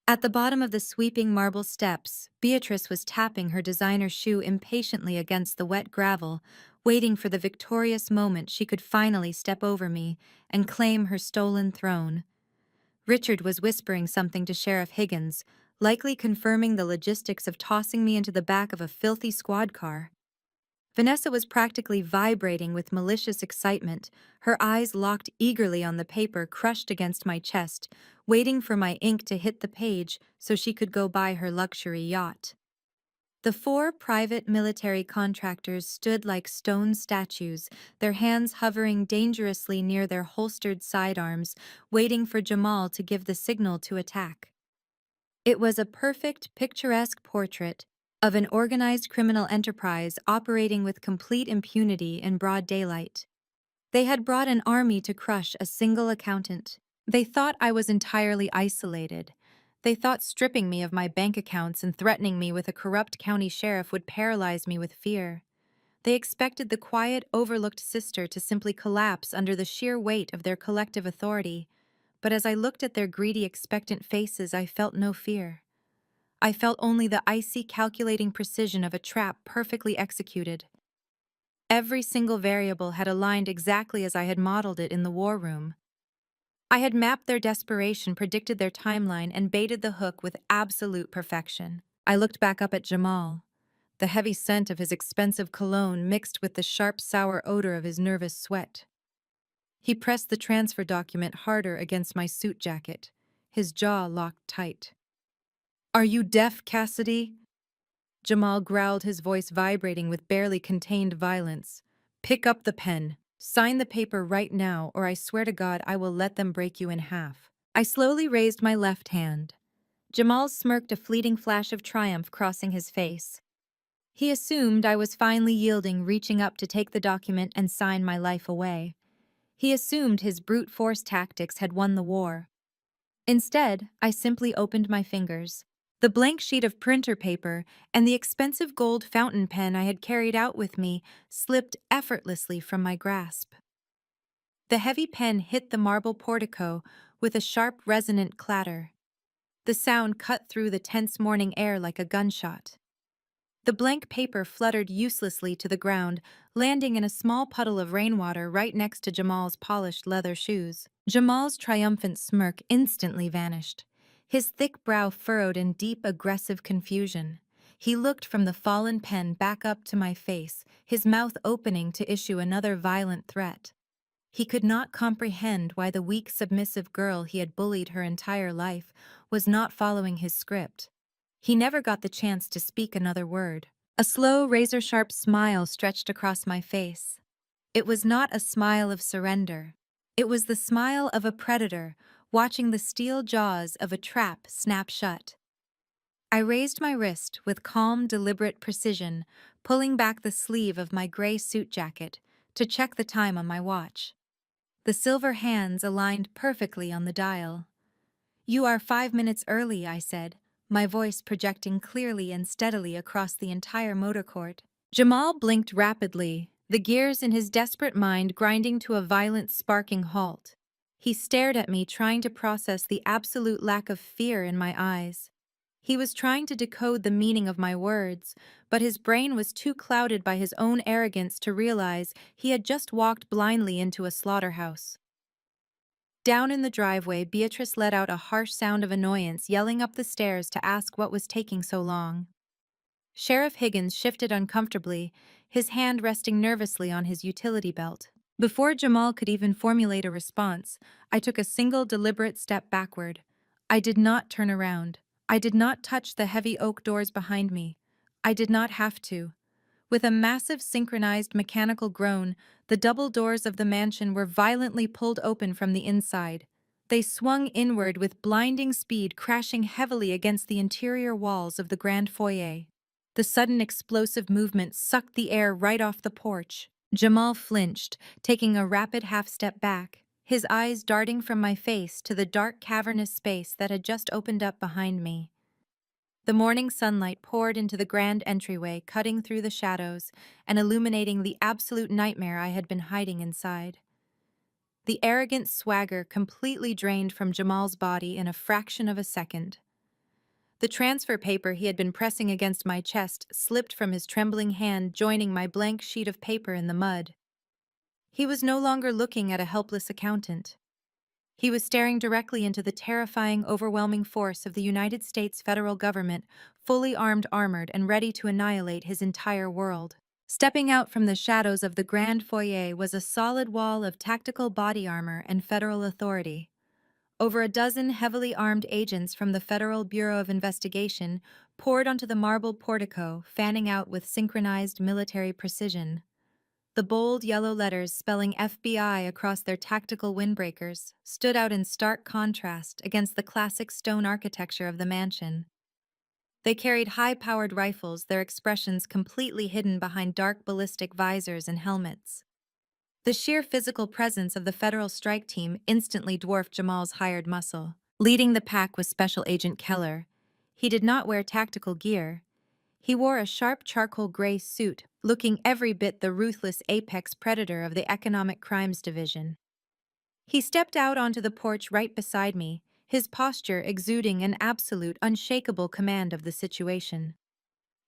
At the bottom of the sweeping marble steps, Beatrice was tapping her designer shoe impatiently against the wet gravel, waiting for the victorious moment she could finally step over me and claim her stolen throne. Richard was whispering something to Sheriff Higgins, likely confirming the logistics of tossing me into the back of a filthy squad car. Vanessa was practically vibrating with malicious excitement, her eyes locked eagerly on the paper crushed against my chest, waiting for my ink to hit the page so she could go buy her luxury yacht. The 4 private military contractors stood like stone statues, their hands hovering dangerously near their holstered sidearms, waiting for Jamal to give the signal to attack. It was a perfect, picturesque portrait of an organized criminal enterprise operating with complete impunity in broad daylight. They had brought an army to crush a single accountant. They thought I was entirely isolated. They thought stripping me of my bank accounts and threatening me with a corrupt county sheriff would paralyze me with fear. They expected the quiet, overlooked sister to simply collapse under the sheer weight of their collective authority. But as I looked at their greedy, expectant faces, I felt no fear. I felt only the icy, calculating precision of a trap perfectly executed. Every single variable had aligned exactly as I had modeled it in the war room. I had mapped their desperation, predicted their timeline, and baited the hook with absolute perfection. I looked back up at Jamal. The heavy scent of his expensive cologne mixed with the sharp, sour odor of his nervous sweat. He pressed the transfer document harder against my suit jacket, his jaw locked tight. "Are you deaf, Cassidy?" Jamal growled, his voice vibrating with barely contained violence. "Pick up the pen. Sign the paper right now, or I swear to God I will let them break you in half." I slowly raised my left hand. Jamal smirked, a fleeting flash of triumph crossing his face. He assumed I was finally yielding, reaching up to take the document and sign my life away. He assumed his brute force tactics had won the war. Instead, I simply opened my fingers. The blank sheet of printer paper and the expensive gold fountain pen I had carried out with me slipped effortlessly from my grasp. The heavy pen hit the marble portico with a sharp, resonant clatter. The sound cut through the tense morning air like a gunshot. The blank paper fluttered uselessly to the ground, landing in a small puddle of rainwater right next to Jamal's polished leather shoes. Jamal's triumphant smirk instantly vanished. His thick brow furrowed in deep, aggressive confusion. He looked from the fallen pen back up to my face, his mouth opening to issue another violent threat. He could not comprehend why the weak, submissive girl he had bullied her entire life was not following his script. He never got the chance to speak another word. A slow, razor-sharp smile stretched across my face. It was not a smile of surrender. It was the smile of a predator watching the steel jaws of a trap snap shut. I raised my wrist with calm, deliberate precision, pulling back the sleeve of my gray suit jacket to check the time on my watch. The silver hands aligned perfectly on the dial. "You are 5 minutes early," I said, my voice projecting clearly and steadily across the entire motor court. Jamal blinked rapidly, the gears in his desperate mind grinding to a violent, sparking halt. He stared at me, trying to process the absolute lack of fear in my eyes. He was trying to decode the meaning of my words, but his brain was too clouded by his own arrogance to realize he had just walked blindly into a slaughterhouse. Down in the driveway, Beatrice let out a harsh sound of annoyance, yelling up the stairs to ask what was taking so long. Sheriff Higgins shifted uncomfortably, his hand resting nervously on his utility belt. Before Jamal could even formulate a response, I took a single deliberate step backward. I did not turn around. I did not touch the heavy oak doors behind me. I did not have to. With a massive synchronized mechanical groan, the double doors of the mansion were violently pulled open from the inside. They swung inward with blinding speed, crashing heavily against the interior walls of the grand foyer. The sudden explosive movement sucked the air right off the porch. Jamal flinched, taking a rapid half-step back, his eyes darting from my face to the dark cavernous space that had just opened up behind me. The morning sunlight poured into the grand entryway, cutting through the shadows and illuminating the absolute nightmare I had been hiding inside. The arrogant swagger completely drained from Jamal's body in a fraction of a second. The transfer paper he had been pressing against my chest slipped from his trembling hand, joining my blank sheet of paper in the mud. He was no longer looking at a helpless accountant. He was staring directly into the terrifying, overwhelming force of the United States federal government, fully armed, armored, and ready to annihilate his entire world. Stepping out from the shadows of the grand foyer was a solid wall of tactical body armor and federal authority. Over a dozen heavily armed agents from the Federal Bureau of Investigation poured onto the marble portico, fanning out with synchronized military precision. The bold yellow letters spelling FBI across their tactical windbreakers stood out in stark contrast against the classic stone architecture of the mansion. They carried high-powered rifles, their expressions completely hidden behind dark ballistic visors and helmets. The sheer physical presence of the federal strike team instantly dwarfed Jamal's hired muscle. Leading the pack was Special Agent Keller. He did not wear tactical gear. He wore a sharp charcoal gray suit, looking every bit the ruthless apex predator of the Economic Crimes Division. He stepped out onto the porch right beside me, his posture exuding an absolute, unshakable command of the situation.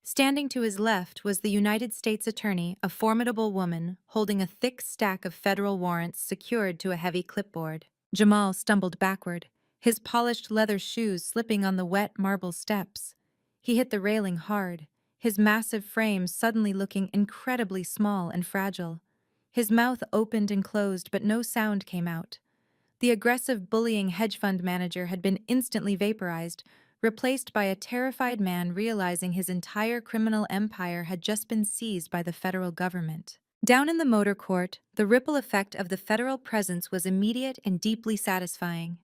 Standing to his left was the United States Attorney, a formidable woman, holding a thick stack of federal warrants secured to a heavy clipboard. Jamal stumbled backward, his polished leather shoes slipping on the wet marble steps. He hit the railing hard, his massive frame suddenly looking incredibly small and fragile. His mouth opened and closed, but no sound came out. The aggressive, bullying hedge fund manager had been instantly vaporized, replaced by a terrified man realizing his entire criminal empire had just been seized by the federal government. Down in the motor court, the ripple effect of the federal presence was immediate and deeply satisfying.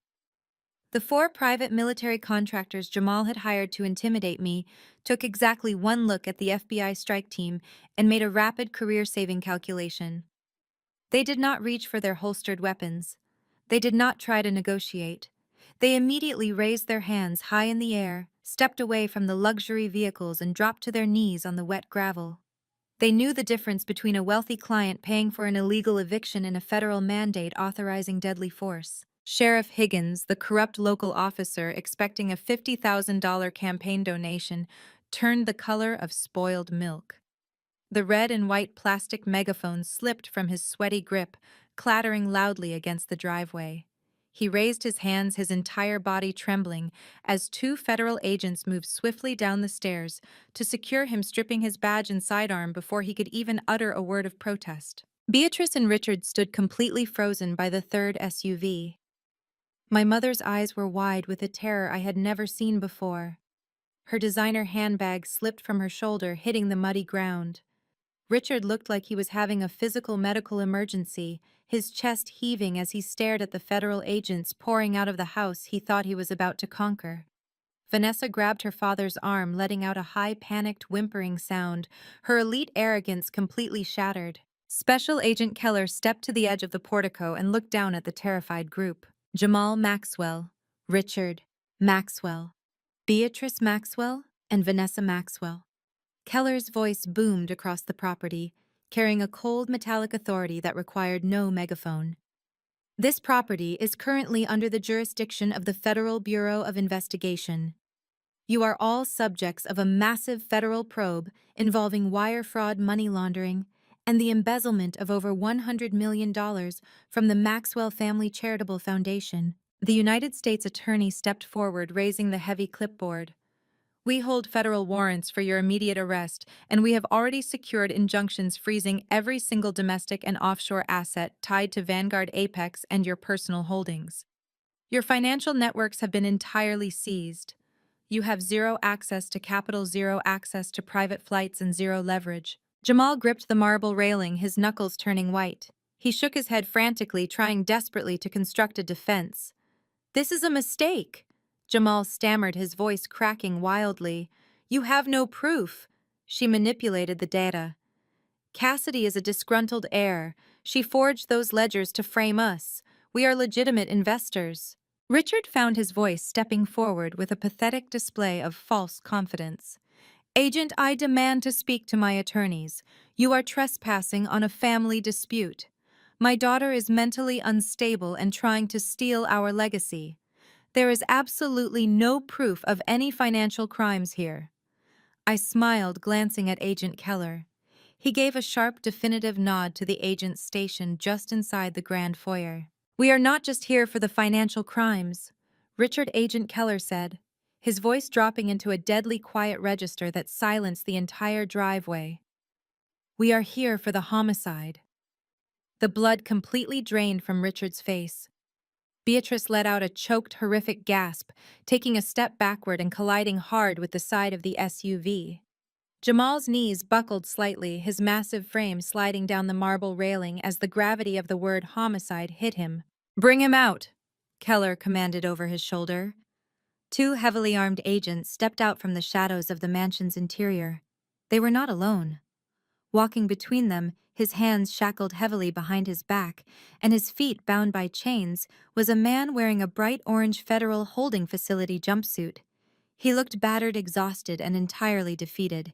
The 4 private military contractors Jamal had hired to intimidate me took exactly one look at the FBI strike team and made a rapid career-saving calculation. They did not reach for their holstered weapons. They did not try to negotiate. They immediately raised their hands high in the air, stepped away from the luxury vehicles, and dropped to their knees on the wet gravel. They knew the difference between a wealthy client paying for an illegal eviction and a federal mandate authorizing deadly force. Sheriff Higgins, the corrupt local officer expecting a $50,000 campaign donation, turned the color of spoiled milk. The red and white plastic megaphone slipped from his sweaty grip, clattering loudly against the driveway. He raised his hands, his entire body trembling, as two federal agents moved swiftly down the stairs to secure him, stripping his badge and sidearm before he could even utter a word of protest. Beatrice and Richard stood completely frozen by the third SUV. My mother's eyes were wide with a terror I had never seen before. Her designer handbag slipped from her shoulder, hitting the muddy ground. Richard looked like he was having a physical medical emergency, his chest heaving as he stared at the federal agents pouring out of the house he thought he was about to conquer. Vanessa grabbed her father's arm, letting out a high, panicked, whimpering sound, her elite arrogance completely shattered. Special Agent Keller stepped to the edge of the portico and looked down at the terrified group. Jamal Maxwell, Richard Maxwell, Beatrice Maxwell, and Vanessa Maxwell. Keller's voice boomed across the property, carrying a cold metallic authority that required no megaphone. This property is currently under the jurisdiction of the Federal Bureau of Investigation. You are all subjects of a massive federal probe involving wire fraud, money laundering, and the embezzlement of over $100 million from the Maxwell Family Charitable Foundation. The United States Attorney stepped forward, raising the heavy clipboard. We hold federal warrants for your immediate arrest, and we have already secured injunctions freezing every single domestic and offshore asset tied to Vanguard Apex and your personal holdings. Your financial networks have been entirely seized. You have zero access to capital, zero access to private flights, and zero leverage. Jamal gripped the marble railing, his knuckles turning white. He shook his head frantically, trying desperately to construct a defense. This is a mistake, Jamal stammered, his voice cracking wildly. You have no proof. She manipulated the data. Cassidy is a disgruntled heir. She forged those ledgers to frame us. We are legitimate investors. Richard found his voice, stepping forward with a pathetic display of false confidence. Agent, I demand to speak to my attorneys. You are trespassing on a family dispute. My daughter is mentally unstable and trying to steal our legacy. There is absolutely no proof of any financial crimes here. I smiled, glancing at Agent Keller. He gave a sharp, definitive nod to the agents stationed just inside the grand foyer. We are not just here for the financial crimes, Richard Agent Keller said, his voice dropping into a deadly quiet register that silenced the entire driveway. We are here for the homicide. The blood completely drained from Richard's face. Beatrice let out a choked, horrific gasp, taking a step backward and colliding hard with the side of the SUV. Jamal's knees buckled slightly, his massive frame sliding down the marble railing as the gravity of the word homicide hit him. Bring him out, Keller commanded over his shoulder. Two heavily armed agents stepped out from the shadows of the mansion's interior. They were not alone. Walking between them, his hands shackled heavily behind his back and his feet bound by chains, was a man wearing a bright orange Federal Holding Facility jumpsuit. He looked battered, exhausted, and entirely defeated.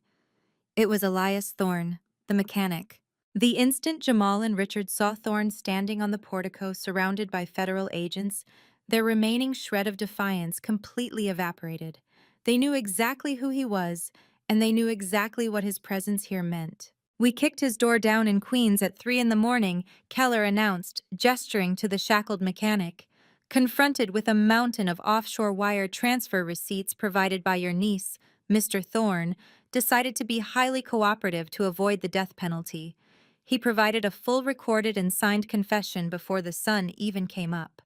It was Elias Thorne, the mechanic. The instant Jamal and Richard saw Thorne standing on the portico surrounded by federal agents, their remaining shred of defiance completely evaporated. They knew exactly who he was, and they knew exactly what his presence here meant. We kicked his door down in Queens at 3 a.m, Keller announced, gesturing to the shackled mechanic. Confronted with a mountain of offshore wire transfer receipts provided by your niece, Mr. Thorne decided to be highly cooperative to avoid the death penalty. He provided a full recorded and signed confession before the sun even came up.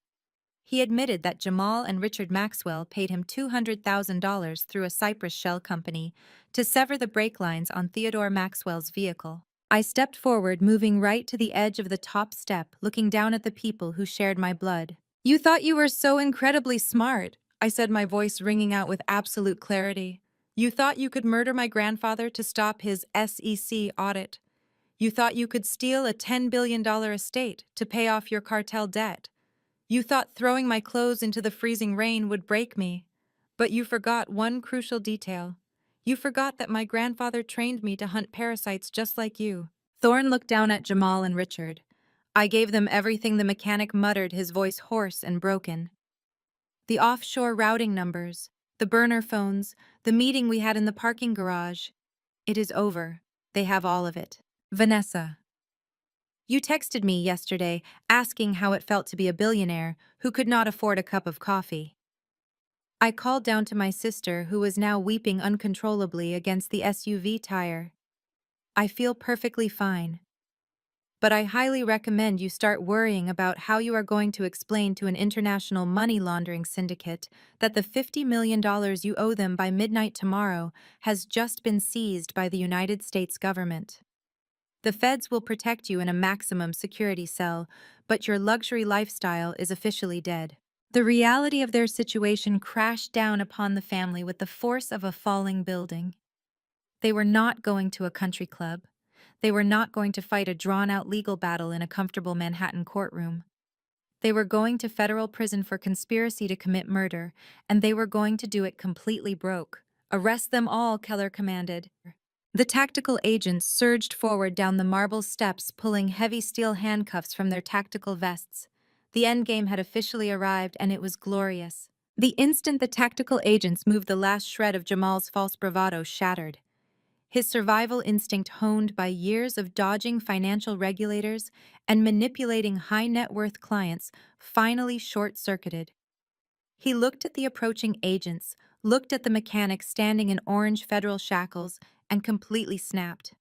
He admitted that Jamal and Richard Maxwell paid him $200,000 through a Cyprus shell company to sever the brake lines on Theodore Maxwell's vehicle. I stepped forward, moving right to the edge of the top step, looking down at the people who shared my blood. You thought you were so incredibly smart, I said, my voice ringing out with absolute clarity. You thought you could murder my grandfather to stop his SEC audit. You thought you could steal a $10 billion estate to pay off your cartel debt. You thought throwing my clothes into the freezing rain would break me. But you forgot one crucial detail. You forgot that my grandfather trained me to hunt parasites just like you. Thorne looked down at Jamal and Richard. I gave them everything, the mechanic muttered, his voice hoarse and broken. The offshore routing numbers, the burner phones, the meeting we had in the parking garage. It is over. They have all of it. Vanessa. You texted me yesterday asking how it felt to be a billionaire who could not afford a cup of coffee. I called down to my sister, who was now weeping uncontrollably against the SUV tire. I feel perfectly fine. But I highly recommend you start worrying about how you are going to explain to an international money laundering syndicate that the $50 million you owe them by midnight tomorrow has just been seized by the United States government. The feds will protect you in a maximum security cell, but your luxury lifestyle is officially dead. The reality of their situation crashed down upon the family with the force of a falling building. They were not going to a country club. They were not going to fight a drawn-out legal battle in a comfortable Manhattan courtroom. They were going to federal prison for conspiracy to commit murder, and they were going to do it completely broke. Arrest them all, Keller commanded. The tactical agents surged forward down the marble steps, pulling heavy steel handcuffs from their tactical vests. The endgame had officially arrived, and it was glorious. The instant the tactical agents moved, the last shred of Jamal's false bravado shattered. His survival instinct, honed by years of dodging financial regulators and manipulating high-net-worth clients, finally short-circuited. He looked at the approaching agents, looked at the mechanic standing in orange federal shackles, and completely snapped.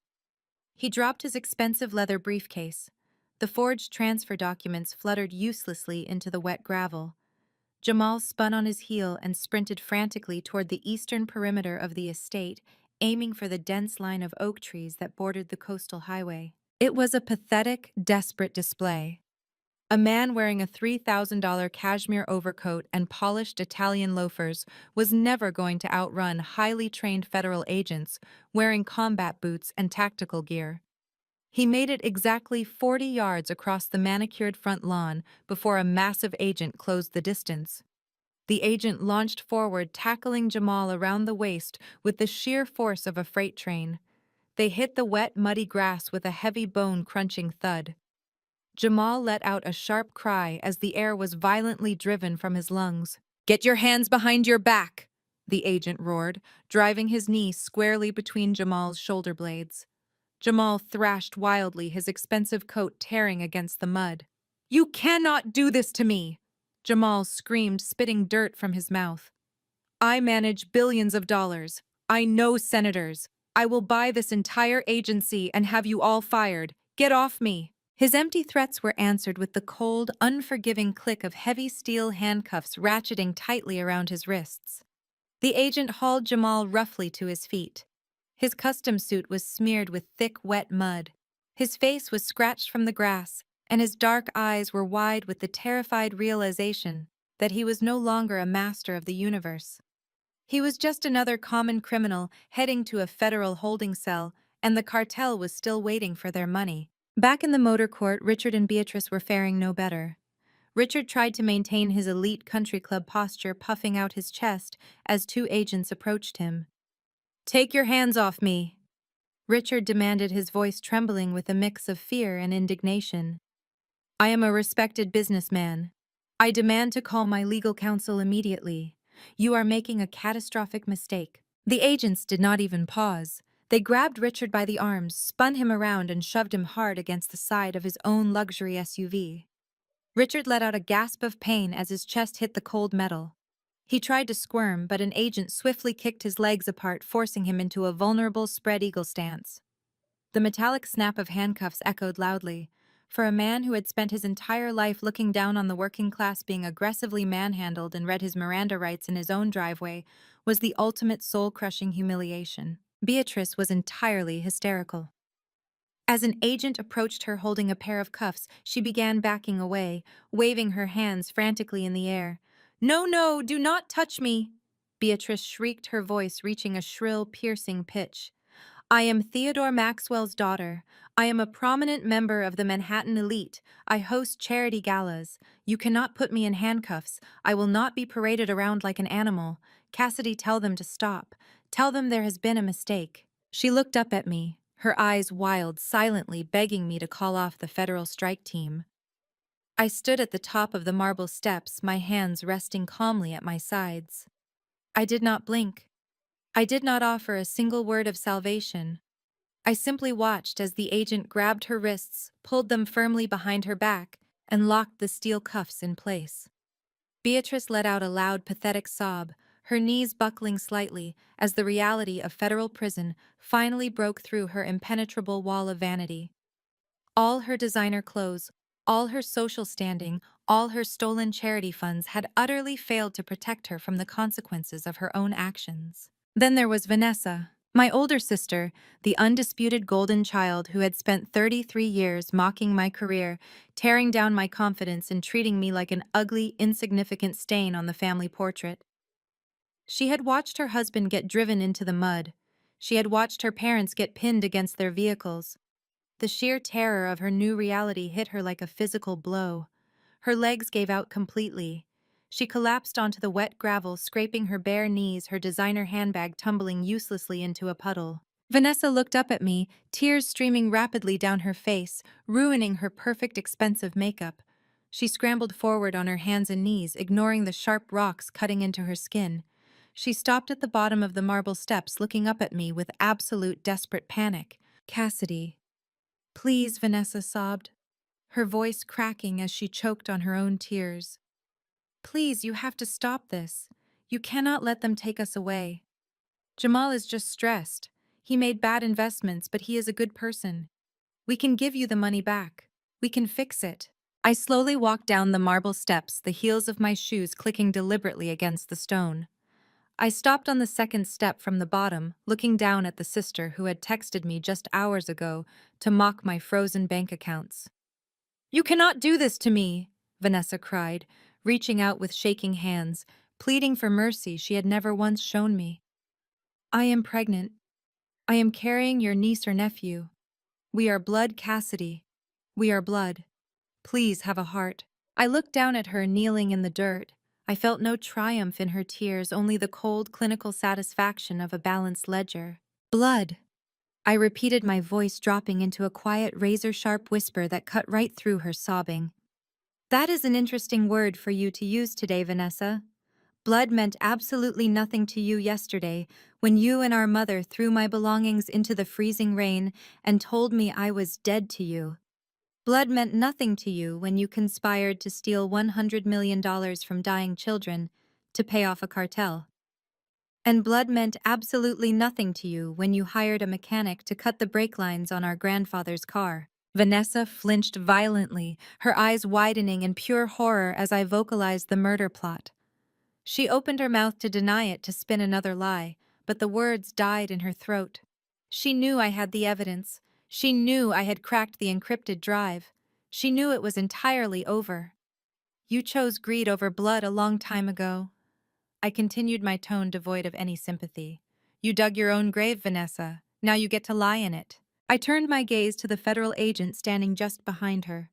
He dropped his expensive leather briefcase. The forged transfer documents fluttered uselessly into the wet gravel. Jamal spun on his heel and sprinted frantically toward the eastern perimeter of the estate, aiming for the dense line of oak trees that bordered the coastal highway. It was a pathetic, desperate display. A man wearing a $3,000 cashmere overcoat and polished Italian loafers was never going to outrun highly trained federal agents wearing combat boots and tactical gear. He made it exactly 40 yards across the manicured front lawn before a massive agent closed the distance. The agent launched forward, tackling Jamal around the waist with the sheer force of a freight train. They hit the wet, muddy grass with a heavy bone-crunching thud. Jamal let out a sharp cry as the air was violently driven from his lungs. "Get your hands behind your back!" the agent roared, driving his knee squarely between Jamal's shoulder blades. Jamal thrashed wildly, his expensive coat tearing against the mud. "You cannot do this to me!" Jamal screamed, spitting dirt from his mouth. "I manage billions of dollars. I know senators. I will buy this entire agency and have you all fired. Get off me!" His empty threats were answered with the cold, unforgiving click of heavy steel handcuffs ratcheting tightly around his wrists. The agent hauled Jamal roughly to his feet. His custom suit was smeared with thick, wet mud. His face was scratched from the grass, and his dark eyes were wide with the terrified realization that he was no longer a master of the universe. He was just another common criminal heading to a federal holding cell, and the cartel was still waiting for their money. Back in the motor court, Richard and Beatrice were faring no better. Richard tried to maintain his elite country club posture, puffing out his chest as two agents approached him. "Take your hands off me," Richard demanded, his voice trembling with a mix of fear and indignation. "I am a respected businessman. I demand to call my legal counsel immediately. You are making a catastrophic mistake." The agents did not even pause. They grabbed Richard by the arms, spun him around, and shoved him hard against the side of his own luxury SUV. Richard let out a gasp of pain as his chest hit the cold metal. He tried to squirm, but an agent swiftly kicked his legs apart, forcing him into a vulnerable spread eagle stance. The metallic snap of handcuffs echoed loudly. For a man who had spent his entire life looking down on the working class, being aggressively manhandled and read his Miranda rights in his own driveway was the ultimate soul-crushing humiliation. Beatrice was entirely hysterical. As an agent approached her holding a pair of cuffs, she began backing away, waving her hands frantically in the air. "No, no, do not touch me!" Beatrice shrieked, her voice reaching a shrill, piercing pitch. "I am Theodore Maxwell's daughter. I am a prominent member of the Manhattan elite. I host charity galas. You cannot put me in handcuffs. I will not be paraded around like an animal. Cassidy, tell them to stop. Tell them there has been a mistake." She looked up at me, her eyes wild, silently begging me to call off the federal strike team. I stood at the top of the marble steps, my hands resting calmly at my sides. I did not blink. I did not offer a single word of salvation. I simply watched as the agent grabbed her wrists, pulled them firmly behind her back, and locked the steel cuffs in place. Beatrice let out a loud, pathetic sob, her knees buckling slightly as the reality of federal prison finally broke through her impenetrable wall of vanity. All her designer clothes, all her social standing, all her stolen charity funds had utterly failed to protect her from the consequences of her own actions. Then there was Vanessa, my older sister, the undisputed golden child who had spent 33 years mocking my career, tearing down my confidence and treating me like an ugly, insignificant stain on the family portrait. She had watched her husband get driven into the mud. She had watched her parents get pinned against their vehicles. The sheer terror of her new reality hit her like a physical blow. Her legs gave out completely. She collapsed onto the wet gravel, scraping her bare knees, her designer handbag tumbling uselessly into a puddle. Vanessa looked up at me, tears streaming rapidly down her face, ruining her perfect, expensive makeup. She scrambled forward on her hands and knees, ignoring the sharp rocks cutting into her skin. She stopped at the bottom of the marble steps, looking up at me with absolute desperate panic. "Cassidy." "Please," Vanessa sobbed, her voice cracking as she choked on her own tears. "Please, you have to stop this. You cannot let them take us away. Jamal is just stressed. He made bad investments, but he is a good person. We can give you the money back. We can fix it." I slowly walked down the marble steps, the heels of my shoes clicking deliberately against the stone. I stopped on the second step from the bottom, looking down at the sister who had texted me just hours ago to mock my frozen bank accounts. "You cannot do this to me," Vanessa cried, reaching out with shaking hands, pleading for mercy she had never once shown me. "I am pregnant. I am carrying your niece or nephew. We are blood, Cassidy. We are blood. Please have a heart." I looked down at her kneeling in the dirt. I felt no triumph in her tears, only the cold, clinical satisfaction of a balanced ledger. "Blood," I repeated, my voice dropping into a quiet, razor-sharp whisper that cut right through her sobbing. "That is an interesting word for you to use today, Vanessa. Blood meant absolutely nothing to you yesterday when you and our mother threw my belongings into the freezing rain and told me I was dead to you. Blood meant nothing to you when you conspired to steal $100 million from dying children to pay off a cartel. And blood meant absolutely nothing to you when you hired a mechanic to cut the brake lines on our grandfather's car." Vanessa flinched violently, her eyes widening in pure horror as I vocalized the murder plot. She opened her mouth to deny it, to spin another lie, but the words died in her throat. She knew I had the evidence. She knew I had cracked the encrypted drive. She knew it was entirely over. "You chose greed over blood a long time ago." I continued, my tone devoid of any sympathy. "You dug your own grave, Vanessa. Now you get to lie in it." I turned my gaze to the federal agent standing just behind her.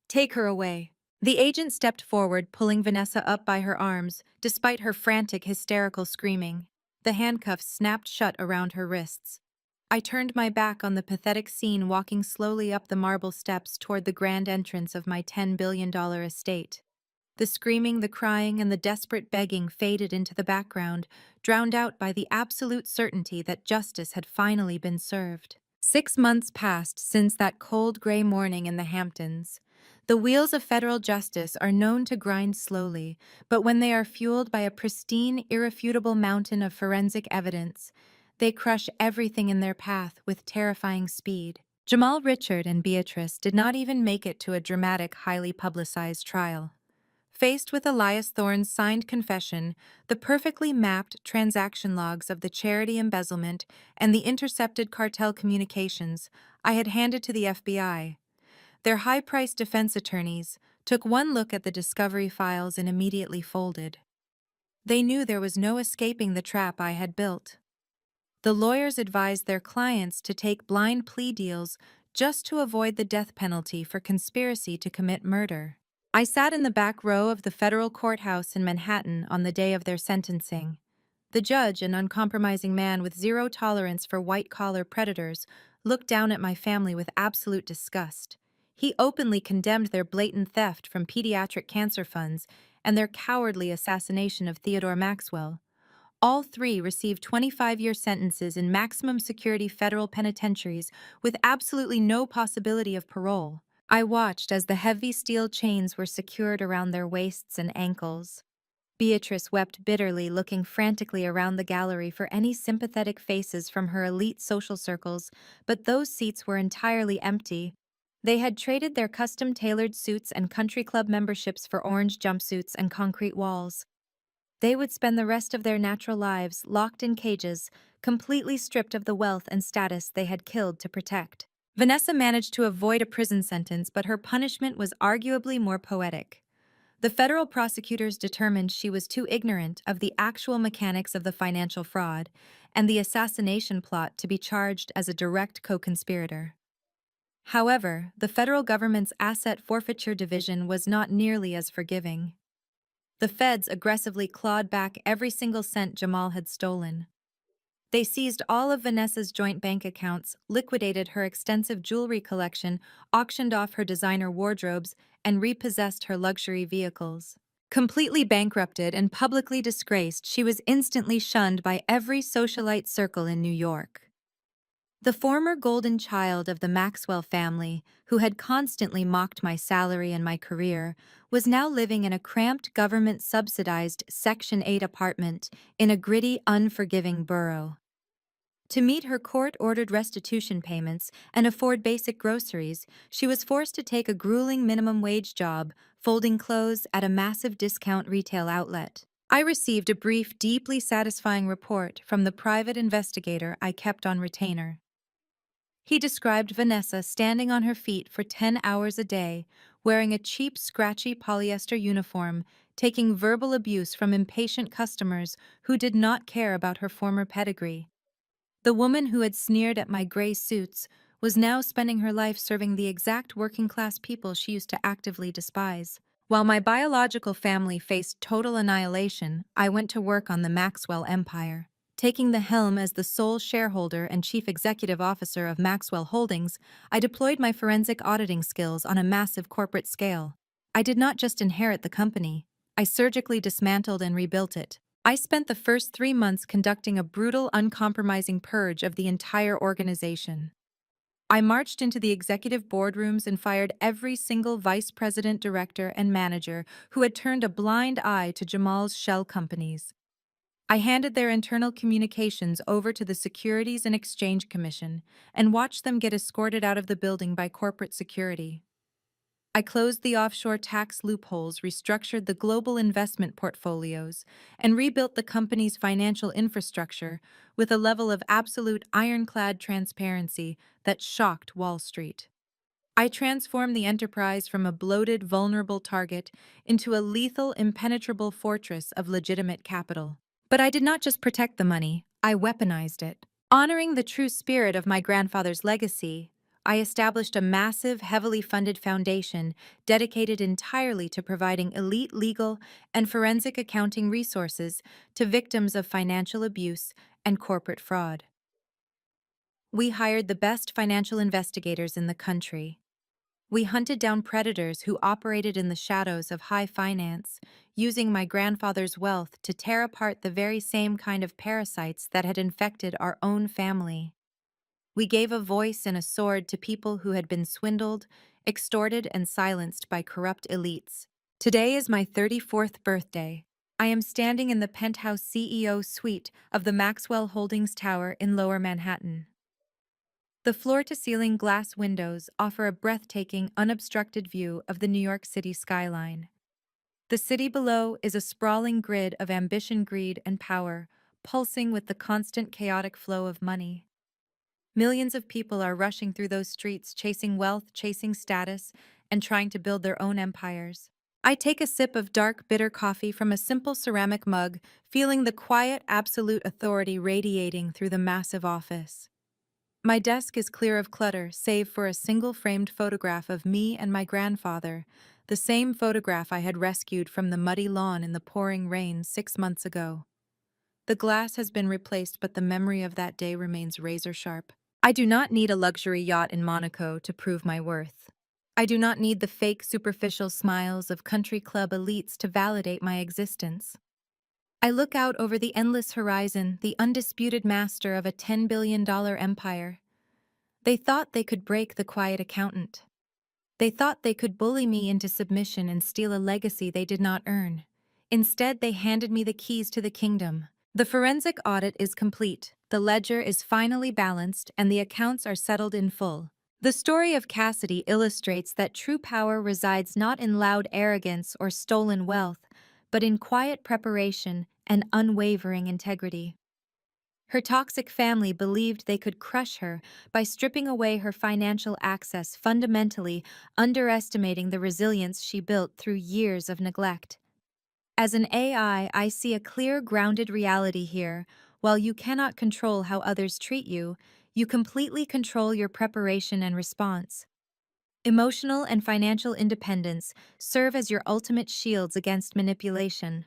"Take her away." The agent stepped forward, pulling Vanessa up by her arms, despite her frantic, hysterical screaming. The handcuffs snapped shut around her wrists. I turned my back on the pathetic scene, walking slowly up the marble steps toward the grand entrance of my $10 billion estate. The screaming, the crying, and the desperate begging faded into the background, drowned out by the absolute certainty that justice had finally been served. 6 months passed since that cold gray morning in the Hamptons. The wheels of federal justice are known to grind slowly, but when they are fueled by a pristine, irrefutable mountain of forensic evidence, they crush everything in their path with terrifying speed. Jamal, Richard, and Beatrice did not even make it to a dramatic, highly publicized trial. Faced with Elias Thorne's signed confession, the perfectly mapped transaction logs of the charity embezzlement, and the intercepted cartel communications I had handed to the FBI, their high-priced defense attorneys took one look at the discovery files and immediately folded. They knew there was no escaping the trap I had built. The lawyers advised their clients to take blind plea deals just to avoid the death penalty for conspiracy to commit murder. I sat in the back row of the federal courthouse in Manhattan on the day of their sentencing. The judge, an uncompromising man with zero tolerance for white-collar predators, looked down at my family with absolute disgust. He openly condemned their blatant theft from pediatric cancer funds and their cowardly assassination of Theodore Maxwell. All three received 25-year sentences in maximum security federal penitentiaries with absolutely no possibility of parole. I watched as the heavy steel chains were secured around their waists and ankles. Beatrice wept bitterly, looking frantically around the gallery for any sympathetic faces from her elite social circles, but those seats were entirely empty. They had traded their custom-tailored suits and country club memberships for orange jumpsuits and concrete walls. They would spend the rest of their natural lives locked in cages, completely stripped of the wealth and status they had killed to protect. Vanessa managed to avoid a prison sentence, but her punishment was arguably more poetic. The federal prosecutors determined she was too ignorant of the actual mechanics of the financial fraud and the assassination plot to be charged as a direct co-conspirator. However, the federal government's asset forfeiture division was not nearly as forgiving. The feds aggressively clawed back every single cent Jamal had stolen. They seized all of Vanessa's joint bank accounts, liquidated her extensive jewelry collection, auctioned off her designer wardrobes, and repossessed her luxury vehicles. Completely bankrupted and publicly disgraced, she was instantly shunned by every socialite circle in New York. The former golden child of the Maxwell family, who had constantly mocked my salary and my career, was now living in a cramped government-subsidized Section 8 apartment in a gritty, unforgiving borough. To meet her court-ordered restitution payments and afford basic groceries, she was forced to take a grueling minimum wage job, folding clothes at a massive discount retail outlet. I received a brief, deeply satisfying report from the private investigator I kept on retainer. He described Vanessa standing on her feet for 10 hours a day, wearing a cheap, scratchy polyester uniform, taking verbal abuse from impatient customers who did not care about her former pedigree. The woman who had sneered at my gray suits was now spending her life serving the exact working-class people she used to actively despise. While my biological family faced total annihilation, I went to work on the Maxwell empire. Taking the helm as the sole shareholder and chief executive officer of Maxwell Holdings, I deployed my forensic auditing skills on a massive corporate scale. I did not just inherit the company. I surgically dismantled and rebuilt it. I spent the first 3 months conducting a brutal, uncompromising purge of the entire organization. I marched into the executive boardrooms and fired every single vice president, director, and manager who had turned a blind eye to Jamal's shell companies. I handed their internal communications over to the Securities and Exchange Commission and watched them get escorted out of the building by corporate security. I closed the offshore tax loopholes, restructured the global investment portfolios, and rebuilt the company's financial infrastructure with a level of absolute ironclad transparency that shocked Wall Street. I transformed the enterprise from a bloated, vulnerable target into a lethal, impenetrable fortress of legitimate capital. But I did not just protect the money, I weaponized it. Honoring the true spirit of my grandfather's legacy, I established a massive, heavily funded foundation dedicated entirely to providing elite legal and forensic accounting resources to victims of financial abuse and corporate fraud. We hired the best financial investigators in the country. We hunted down predators who operated in the shadows of high finance, using my grandfather's wealth to tear apart the very same kind of parasites that had infected our own family. We gave a voice and a sword to people who had been swindled, extorted, and silenced by corrupt elites. Today is my 34th birthday. I am standing in the penthouse CEO suite of the Maxwell Holdings Tower in Lower Manhattan. The floor-to-ceiling glass windows offer a breathtaking, unobstructed view of the New York City skyline. The city below is a sprawling grid of ambition, greed, and power, pulsing with the constant chaotic flow of money. Millions of people are rushing through those streets, chasing wealth, chasing status, and trying to build their own empires. I take a sip of dark, bitter coffee from a simple ceramic mug, feeling the quiet, absolute authority radiating through the massive office. My desk is clear of clutter, save for a single framed photograph of me and my grandfather, the same photograph I had rescued from the muddy lawn in the pouring rain 6 months ago. The glass has been replaced, but the memory of that day remains razor sharp. I do not need a luxury yacht in Monaco to prove my worth. I do not need the fake, superficial smiles of country club elites to validate my existence. I look out over the endless horizon, the undisputed master of a $10 billion empire. They thought they could break the quiet accountant. They thought they could bully me into submission and steal a legacy they did not earn. Instead, they handed me the keys to the kingdom. The forensic audit is complete, the ledger is finally balanced, and the accounts are settled in full. The story of Cassidy illustrates that true power resides not in loud arrogance or stolen wealth, but in quiet preparation and unwavering integrity. Her toxic family believed they could crush her by stripping away her financial access, fundamentally underestimating the resilience she built through years of neglect. As an AI, I see a clear, grounded reality here. While you cannot control how others treat you, you completely control your preparation and response. Emotional and financial independence serve as your ultimate shields against manipulation.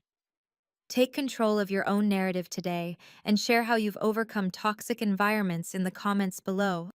Take control of your own narrative today and share how you've overcome toxic environments in the comments below.